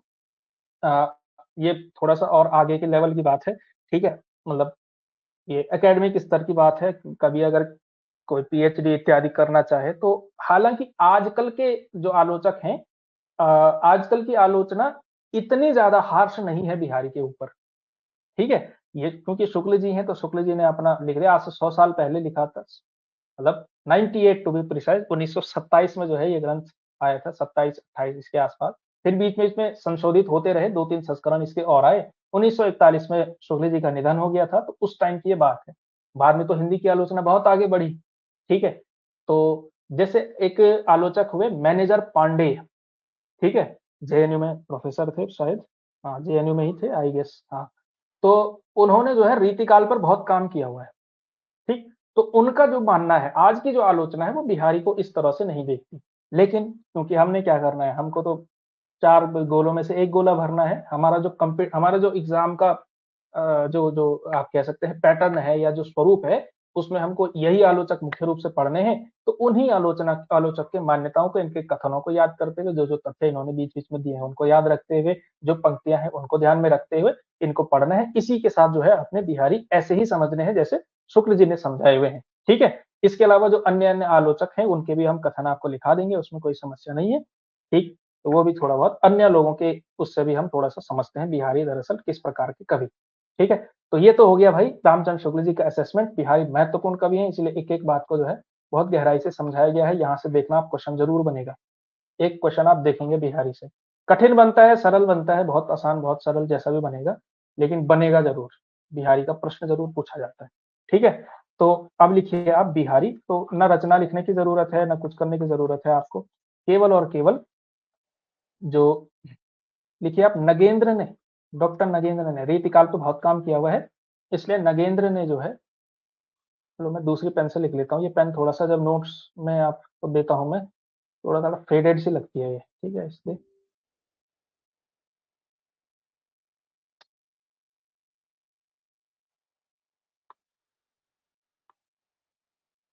ये थोड़ा सा और आगे के लेवल की बात है। ठीक है, मतलब ये एकेडमिक स्तर की बात है, कभी अगर कोई पीएचडी इत्यादि करना चाहे तो। हालांकि आजकल के जो आलोचक हैं, आजकल की आलोचना इतनी ज्यादा हार्श नहीं है बिहारी के ऊपर। ठीक है, ये क्योंकि शुक्ल जी हैं तो शुक्ल जी ने अपना लिख दिया, आज से 100 साल पहले लिखा था, मतलब 98 टू बी प्रिसाइज, 1927 में जो है ये ग्रंथ आया था, 27-28 इसके आसपास। फिर बीच में इसमें संशोधित होते रहे, 2-3 संस्करण इसके और आए। 1941 में शुक्ल जी का निधन हो गया था, तो उस टाइम की ये बात है। बाद में तो हिंदी की आलोचना बहुत आगे बढ़ी। ठीक है, तो जैसे एक आलोचक हुए मैनेजर पांडे। ठीक है, जेएनयू में प्रोफेसर थे शायद, हाँ जेएनयू में ही थे आई गेस, हाँ। तो उन्होंने जो है रीतिकाल पर बहुत काम किया हुआ है। ठीक, तो उनका जो मानना है, आज की जो आलोचना है वो बिहारी को इस तरह से नहीं देखती। लेकिन क्योंकि हमने क्या करना है, हमको तो 4 गोलों में से 1 गोला भरना है। हमारा जो एग्जाम का जो जो आप कह सकते हैं पैटर्न है या जो स्वरूप है, उसमें हमको यही आलोचक मुख्य रूप से पढ़ने हैं। तो उन्हीं आलोचक के मान्यताओं को, इनके कथनों को याद करते हुए, जो जो तथ्य इन्होंने बीच बीच में दिए हैं उनको याद रखते हुए, जो पंक्तियां हैं उनको ध्यान में रखते हुए इनको पढ़ना है। इसी के साथ जो है अपने बिहारी ऐसे ही समझने हैं जैसे शुक्ल जी ने समझाए हुए हैं। ठीक है, इसके अलावा जो अन्य अन्य आलोचक हैं उनके भी हम कथन आपको लिखा देंगे, उसमें कोई समस्या नहीं है। ठीक, तो वो भी थोड़ा बहुत अन्य लोगों के उससे भी हम थोड़ा सा समझते हैं बिहारी दरअसल किस प्रकार के कवि। ठीक है, तो ये तो हो गया भाई रामचंद्र शुक्ल जी का असेसमेंट, बिहारी महत्वपूर्ण कवि है, इसलिए एक एक बात को जो है बहुत गहराई से समझाया गया है। यहाँ से देखना, आप क्वेश्चन जरूर बनेगा, एक क्वेश्चन आप देखेंगे बिहारी से, कठिन बनता है सरल बनता है, बहुत आसान बहुत सरल जैसा भी बनेगा, लेकिन बनेगा जरूर। बिहारी का प्रश्न जरूर पूछा जाता है। ठीक है, तो अब लिखिए आप बिहारी, तो न रचना लिखने की जरूरत है न कुछ करने की जरूरत है आपको, केवल और केवल जो लिखिए आप नगेंद्र ने, डॉक्टर नगेंद्र ने रीतिकाल तो बहुत काम किया हुआ है, इसलिए नगेंद्र ने जो है, चलो मैं दूसरी पेन से लिख लेता हूँ, ये पेन थोड़ा सा जब नोट्स में आपको देता हूँ मैं, थोड़ा थोड़ा फेडेड सी लगती है ये। ठीक है, इसलिए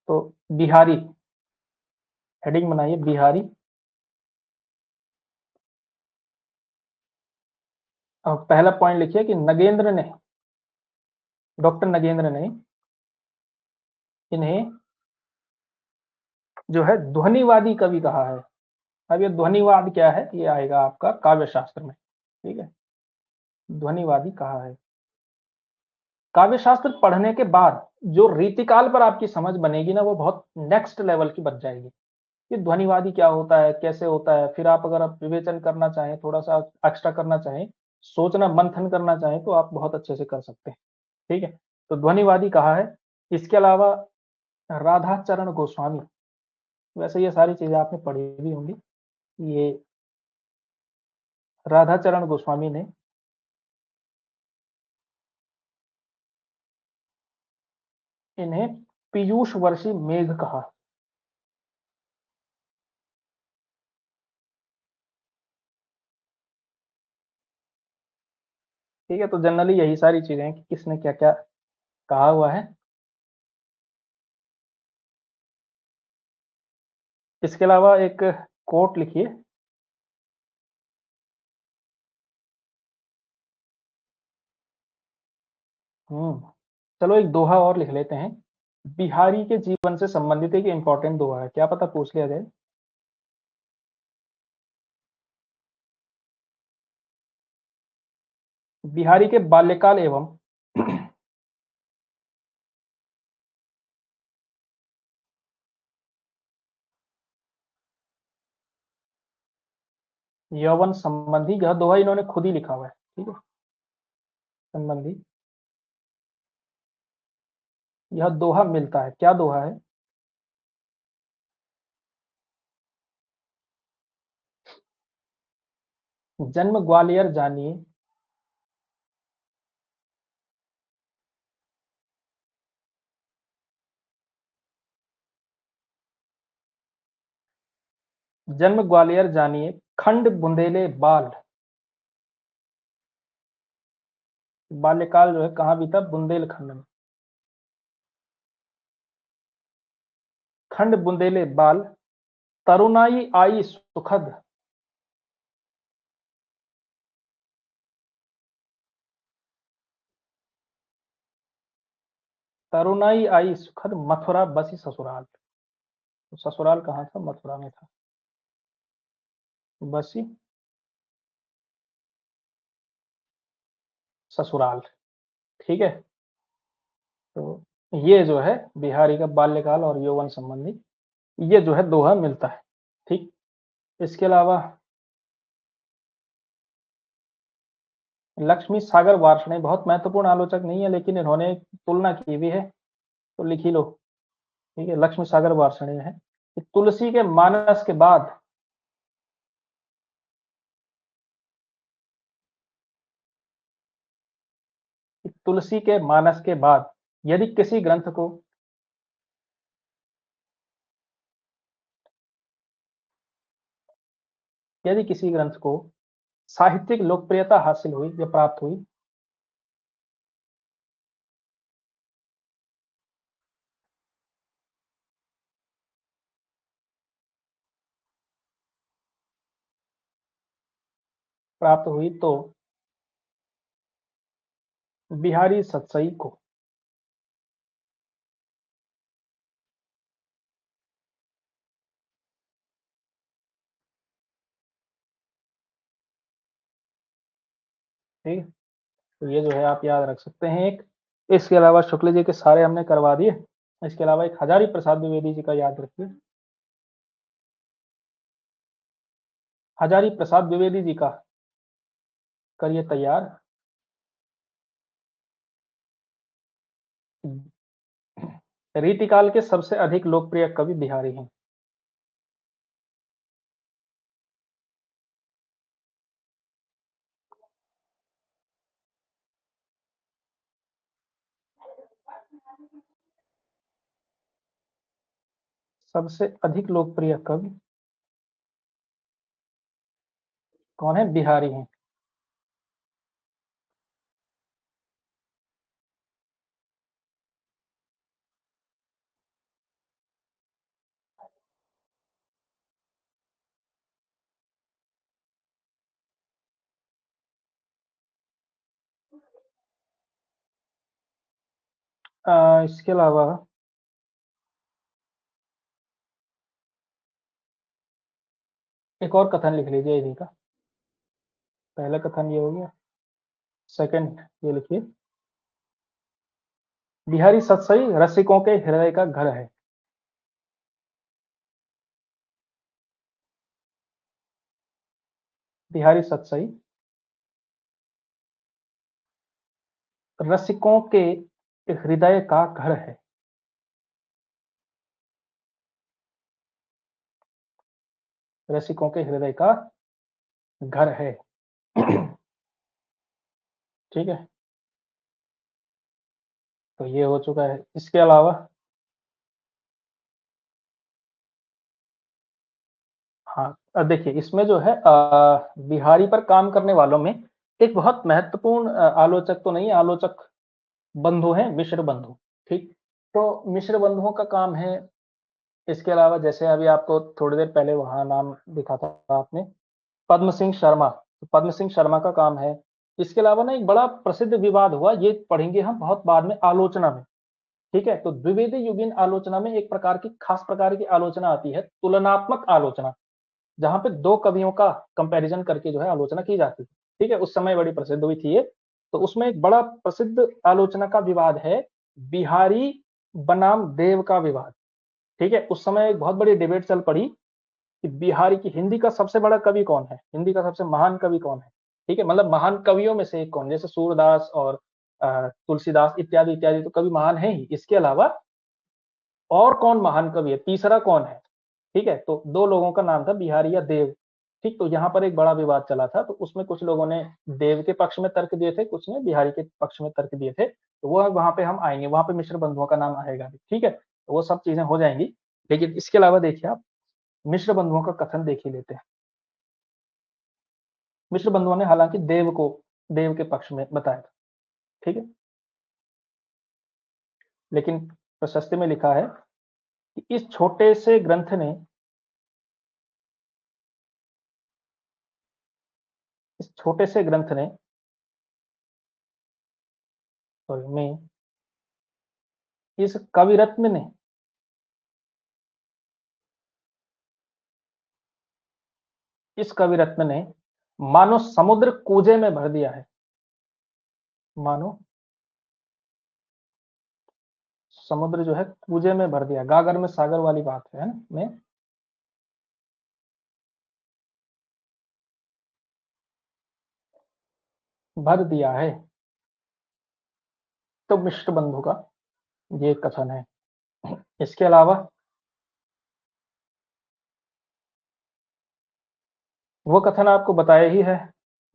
तो बिहारी हेडिंग बनाइए, बिहारी। अब पहला पॉइंट लिखिए कि नगेंद्र ने, डॉक्टर नगेंद्र ने इन्हें जो है ध्वनिवादी कवि कहा है। अब ये ध्वनिवाद क्या है, ये आएगा आपका काव्य शास्त्र में। ठीक है, ध्वनिवादी कहा है। काव्य शास्त्र पढ़ने के बाद जो रीतिकाल पर आपकी समझ बनेगी ना, वो बहुत नेक्स्ट लेवल की बन जाएगी कि ध्वनिवादी क्या होता है, कैसे होता है। फिर आप अगर विवेचन करना चाहें, थोड़ा सा एक्स्ट्रा करना चाहें, सोचना मंथन करना चाहें, तो आप बहुत अच्छे से कर सकते हैं। ठीक है, तो ध्वनिवादी कहा है। इसके अलावा राधा चरण गोस्वामी, वैसे ये सारी चीजें आपने पढ़ी भी होंगी, ये राधा चरण गोस्वामी ने इन्हें पीयूष वर्षी मेघ कहा। ठीक है, तो जनरली यही सारी चीजें हैं कि किसने क्या क्या कहा हुआ है। इसके अलावा एक कोट लिखिए, चलो एक दोहा और लिख लेते हैं, बिहारी के जीवन से संबंधित एक इंपॉर्टेंट दोहा है, क्या पता पूछ लिया जाए। बिहारी के बाल्यकाल एवं यौवन संबंधी, यह दोहा इन्होंने खुद ही लिखा हुआ है। ठीक है, संबंधी यह दोहा मिलता है, क्या दोहा है, जन्म ग्वालियर जानिए, जन्म ग्वालियर जानिए, खंड बुंदेले बाल। बाल्यकाल जो है कहाँ बीता? बुंदेलखंड में। खंड बुंदेले बाल, तरुणाई आई सुखद। तरुणाई आई सुखद, मथुरा बसी ससुराल। तो ससुराल कहाँ था? मथुरा में था। बसी ससुराल। ठीक है। तो ये जो है बिहारी का बाल्यकाल और यौवन संबंधी ये जो है दोहा मिलता है। ठीक। इसके अलावा लक्ष्मी सागर वार्ष्णेय बहुत महत्वपूर्ण आलोचक नहीं है, लेकिन इन्होंने तुलना की भी है, तो लिख ही लो। ठीक है, लक्ष्मी सागर वार्ष्णेय है कि तुलसी के मानस के बाद तुलसी के मानस के बाद यदि किसी ग्रंथ को यदि किसी ग्रंथ को साहित्यिक लोकप्रियता हासिल हुई या प्राप्त हुई, तो बिहारी सतसई को। ठीक है, तो ये जो है आप याद रख सकते हैं एक। इसके अलावा शुक्ल जी के सारे हमने करवा दिए। इसके अलावा एक हजारी प्रसाद द्विवेदी जी का याद रखिए। हजारी प्रसाद द्विवेदी जी का करिए तैयार। रीतिकाल के सबसे अधिक लोकप्रिय कवि बिहारी हैं। सबसे अधिक लोकप्रिय कवि कौन है? बिहारी हैं। इसके अलावा एक और कथन लिख लीजिए इन्हीं का। पहला कथन ये हो गया। सेकंड ये लिखिए, बिहारी सतसई रसिकों के हृदय का घर है। बिहारी सतसई रसिकों के हृदय का घर है। रसिकों के हृदय का घर है। ठीक है, तो ये हो चुका है। इसके अलावा हाँ, देखिए इसमें जो है बिहारी पर काम करने वालों में एक बहुत महत्वपूर्ण आलोचक तो नहीं, आलोचक बंधु हैं, मिश्र बंधु। ठीक। तो मिश्र बंधुओं का काम है। इसके अलावा जैसे अभी आपको थोड़ी देर पहले वहां नाम दिखा था आपने, पद्म सिंह शर्मा। तो पद्म सिंह शर्मा का काम है। इसके अलावा ना एक बड़ा प्रसिद्ध विवाद हुआ, ये पढ़ेंगे हम बहुत बाद में आलोचना में। ठीक है, तो द्विवेदी युगीन आलोचना में एक प्रकार की खास प्रकार की आलोचना आती है, तुलनात्मक आलोचना, जहां पे दो कवियों का कंपैरिजन करके जो है आलोचना की जाती है। ठीक है, उस समय बड़ी प्रसिद्ध हुई थी ये। तो उसमें एक बड़ा प्रसिद्ध आलोचना का विवाद है, बिहारी बनाम देव का विवाद। ठीक है, उस समय एक बहुत बड़ी डिबेट चल पड़ी कि बिहारी की हिंदी का सबसे बड़ा कवि कौन है, हिंदी का सबसे महान कवि कौन है। ठीक है, मतलब महान कवियों में से एक कौन, जैसे सूरदास और तुलसीदास इत्यादि इत्यादि तो कवि महान है ही, इसके अलावा और कौन महान कवि है, तीसरा कौन है। ठीक है, तो दो लोगों का नाम था बिहारी या देव। ठीक, तो यहाँ पर एक बड़ा विवाद चला था, तो उसमें कुछ लोगों ने देव के पक्ष में तर्क दिए थे, कुछ ने बिहारी के पक्ष में तर्क दिए थे, तो वो वहां पे हम आएंगे, वहां पे मिश्र बंधुओं का नाम आएगा भी, ठीक है, तो वो सब चीजें हो जाएंगी। लेकिन इसके अलावा देखिए आप मिश्र बंधुओं का कथन देख ही लेते हैं। मिश्र बंधुओं ने हालांकि देव के पक्ष में बताया था, ठीक है, लेकिन प्रशस्ति में लिखा है कि इस छोटे से ग्रंथ ने, इस छोटे से ग्रंथ ने, सॉरी में, इस कविरत्न ने, इस कविरत्न ने मानो समुद्र कूजे में भर दिया है, मानो समुद्र जो है कूजे में भर दिया, गागर में सागर वाली बात है ना, में भर दिया है। तो मिश्र बंधु का ये कथन है। इसके अलावा वो कथन आपको बताया ही है,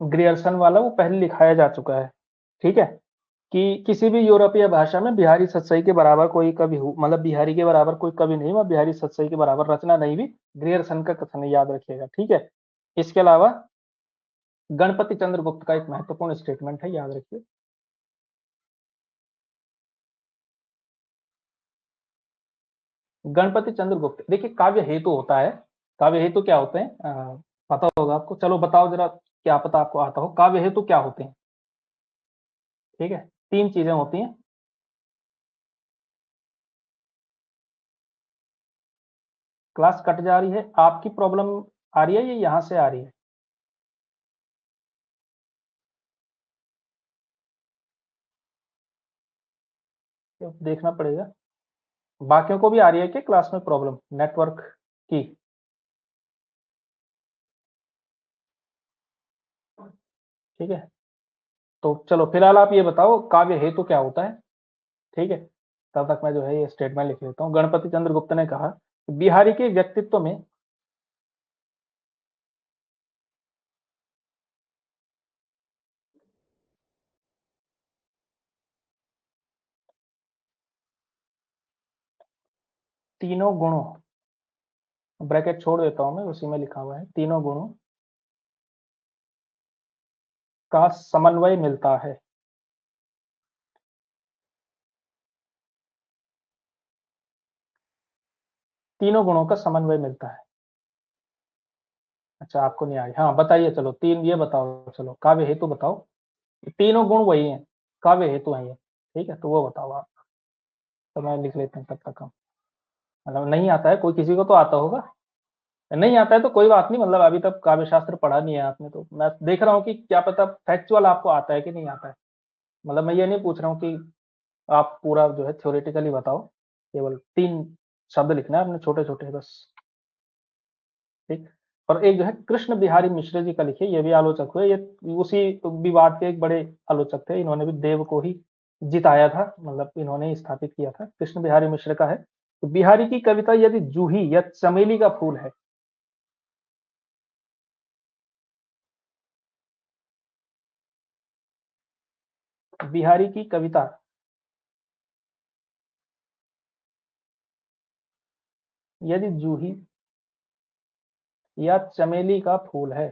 ग्रियर्सन वाला, वो पहले लिखाया जा चुका है, ठीक है, कि किसी भी यूरोपीय भाषा में बिहारी सतसई के बराबर कोई कवि हो, मतलब बिहारी के बराबर कोई कवि नहीं हुआ, बिहारी सतसई के बराबर रचना नहीं भी, ग्रियर्सन का कथन है, याद रखिएगा, ठीक है। इसके अलावा गणपति चंद्रगुप्त का एक महत्वपूर्ण स्टेटमेंट है, याद रखिए। गणपति चंद्रगुप्त, देखिए काव्य हेतु होता है, काव्य हेतु क्या होते हैं, पता होगा आपको, चलो बताओ जरा, क्या पता आपको आता हो, काव्य हेतु क्या होते हैं, ठीक है, तीन चीजें होती हैं। क्लास कट जा रही है, आपकी प्रॉब्लम आ रही है, ये यहां से आ रही है? ये देखना पड़ेगा, बाकियों को भी आ रही है कि क्लास में प्रॉब्लम नेटवर्क की? ठीक है, तो चलो फिलहाल आप ये बताओ काव्य हेतु क्या होता है, ठीक है, तब तक मैं जो है ये स्टेटमेंट लिख लेता हूँ। गणपति चंद्रगुप्त ने कहा, बिहारी के व्यक्तित्व में तीनों गुणों, ब्रैकेट छोड़ देता हूं मैं, उसी में लिखा हुआ है, तीनों गुणों का समन्वय मिलता है। तीनों गुणों का समन्वय मिलता है। अच्छा, आपको नहीं आई, हाँ बताइए, चलो तीन ये बताओ, चलो काव्य हेतु बताओ, तीनों गुण वही हैं, काव्य हेतु है ये, ठीक है, तो वो बताओ आप, तो मैं लिख लेते हैं तब तक हम, मतलब नहीं आता है कोई, किसी को तो आता होगा, नहीं आता है तो कोई बात नहीं, मतलब अभी तक काव्य शास्त्र पढ़ा नहीं है आपने, तो मैं देख रहा हूँ कि क्या पता फैक्चुअल आपको आता है कि नहीं आता है, मतलब मैं ये नहीं पूछ रहा हूँ कि आप पूरा जो है थ्योरेटिकली बताओ, केवल तीन शब्द लिखना है आपने, छोटे छोटे बस, ठीक। और एक जो है कृष्ण बिहारी मिश्र जी का लिखे, ये भी आलोचक हुए, ये उसी विवाद के एक बड़े आलोचक थे, इन्होंने भी देव को ही जिताया था, मतलब इन्होंने ही स्थापित किया था। कृष्ण बिहारी मिश्र का है, तो बिहारी की कविता यदि जूही या चमेली का फूल है, बिहारी की कविता यदि जूही या चमेली का फूल है,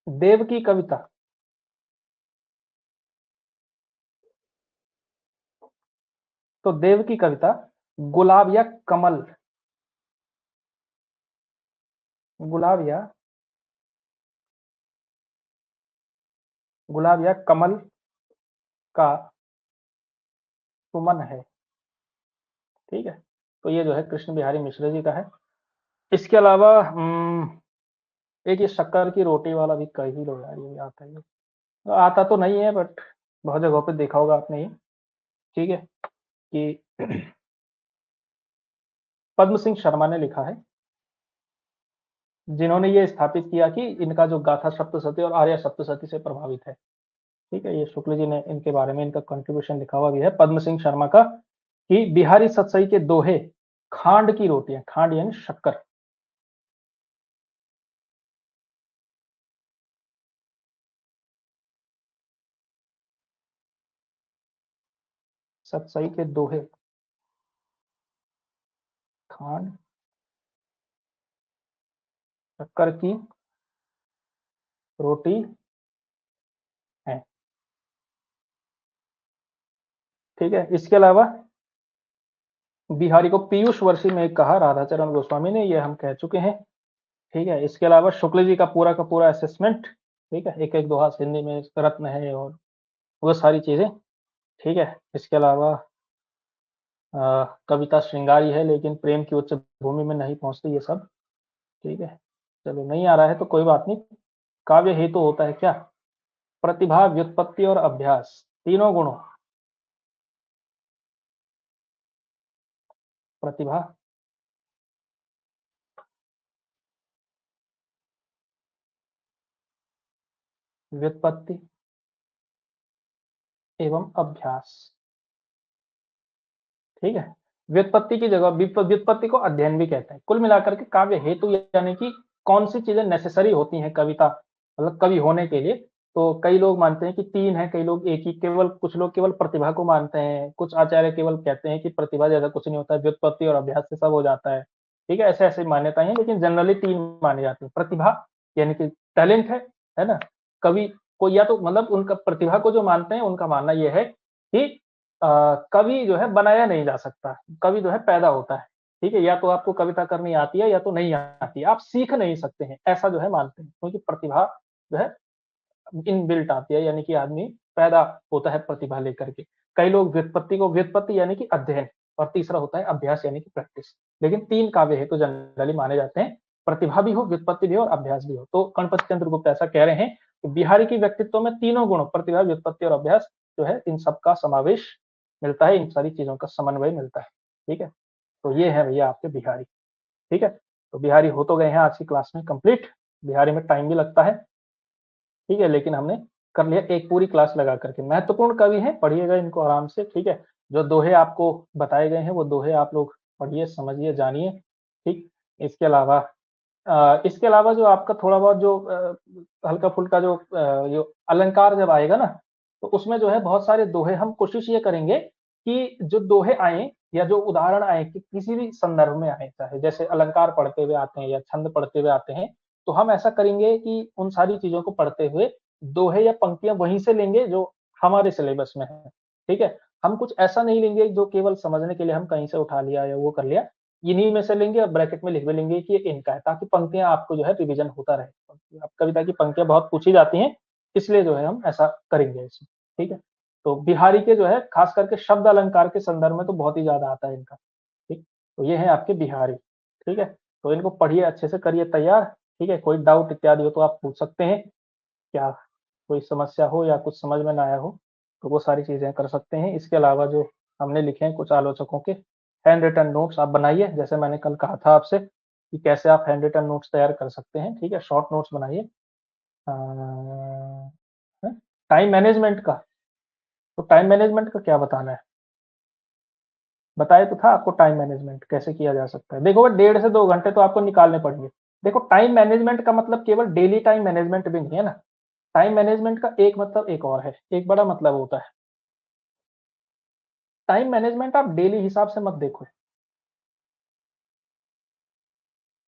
देव की कविता, तो देव की कविता गुलाब या कमल, गुलाब या गुलाब या कमल का सुमन है, ठीक है, तो ये जो है कृष्ण बिहारी मिश्र जी का है। इसके अलावा एक ये शक्कर की रोटी वाला भी कह ही लो यार, ये भी आता है, ये आता तो नहीं है बट बहुत जगहों पे देखा होगा आपने ये, ठीक है, कि पद्म सिंह शर्मा ने लिखा है, जिन्होंने ये स्थापित किया कि इनका जो गाथा सप्तशती और आर्य सप्तशती से प्रभावित है, ठीक है, ये शुक्ल जी ने इनके बारे में इनका कंट्रीब्यूशन लिखा हुआ भी है, पद्म सिंह शर्मा का कि बिहारी सतसई के दोहे खांड की रोटियां, खांड यानी शक्कर, सतसई के दोहे खांड शक्कर की रोटी है। ठीक है, इसके अलावा बिहारी को पीयूष वर्षी में कहा राधाचरण गोस्वामी ने, ये हम कह चुके हैं। ठीक है, इसके अलावा शुक्ल जी का पूरा असेसमेंट, ठीक है, एक एक दोहा हिंदी में रत्न है और वो सारी चीजें। ठीक है, इसके अलावा कविता श्रृंगारी है लेकिन प्रेम की उच्च भूमि में नहीं पहुंचती, ये सब। ठीक है, चलो नहीं आ रहा है तो कोई बात नहीं। काव्य हेतु होता है क्या? प्रतिभा, व्युत्पत्ति और अभ्यास, तीनों गुणों। प्रतिभा, व्युत्पत्ति एवं अभ्यास। ठीक है, व्युत्पत्ति की जगह व्युत्पत्ति को अध्ययन भी कहते हैं। कुल मिलाकर के काव्य हेतु यानी कि कौन सी चीजें नेसेसरी होती हैं कविता, मतलब कवि होने के लिए। तो कई लोग मानते हैं कि 3 है, कई लोग एक ही, केवल कुछ लोग केवल प्रतिभा को मानते हैं, कुछ आचार्य केवल कहते हैं कि प्रतिभा जैसा कुछ नहीं होता है, व्युत्पत्ति और अभ्यास से सब हो जाता है। ठीक है, ऐसे ऐसे मान्यताएं हैं, लेकिन जनरली 3 मानी जाती है। प्रतिभा यानी कि टैलेंट है ना। कवि को या तो मतलब उनका प्रतिभा को जो मानते हैं उनका मानना यह है कि कवि जो है बनाया नहीं जा सकता, कवि जो है पैदा होता है। ठीक है, या तो आपको कविता करनी आती है या तो नहीं आती है, आप सीख नहीं सकते हैं, ऐसा जो है मानते हैं, क्योंकि प्रतिभा जो है इनबिल्ट आती है, यानी कि आदमी पैदा होता है प्रतिभा लेकर के। कई लोग व्युत्पत्ति को, व्युत्पत्ति यानी कि अध्ययन, और तीसरा होता है अभ्यास यानी कि प्रैक्टिस। लेकिन 3 काव्य है तो जनरली माने जाते हैं, प्रतिभा भी हो, व्युत्पत्ति भी हो और अभ्यास भी हो। तो गणपति चंद्र गुप्त ऐसा कह रहे हैं कि बिहारी की व्यक्तित्व में तीनों गुणों, प्रतिभा, व्युत्पत्ति और अभ्यास जो है, इन सबका समावेश मिलता है, इन सारी चीजों का समन्वय मिलता है। ठीक है, तो ये है भैया आपके बिहारी। ठीक है, तो बिहारी हो तो गए हैं आज की क्लास में कंप्लीट। बिहारी में टाइम भी लगता है, ठीक है, लेकिन हमने कर लिया एक पूरी क्लास लगा करके। महत्वपूर्ण कवि हैं, पढ़िएगा इनको आराम से। ठीक है, जो दोहे आपको बताए गए हैं वो दोहे आप लोग पढ़िए, समझिए, जानिए। ठीक, इसके अलावा जो आपका थोड़ा बहुत जो हल्का फुल्का जो अलंकार जब आएगा ना, तो उसमें जो है बहुत सारे दोहे, हम कोशिश ये करेंगे कि जो दोहे आए या जो उदाहरण आए कि किसी भी संदर्भ में आए, चाहे जैसे अलंकार पढ़ते हुए आते हैं या छंद पढ़ते हुए आते हैं, तो हम ऐसा करेंगे कि उन सारी चीजों को पढ़ते हुए दोहे या पंक्तियां वहीं से लेंगे जो हमारे सिलेबस में है। ठीक है, हम कुछ ऐसा नहीं लेंगे जो केवल समझने के लिए हम कहीं से उठा लिया या वो कर लिया, इन्हीं में से लेंगे और ब्रैकेट में लिख भी लेंगे कि ये इनका है, ताकि पंक्तियां आपको जो है रिवीजन होता रहे। अब कविता की पंक्तियां बहुत पूछी जाती हैं, इसलिए जो है हम ऐसा करेंगे इसमें। ठीक है, तो बिहारी के जो है खास करके शब्द अलंकार के संदर्भ में तो बहुत ही ज्यादा आता है इनका। ठीक, तो ये है आपके बिहारी। ठीक है, तो इनको पढ़िए, अच्छे से करिए तैयार। ठीक है, कोई डाउट इत्यादि हो तो आप पूछ सकते हैं, क्या कोई समस्या हो या कुछ समझ में ना आया हो तो वो सारी चीजें कर सकते हैं। इसके अलावा जो हमने लिखे हैं कुछ आलोचकों के हैंड रिटन नोट्स आप बनाइए, जैसे मैंने कल कहा था आपसे कि कैसे आप हैंड रिटन नोट्स तैयार कर सकते हैं। ठीक है, शॉर्ट नोट्स बनाइए। टाइम मैनेजमेंट का, तो टाइम मैनेजमेंट का क्या बताना है, बताया तो था आपको टाइम मैनेजमेंट कैसे किया जा सकता है। देखो, 1.5 से 2 घंटे तो आपको निकालने पड़ेंगे। देखो, टाइम मैनेजमेंट का मतलब केवल डेली टाइम मैनेजमेंट भी नहीं है ना। टाइम मैनेजमेंट का एक मतलब एक और है, एक बड़ा मतलब होता है। टाइम मैनेजमेंट आप डेली हिसाब से मत देखो,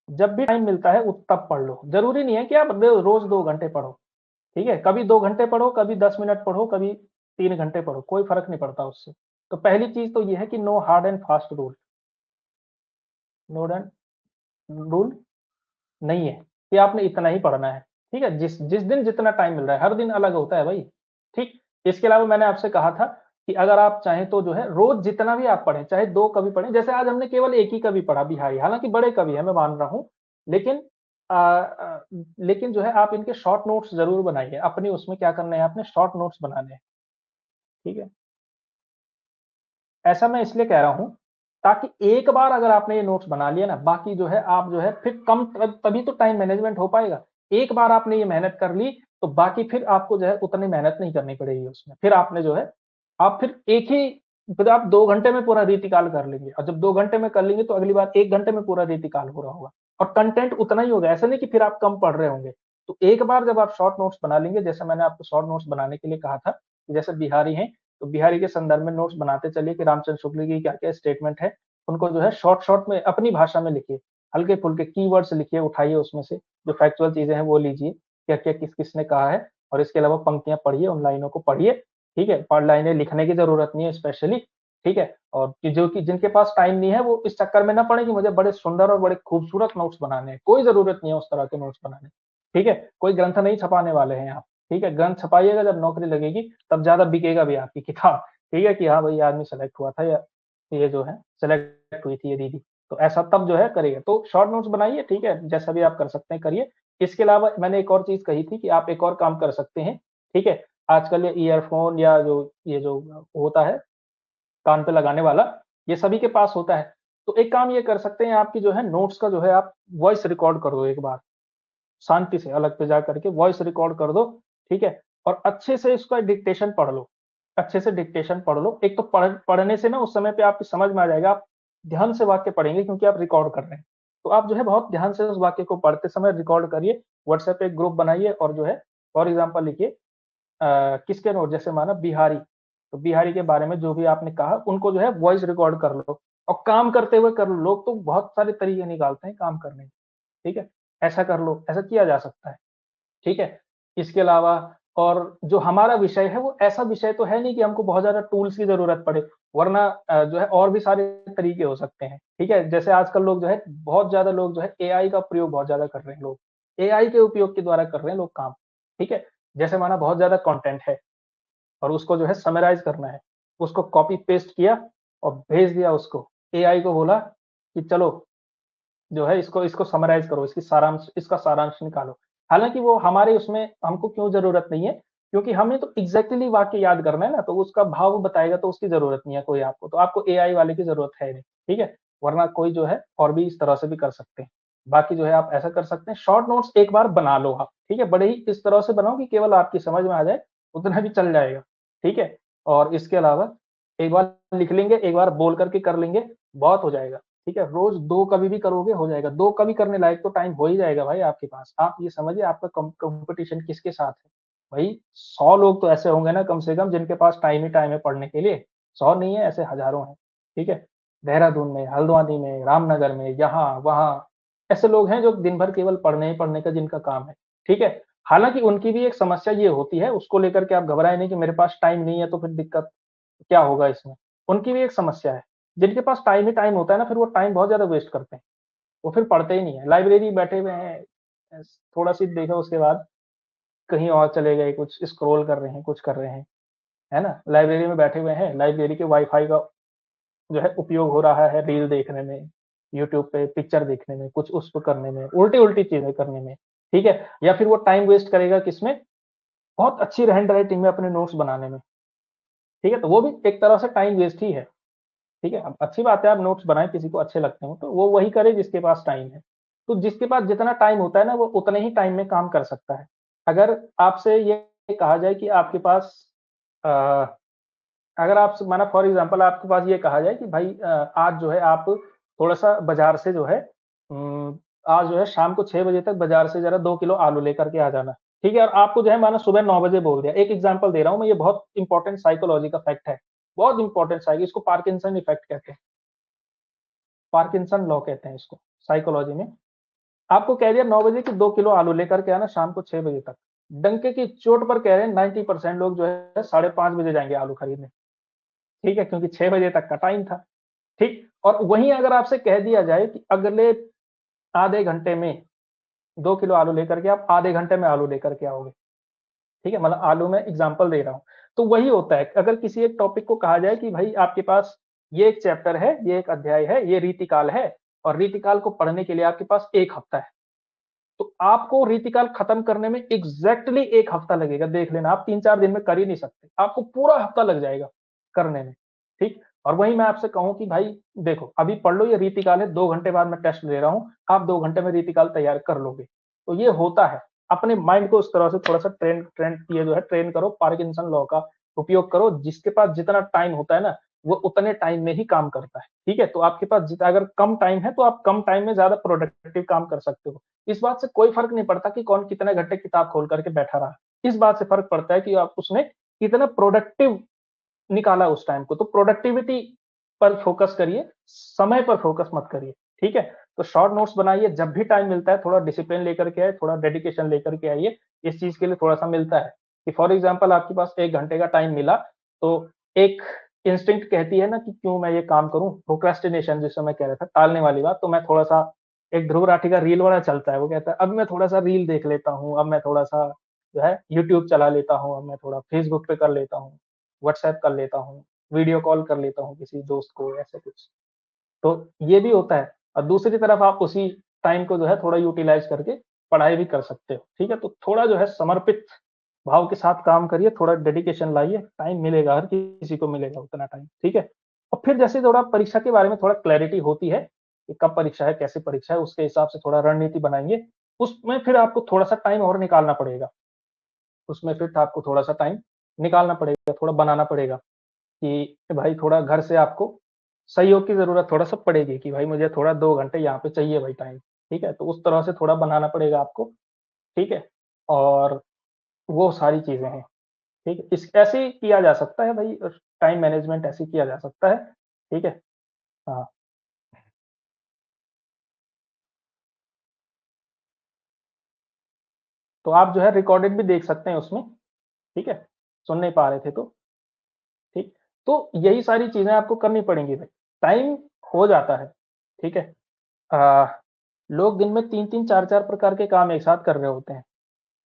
जब भी टाइम मिलता है तब पढ़ लो। जरूरी नहीं है कि आप रोज 2 घंटे पढ़ो। ठीक है, कभी 2 घंटे पढ़ो, कभी 10 मिनट पढ़ो, कभी 3 घंटे पढ़ो, कोई फर्क नहीं पड़ता उससे। तो पहली चीज तो ये है कि no hard and fast rule, no and rule नहीं है कि आपने इतना ही पढ़ना है। ठीक है, जिस जिस दिन जितना टाइम मिल रहा है, हर दिन अलग होता है भाई। ठीक, इसके अलावा मैंने आपसे कहा था कि अगर आप चाहें तो जो है रोज जितना भी आप पढ़ें, चाहे 2 कवि पढ़ें, जैसे आज हमने केवल एक ही कवि पढ़ा बिहारी, हालांकि बड़े कवि है मैं मान रहा हूं, लेकिन आ, आ, लेकिन जो है आप इनके शॉर्ट नोट्स जरूर बनाइए। अपनी उसमें क्या करना है, आपने शॉर्ट नोट्स बनाने हैं। ठीक है, ऐसा मैं इसलिए कह रहा हूं ताकि एक बार अगर आपने ये नोट्स बना लिया ना, बाकी जो है आप जो है फिर कम, तभी तो टाइम मैनेजमेंट हो पाएगा। एक बार आपने ये मेहनत कर ली तो बाकी फिर आपको जो है उतनी मेहनत नहीं करनी पड़ेगी उसमें। फिर आपने जो है आप फिर एक ही फिर आप 2 घंटे में पूरा रीतिकाल कर लेंगे, और जब 2 घंटे में कर लेंगे तो अगली बार 1 घंटे में पूरा रीतिकाल पूरा होगा, और कंटेंट उतना ही होगा। ऐसा नहीं कि फिर आप कम पढ़ रहे होंगे। तो एक बार जब आप शॉर्ट नोट्स बना लेंगे, जैसे मैंने आपको शॉर्ट नोट्स बनाने के लिए कहा था, कि जैसे बिहारी हैं, तो बिहारी के संदर्भ में नोट्स बनाते चलिए कि रामचंद्र शुक्ल की क्या-क्या स्टेटमेंट है, उनको जो है शॉर्ट-शॉर्ट में अपनी भाषा में लिखिए, हल्के-फुल्के कीवर्ड्स लिखिए, उठाइए उसमें से, जो फैक्चुअल चीज़ें हैं वो लीजिए, क्या-क्या किस-किस ने कहा है, और इसके अलावा पंक्तियाँ पढ़िए, उन लाइनों को पढ़िए, ठीक है? 5 लाइनें लिखने की ज़रूरत नहीं है स्पेशली, ठीक है? और कि जो कि जिनके पास टाइम नहीं है, वो इस चक्कर में ना पड़े कि मुझे बड़े सुंदर और बड़े खूबसूरत नोट्स बनाने हैं, कोई ज़रूरत नहीं है उस तरह के नोट्स बनाने, ठीक है? कोई ग्रंथ नहीं छपाने वाले हैं आप, ठीक है? ग्रंथ छपाइएगा जब नौकरी लगेगी, तब ज़्यादा बिकेगा भी आपकी किताब, ठीक है? कि हाँ भाई, ये आदमी सेलेक्ट हुआ था, या ये जो है सेलेक्ट हुई थी ये दीदी, तो ऐसा तब जो है करिए। तो शॉर्ट नोट्स बनाइए, ठीक है? जैसा भी आप कर सकते हैं करिए। इसके अलावा मैंने एक और चीज़ कही थी कि आप एक और काम कर सकते हैं, ठीक है? आजकल ये ईयरफ़ोन या जो ये जो होता है कान पे लगाने वाला, ये सभी के पास होता है। तो एक काम ये कर सकते हैं, आपकी जो है नोट्स का जो है आप वॉइस रिकॉर्ड कर दो एक बार, शांति से अलग पे जा करके वॉइस रिकॉर्ड कर दो, ठीक है? और अच्छे से इसका डिक्टेशन पढ़ लो, अच्छे से डिक्टेशन पढ़ लो। एक तो पढ़ने से ना उस समय पे आपकी समझ में आ जाएगा, आप ध्यान से वाक्य पढ़ेंगे क्योंकि आप रिकॉर्ड कर रहे हैं। तो आप जो है बहुत ध्यान से उस वाक्य को पढ़ते समय रिकॉर्ड करिए, व्हाट्सएप पे एक ग्रुप बनाइए और जो है फॉर एग्ज़ाम्पल लिखिए किसके नोट, जैसे माना बिहारी, तो बिहारी के बारे में जो भी आपने कहा, उनको जो है वॉइस रिकॉर्ड कर लो और काम करते हुए कर लो। लोग तो बहुत सारे तरीके निकालते हैं काम करने के, ठीक है? ऐसा कर लो, ऐसा किया जा सकता है, ठीक है? इसके अलावा और जो हमारा विषय है, वो ऐसा विषय तो है नहीं कि हमको बहुत ज़्यादा टूल्स की ज़रूरत पड़े, वरना जो है और भी सारे तरीके हो सकते हैं, ठीक है? जैसे आजकल लोग जो है बहुत ज़्यादा लोग जो है एआई का प्रयोग बहुत ज़्यादा कर रहे हैं लोग। एआई के उपयोग के द्वारा कर रहे हैं लोग काम, ठीक है? जैसे माना बहुत ज़्यादा कंटेंट है, और उसको जो है समराइज़ करना है। उसको कॉपी पेस्ट किया और भेज दिया उसको। एआई को बोला कि चलो जो है इसको इसको समराइज़ करो, इसका सारांश निकालो। हालाँकि वो हमारे उसमें हमको क्यों ज़रूरत नहीं है, क्योंकि हमें तो एग्ज़ैक्टली वाक्य याद करना है ना, तो उसका भाव बताएगा तो उसकी ज़रूरत नहीं है कोई आपको, तो आपको एआई वाले की ज़रूरत है नहीं, ठीक है? वरना कोई जो है और भी इस तरह से भी कर सकते हैं। बाकी जो है आप ऐसा कर सकते हैं, शॉर्ट नोट्स एक बार बना लो आप, ठीक है? बड़े ही इस तरह से बनाओ कि केवल आपकी समझ में आ जाए, उतना भी चल जाएगा, ठीक है? और इसके अलावा एक बार लिख लेंगे, एक बार बोल कर के कर लेंगे, बहुत हो जाएगा। ठीक है? रोज़ 2 कभी भी करोगे हो जाएगा, 2 कभी करने लायक तो टाइम हो ही जाएगा भाई आपके पास। आप ये समझिए आपका कॉम्पिटिशन किसके साथ है? भाई 100 लोग तो ऐसे होंगे ना कम से कम जिनके पास टाइम ही टाइम है पढ़ने के लिए, 100 नहीं है ऐसे हज़ारों हैं, ठीक है? देहरादून में, हल्द्वानी में, रामनगर में, यहाँ-वहाँ, ऐसे लोग हैं जो दिन भर केवल पढ़ने ही पढ़ने का जिनका काम है, ठीक है? हालाँकि उनकी भी एक समस्या ये होती है, उसको लेकर के आप घबराएँ नहीं कि मेरे पास टाइम नहीं है तो फिर दिक्कत क्या होगा इसमें? उनकी भी एक समस्या है। जिनके पास टाइम ही टाइम होता है ना, फिर वो टाइम बहुत ज़्यादा वेस्ट करते हैं। वो फिर पढ़ते ही नहीं है। लाइब्रेरी बैठे हुए हैं, थोड़ा-सी देखा उसके बाद कहीं और चले गए, कुछ स्क्रॉल कर रहे हैं, कुछ कर रहे हैं, है ना? लाइब्रेरी में बैठे हुए हैं, लाइब्रेरी के वाई-फाई का जो है उपयोग हो रहा है रील देखने में, यूट्यूब पे पिक्चर देखने में, कुछ उसको करने में, उल्टी-उल्टी चीज़ें करने में, ठीक है? या फिर वो टाइम वेस्ट करेगा किसमें? बहुत अच्छी हैंड राइटिंग में अपने नोट्स बनाने में, ठीक है? तो वो भी एक तरह से टाइम वेस्ट ही है। ठीक है? अब अच्छी बात है आप नोट्स बनाएँ, किसी को अच्छे लगते हो, तो वो वही करे जिसके पास टाइम है। तो जिसके पास जितना टाइम होता है ना, वो उतने ही टाइम में काम कर सकता है। अगर आपसे ये कहा जाए कि आपके पास अ, अगर आपसे माना फॉर एग्ज़ाम्पल आपके पास ये कहा जाए कि भाई आज जो है आप थोड़ा-सा बाज़ार से जो है आज जो है शाम को 6 बजे तक बाज़ार से ज़रा 2 किलो आलू लेकर के आ जाना। ठीक है? और आपको जो है मानो सुबह 9 बजे बोल दिया। एक एग्ज़ाम्पल दे रहा हूँ मैं, ये बहुत इम्पोर्टेंट साइकोलॉजी का फैक्ट है। बहुत इम्पोर्टेंट इसको पार्किंसन इफ़ेक्ट कहते हैं। पार्किंसन लॉ कहते हैं इसको साइकोलॉजी में। आपको कह दिया 9 बजे कि 2 किलो आलू लेकर के आना शाम को 6 बजे तक। डंके की चोट पर कह रहे हैं 90% लोग जो है 5:30 बजे जाएँगे आलू खरीदने। ठीक है? क्योंकि 6 बजे तक का टाइम था। ठीक? और वहीं अगर आपसे कह दिया जाए कि अगले आधे घंटे में 2 किलो आलू लेकर के आप आधे घंटे में आलू लेकर के आओगे। ठीक है? मतलब आलू मैं एग्ज़ाम्पल दे रहा हूँ। तो वही होता है, अगर किसी एक टॉपिक को कहा जाए कि भाई आपके पास ये एक चैप्टर है, ये एक अध्याय है, ये रीतिकाल है और रीतिकाल को पढ़ने के लिए आपके पास 1 हफ्ता है। तो आपको रीतिकाल खत्म करने में एग्ज़ैक्टली 1 हफ्ता लगेगा, देख लेना। आप 3-4 दिन में कर ही नहीं सकते। आपको पूरा हफ्ता लग जाएगा करने में, ठीक? और वहीं मैं आपसे कहूँ कि भाई देखो, अभी पढ़ लो ये रीतिकाल है, 2 घंटे बाद मैं टेस्ट ले रहा हूँ, आप 2 घंटे में रीतिकाल तैयार कर लोगे। तो ये होता है। अपने माइंड को उस तरह से थोड़ा-सा ट्रेन ट्रेन ये जो है ट्रेन करो, पार्किंसन लॉ का उपयोग करो। जिसके पास जितना टाइम होता है ना, वो उतने टाइम में ही काम करता है। ठीक है, तो आपके पास अगर कम टाइम है तो आप कम टाइम में ज्यादा प्रोडक्टिव काम कर सकते हो। इस बात से कोई फर्क नहीं पड़ता कि कौन कितने घंटे किताब खोल करके बैठा रहा। इस बात से फर्क पड़ता है कि आप उसने कितना प्रोडक्टिव निकाला उस टाइम को। तो प्रोडक्टिविटी पर फोकस करिए, समय पर फोकस मत करिए। ठीक है, तो शॉर्ट नोट्स बनाइए, जब भी टाइम मिलता है थोड़ा डिसिप्लिन लेकर के आइए, थोड़ा डेडिकेशन लेकर के आइए। इस चीज के लिए थोड़ा सा मिलता है कि फॉर एग्जाम्पल आपके पास 1 घंटे का टाइम मिला, तो एक इंस्टिंक्ट कहती है ना कि क्यों मैं ये काम करूं, प्रोक्रेस्टिनेशन जिस समय कह रहा था, टालने वाली बात। तो मैं थोड़ा सा, एक ध्रुव राठी का रील वाला चलता है, वो कहता है अब मैं थोड़ा सा रील देख लेता हूँ, अब मैं थोड़ा सा जो है यूट्यूब चला लेता हूँ, अब मैं थोड़ा फेसबुक पे कर लेता हूँ, व्हाट्सएप कर लेता हूँ, वीडियो कॉल कर लेता हूँ किसी दोस्त को, ऐसे कुछ। तो ये भी होता है। और दूसरी तरफ आप उसी टाइम को जो है थोड़ा यूटिलाइज करके पढ़ाई भी कर सकते हो। ठीक है, तो थोड़ा जो है समर्पित भाव के साथ काम करिए, थोड़ा डेडिकेशन लाइए, टाइम मिलेगा, हर किसी को मिलेगा उतना टाइम। ठीक है, और फिर जैसे थोड़ा परीक्षा के बारे में थोड़ा क्लैरिटी होती है कि कब परीक्षा है, कैसी परीक्षा है, उसके हिसाब से थोड़ा रणनीति बनाएंगे। उसमें फिर आपको थोड़ा सा टाइम और निकालना पड़ेगा, उसमें फिर आपको थोड़ा सा टाइम निकालना पड़ेगा, थोड़ा बनाना पड़ेगा कि भाई थोड़ा घर से आपको सहयोग की ज़रूरत थोड़ा सा पड़ेगी कि भाई मुझे थोड़ा 2 घंटे यहाँ पे चाहिए भाई टाइम। ठीक है, तो उस तरह से थोड़ा बनाना पड़ेगा आपको। ठीक है, और वो सारी चीज़ें हैं। ठीक है, इस ऐसे ही किया जा सकता है भाई, टाइम मैनेजमेंट ऐसे ही किया जा सकता है। ठीक है? हाँ, तो आप जो है रिकॉर्डेड भी देख सकते हैं उसमें। ठीक है? सुन नहीं पा रहे थे तो। ठीक, तो यही सारी चीज़ें आपको करनी पड़ेंगी भाई। टाइम हो जाता है। ठीक है? अ, लोग दिन में 3-3 4-4 प्रकार के काम एक साथ कर रहे होते हैं।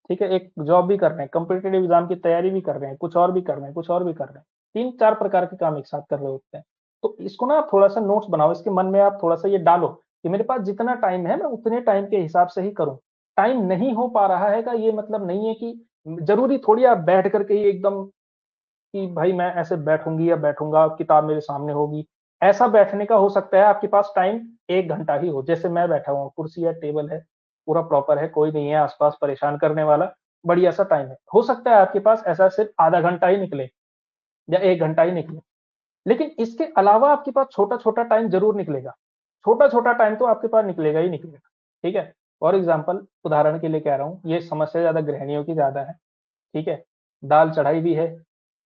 ठीक है, एक जॉब भी कर रहे हैं, कॉम्पिटिटिव एग्जाम की तैयारी भी कर रहे हैं, कुछ और भी कर रहे हैं, कुछ और भी कर रहे हैं। 3-4 प्रकार के काम एक साथ कर रहे होते हैं। तो इसको ना आप थोड़ा-सा नोट्स बनाओ, इसके मन में आप थोड़ा-सा ये डालो कि मेरे पास जितना टाइम है मैं उतने टाइम के हिसाब से ही करूँ। टाइम नहीं हो पा रहा है का ये मतलब नहीं है कि ज़रूरी थोड़ी आप बैठ कर के ही एकदम कि भाई मैं ऐसे बैठूँगी या बैठूँगा, किताब मेरे सामने होगी। ऐसा बैठने का हो सकता है आपके पास टाइम 1 घंटा ही हो, जैसे मैं बैठा हुआ हूँ, कुर्सी है, टेबल है, पूरा प्रॉपर है, कोई नहीं है आस-पास परेशान करने वाला, बढ़िया-सा टाइम है। हो सकता है आपके पास ऐसा सिर्फ आधा घंटा ही निकले या 1 घंटा ही निकले, लेकिन इसके अलावा आपके पास छोटा-छोटा टाइम ज़रूर निकलेगा। छोटा-छोटा टाइम तो आपके पास निकलेगा ही निकलेगा। ठीक है? फॉर एग्ज़ाम्पल उदाहरण के लिए कह रहा हूँ, ये समस्या ज़्यादा गृहिणियों की ज़्यादा है। ठीक है? दाल चढ़ाई भी है,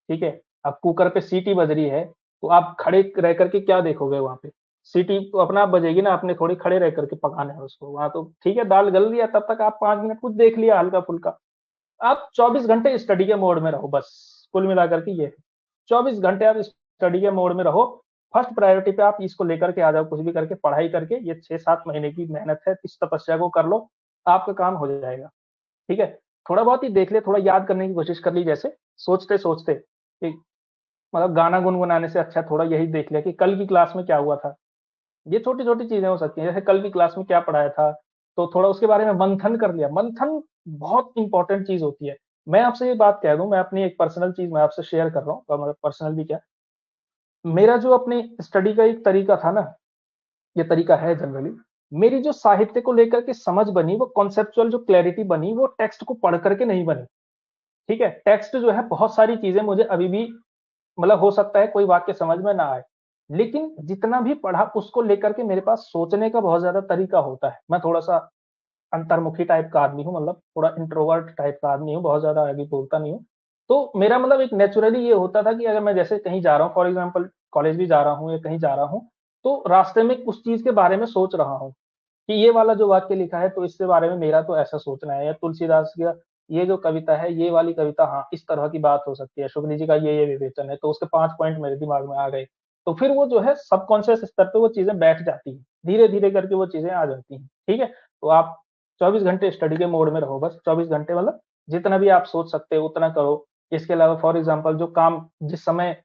ठीक है? अब कुकर पे सीटी बज रही है, तो आप खड़े रह कर के क्या देखोगे वहाँ पे? सीटी तो अपने आप बजेगी ना, आपने थोड़ी खड़े रह कर के पकाना है उसको। वहाँ तो ठीक है, दाल गल रही है, तब तक आप 5 मिनट कुछ देख लिया हल्का-फुल्का। आप 24 घंटे स्टडी के मोड में रहो बस, कुल मिलाकर के ये है। 24 घंटे आप स्टडी के मोड में रहो, फर्स्ट प्रायोरिटी पे आप इसको लेकर के आ जाओ, कुछ भी करके, पढ़ाई करके, ये 6-7 महीने की मेहनत है, इस तपस्या को कर लो, आपका काम हो जाएगा। ठीक है? थोड़ा बहुत ही देख लिया, थोड़ा याद करने की कोशिश कर ली जैसे, सोचते-सोचते, एक मतलब गाना गुनगुनाने से अच्छा थोड़ा यही देख लिया कि कल की क्लास में क्या हुआ था। ये छोटी-छोटी चीज़ें हो सकती हैं, जैसे कल की क्लास में क्या पढ़ाया था, तो थोड़ा उसके बारे में मंथन कर लिया। मंथन बहुत इम्पोर्टेंट चीज़ होती है। मैं आपसे ये बात कह दूँ, मैं अपनी एक पर्सनल चीज़ मैं आपसे शेयर कर रहा हूँ, मतलब पर्सनल भी क्या, मेरा जो अपनी स्टडी का एक तरीका था ना, ये तरीका है जनरली, मेरी जो साहित्य को लेकर के समझ बनी, वो कॉन्सेप्चुअल जो क्लैरिटी बनी, वो टेक्स्ट को पढ़ कर के नहीं बनी। ठीक है? टेक्स्ट जो है बहुत सारी चीज़ें मुझे अभी भी मतलब हो सकता है कोई वाक्य समझ में ना आए, लेकिन जितना भी पढ़ा उसको लेकर के मेरे पास सोचने का बहुत ज़्यादा तरीका होता है। मैं थोड़ा-सा अंतर्मुखी टाइप का आदमी हूँ, मतलब थोड़ा इंट्रोवर्ट टाइप का आदमी हूँ, बहुत ज़्यादा आगे बोलता नहीं हूँ। तो मेरा मतलब एक नेचुरली ये होता था कि अगर मैं जैसे कहीं जा रहा हूँ, फॉर एग्ज़ाम्पल कॉलेज भी जा रहा हूँ या कहीं जा रहा हूँ, तो रास्ते में उस चीज़ के बारे में सोच रहा हूँ कि ये वाला जो वाक्य लिखा है, तो इसके बारे में मेरा तो ऐसा सोचना है, या तुलसीदास का ये जो कविता है, ये वाली कविता, हाँ, इस तरह की बात हो सकती है। शुक्ल जी का ये विवेचन है, तो उसके 5 पॉइंट मेरे दिमाग में आ गए। तो फिर वो जो है सबकॉन्शियस स्तर पे वो चीज़ें बैठ जाती हैं। धीरे-धीरे करके वो चीज़ें आ जाती हैं। ठीक है? तो आप 24 घंटे स्टडी के मोड में रहो बस, 24 घंटे मतलब जितना भी आप सोच सकते हो उतना करो। इसके अलावा फॉर एग्ज़ाम्पल जो काम जिस समय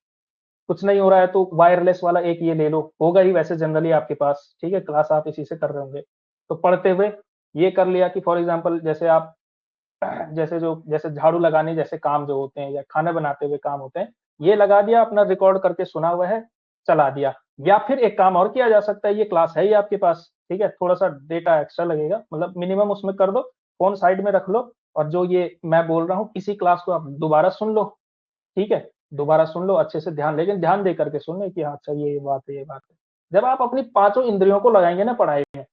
कुछ नहीं हो रहा है, तो वायरलेस वाला एक ये ले लो, होगा ही वैसे जनरली आपके पास, ठीक है? क्लास आप इसी से कर रहे होंगे। तो पढ़ते हुए ये कर लिया कि फॉर एग्ज़ाम्पल जैसे आप जैसे झाड़ू लगाने जैसे काम जो होते हैं या खाना बनाते हुए काम होते हैं, ये लगा दिया, अपना रिकॉर्ड करके सुना हुआ है, चला दिया। या फिर एक काम और किया जा सकता है, ये क्लास है ही आपके पास, ठीक है? थोड़ा-सा डेटा एक्स्ट्रा लगेगा, मतलब मिनिमम उसमें कर दो, फ़ोन साइड में रख लो, और जो ये मैं बोल रहा हूँ, इसी क्लास को आप दोबारा सुन लो, ठीक है? दोबारा सुन लो अच्छे से, ध्यान, लेकिन ध्यान दे करके सुनने की, हाँ अच्छा ये बात है, ये बात है। जब आप अपनी पांचों इंद्रियों को लगाएंगे ना पढ़ाई में,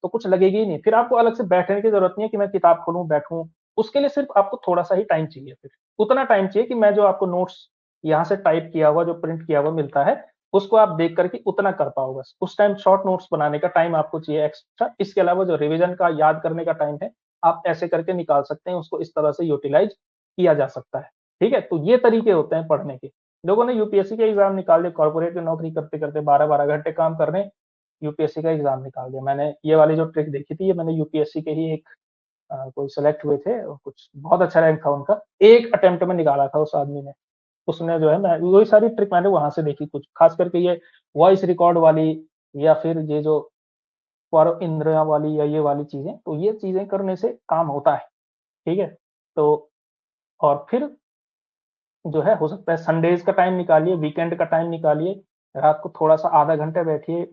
तो कुछ लगेगी ही नहीं। फिर आपको अलग से बैठने की जरूरत नहीं है कि मैं किताब खोलूं बैठूं। उसके लिए सिर्फ आपको थोड़ा सा ही टाइम चाहिए, फिर उतना टाइम चाहिए कि मैं जो आपको नोट्स यहाँ से टाइप किया हुआ, जो प्रिंट किया हुआ मिलता है, उसको आप देख करके उतना कर पाओ बस। उस टाइम शॉर्ट नोट्स बनाने का टाइम आपको चाहिए एक्स्ट्रा। इसके अलावा जो रिविजन का, याद करने का टाइम है, आप ऐसे करके निकाल सकते हैं, उसको इस तरह से यूटिलाइज किया जा सकता है। ठीक है, तो ये तरीके होते हैं पढ़ने के। लोगों ने यूपीएससी के एग्जाम निकाल लिए, कॉर्पोरेट की नौकरी करते करते 12-12 घंटे काम कर रहे हैं, यूपीएससी का एग्जाम निकाल दिया। मैंने ये वाली जो ट्रिक देखी थी, ये मैंने यूपीएससी के ही एक कोई सेलेक्ट हुए थे और कुछ बहुत अच्छा रैंक था उनका, एक अटेम्प्ट में निकाला था उस आदमी ने। उसने जो है, मैं वही सारी ट्रिक मैंने वहां से देखी, कुछ खास करके ये वॉइस रिकॉर्ड वाली, या फिर ये जो पर इंद्रिया वाली, या ये वाली चीजें, तो ये चीजें करने से काम होता है। ठीक है, तो और फिर जो है, हो सकता है संडेज का टाइम निकालिए, वीकेंड का टाइम निकालिए, रात को थोड़ा सा आधा घंटा बैठिए,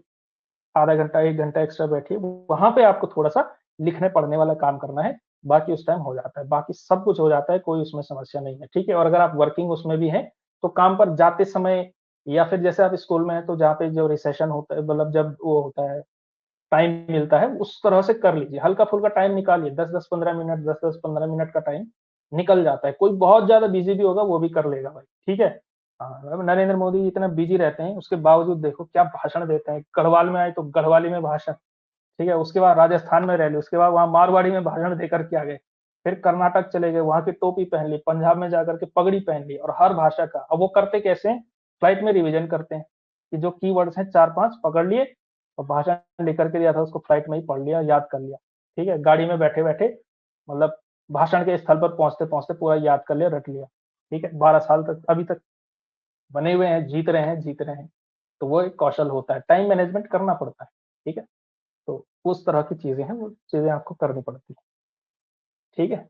आधा घंटा 1 घंटा एक्स्ट्रा बैठिए, वहाँ पे आपको थोड़ा-सा लिखने पढ़ने वाला काम करना है, बाकी उस टाइम हो जाता है, बाकी सब कुछ हो जाता है, कोई उसमें समस्या नहीं है, ठीक है? और अगर आप वर्किंग उसमें भी हैं, तो काम पर जाते समय, या फिर जैसे आप स्कूल में हैं, तो जहाँ पे जो रिसेशन होता है, मतलब जब वो होता है, टाइम मिलता है, उस तरह से कर लीजिए, हल्का-फुल्का टाइम निकालिए, 10-10, 15 मिनट, 10-10, 15 मिनट का टाइम निकल जाता है। कोई बहुत ज़्यादा बिज़ी भी होगा, वो भी कर लेगा भाई, ठीक है? हाँ, अब नरेंद्र मोदी इतना बिज़ी रहते हैं, उसके बावजूद देखो क्या भाषण देते हैं। गढ़वाल में आए तो गढ़वाली में भाषण, ठीक है? उसके बाद राजस्थान में रैली, उसके बाद वहाँ मारवाड़ी में भाषण देकर के आ गए। फिर कर्नाटक चले गए, वहाँ की टोपी पहन ली, पंजाब में जाकर के पगड़ी पहन ली, और हर भाषा का। अब वो करते कैसे हैं? फ्लाइट में रिवीजन करते हैं, कि जो कीवर्ड्स हैं 4-5 पकड़ लिए, और भाषण लेकर के दिया था, उसको फ्लाइट में ही पढ़ लिया, याद कर लिया। ठीक है? गाड़ी में बैठे-बैठे, मतलब भाषण के स्थल पर पहुँचते-पहुँचते पूरा याद कर लिया, रट लिया। ठीक है? 12 साल तक अभी तक बने हुए हैं, जीत रहे हैं, जीत रहे हैं। तो वो एक कौशल होता है, टाइम मैनेजमेंट करना पड़ता है। ठीक है? तो उस तरह की चीज़ें हैं, वो चीज़ें आपको करनी पड़ती हैं। ठीक है?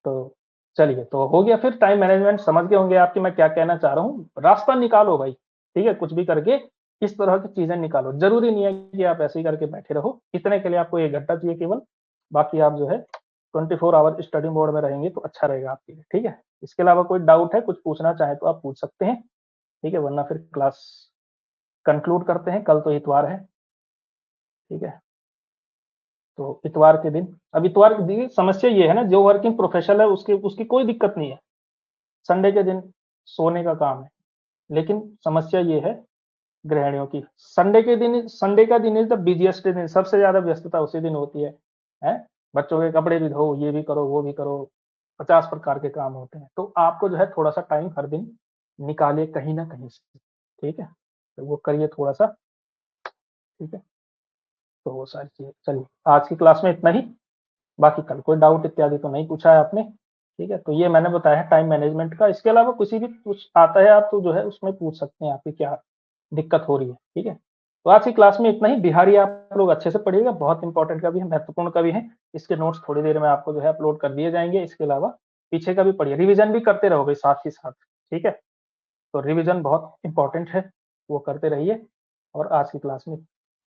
तो चलिए, तो हो गया, फिर टाइम मैनेजमेंट समझ गए होंगे आप कि मैं क्या कहना चाह रहा हूँ। रास्ता निकालो भाई, ठीक है? कुछ भी करके इस तरह की चीज़ें निकालो। ज़रूरी नहीं है कि आप ऐसे ही करके बैठे रहो। इतने के लिए आपको 1 घंटा चाहिए केवल, बाकी आप जो है 24 आवर स्टडी मोड में रहेंगे तो अच्छा रहेगा आपके लिए, ठीक है? इसके अलावा कोई डाउट है, कुछ पूछना चाहें तो आप पूछ सकते हैं, ठीक है? वरना फिर क्लास कंक्लूड करते हैं, कल तो इतवार है, ठीक है? तो इतवार के दिन, अब इतवार के दिन समस्या ये है ना, जो वर्किंग प्रोफेशनल है उसकी उसकी कोई दिक्कत नहीं है। संडे के दिन सोने का काम है, लेकिन समस्या ये है गृहिणियों की, संडे का दिन इज द बिजिएस्ट दिन, सबसे ज्यादा व्यस्तता उसी दिन होती है, हैं? बच्चों के कपड़े भी धो, ये भी करो, वो भी करो, 50 प्रकार के काम होते हैं। तो आपको जो है थोड़ा सा टाइम हर दिन निकालिए कहीं ना कहीं से, ठीक है? तो वो करिए थोड़ा सा, ठीक है? तो वो सारी चीजें, चलिए आज की क्लास में इतना ही। बाकी कल कोई डाउट इत्यादि तो नहीं पूछा है आपने, ठीक है? तो ये मैंने बताया है टाइम मैनेजमेंट का। इसके अलावा किसी भी कुछ आता है आप तो जो है उसमें पूछ सकते हैं, आपकी क्या दिक्कत हो रही है, ठीक है? तो आज की क्लास में इतना ही। बिहारी आप लोग अच्छे से पढ़िएगा, बहुत इंपॉर्टेंट का भी है, महत्वपूर्ण का भी है। इसके नोट्स थोड़ी देर में आपको जो है अपलोड कर दिए जाएंगे। इसके अलावा पीछे का भी पढ़िए, रिविजन भी करते रहोगे साथ ही साथ, ठीक है? तो रिविजन बहुत इंपॉर्टेंट है, वो करते रहिए। और आज की क्लास में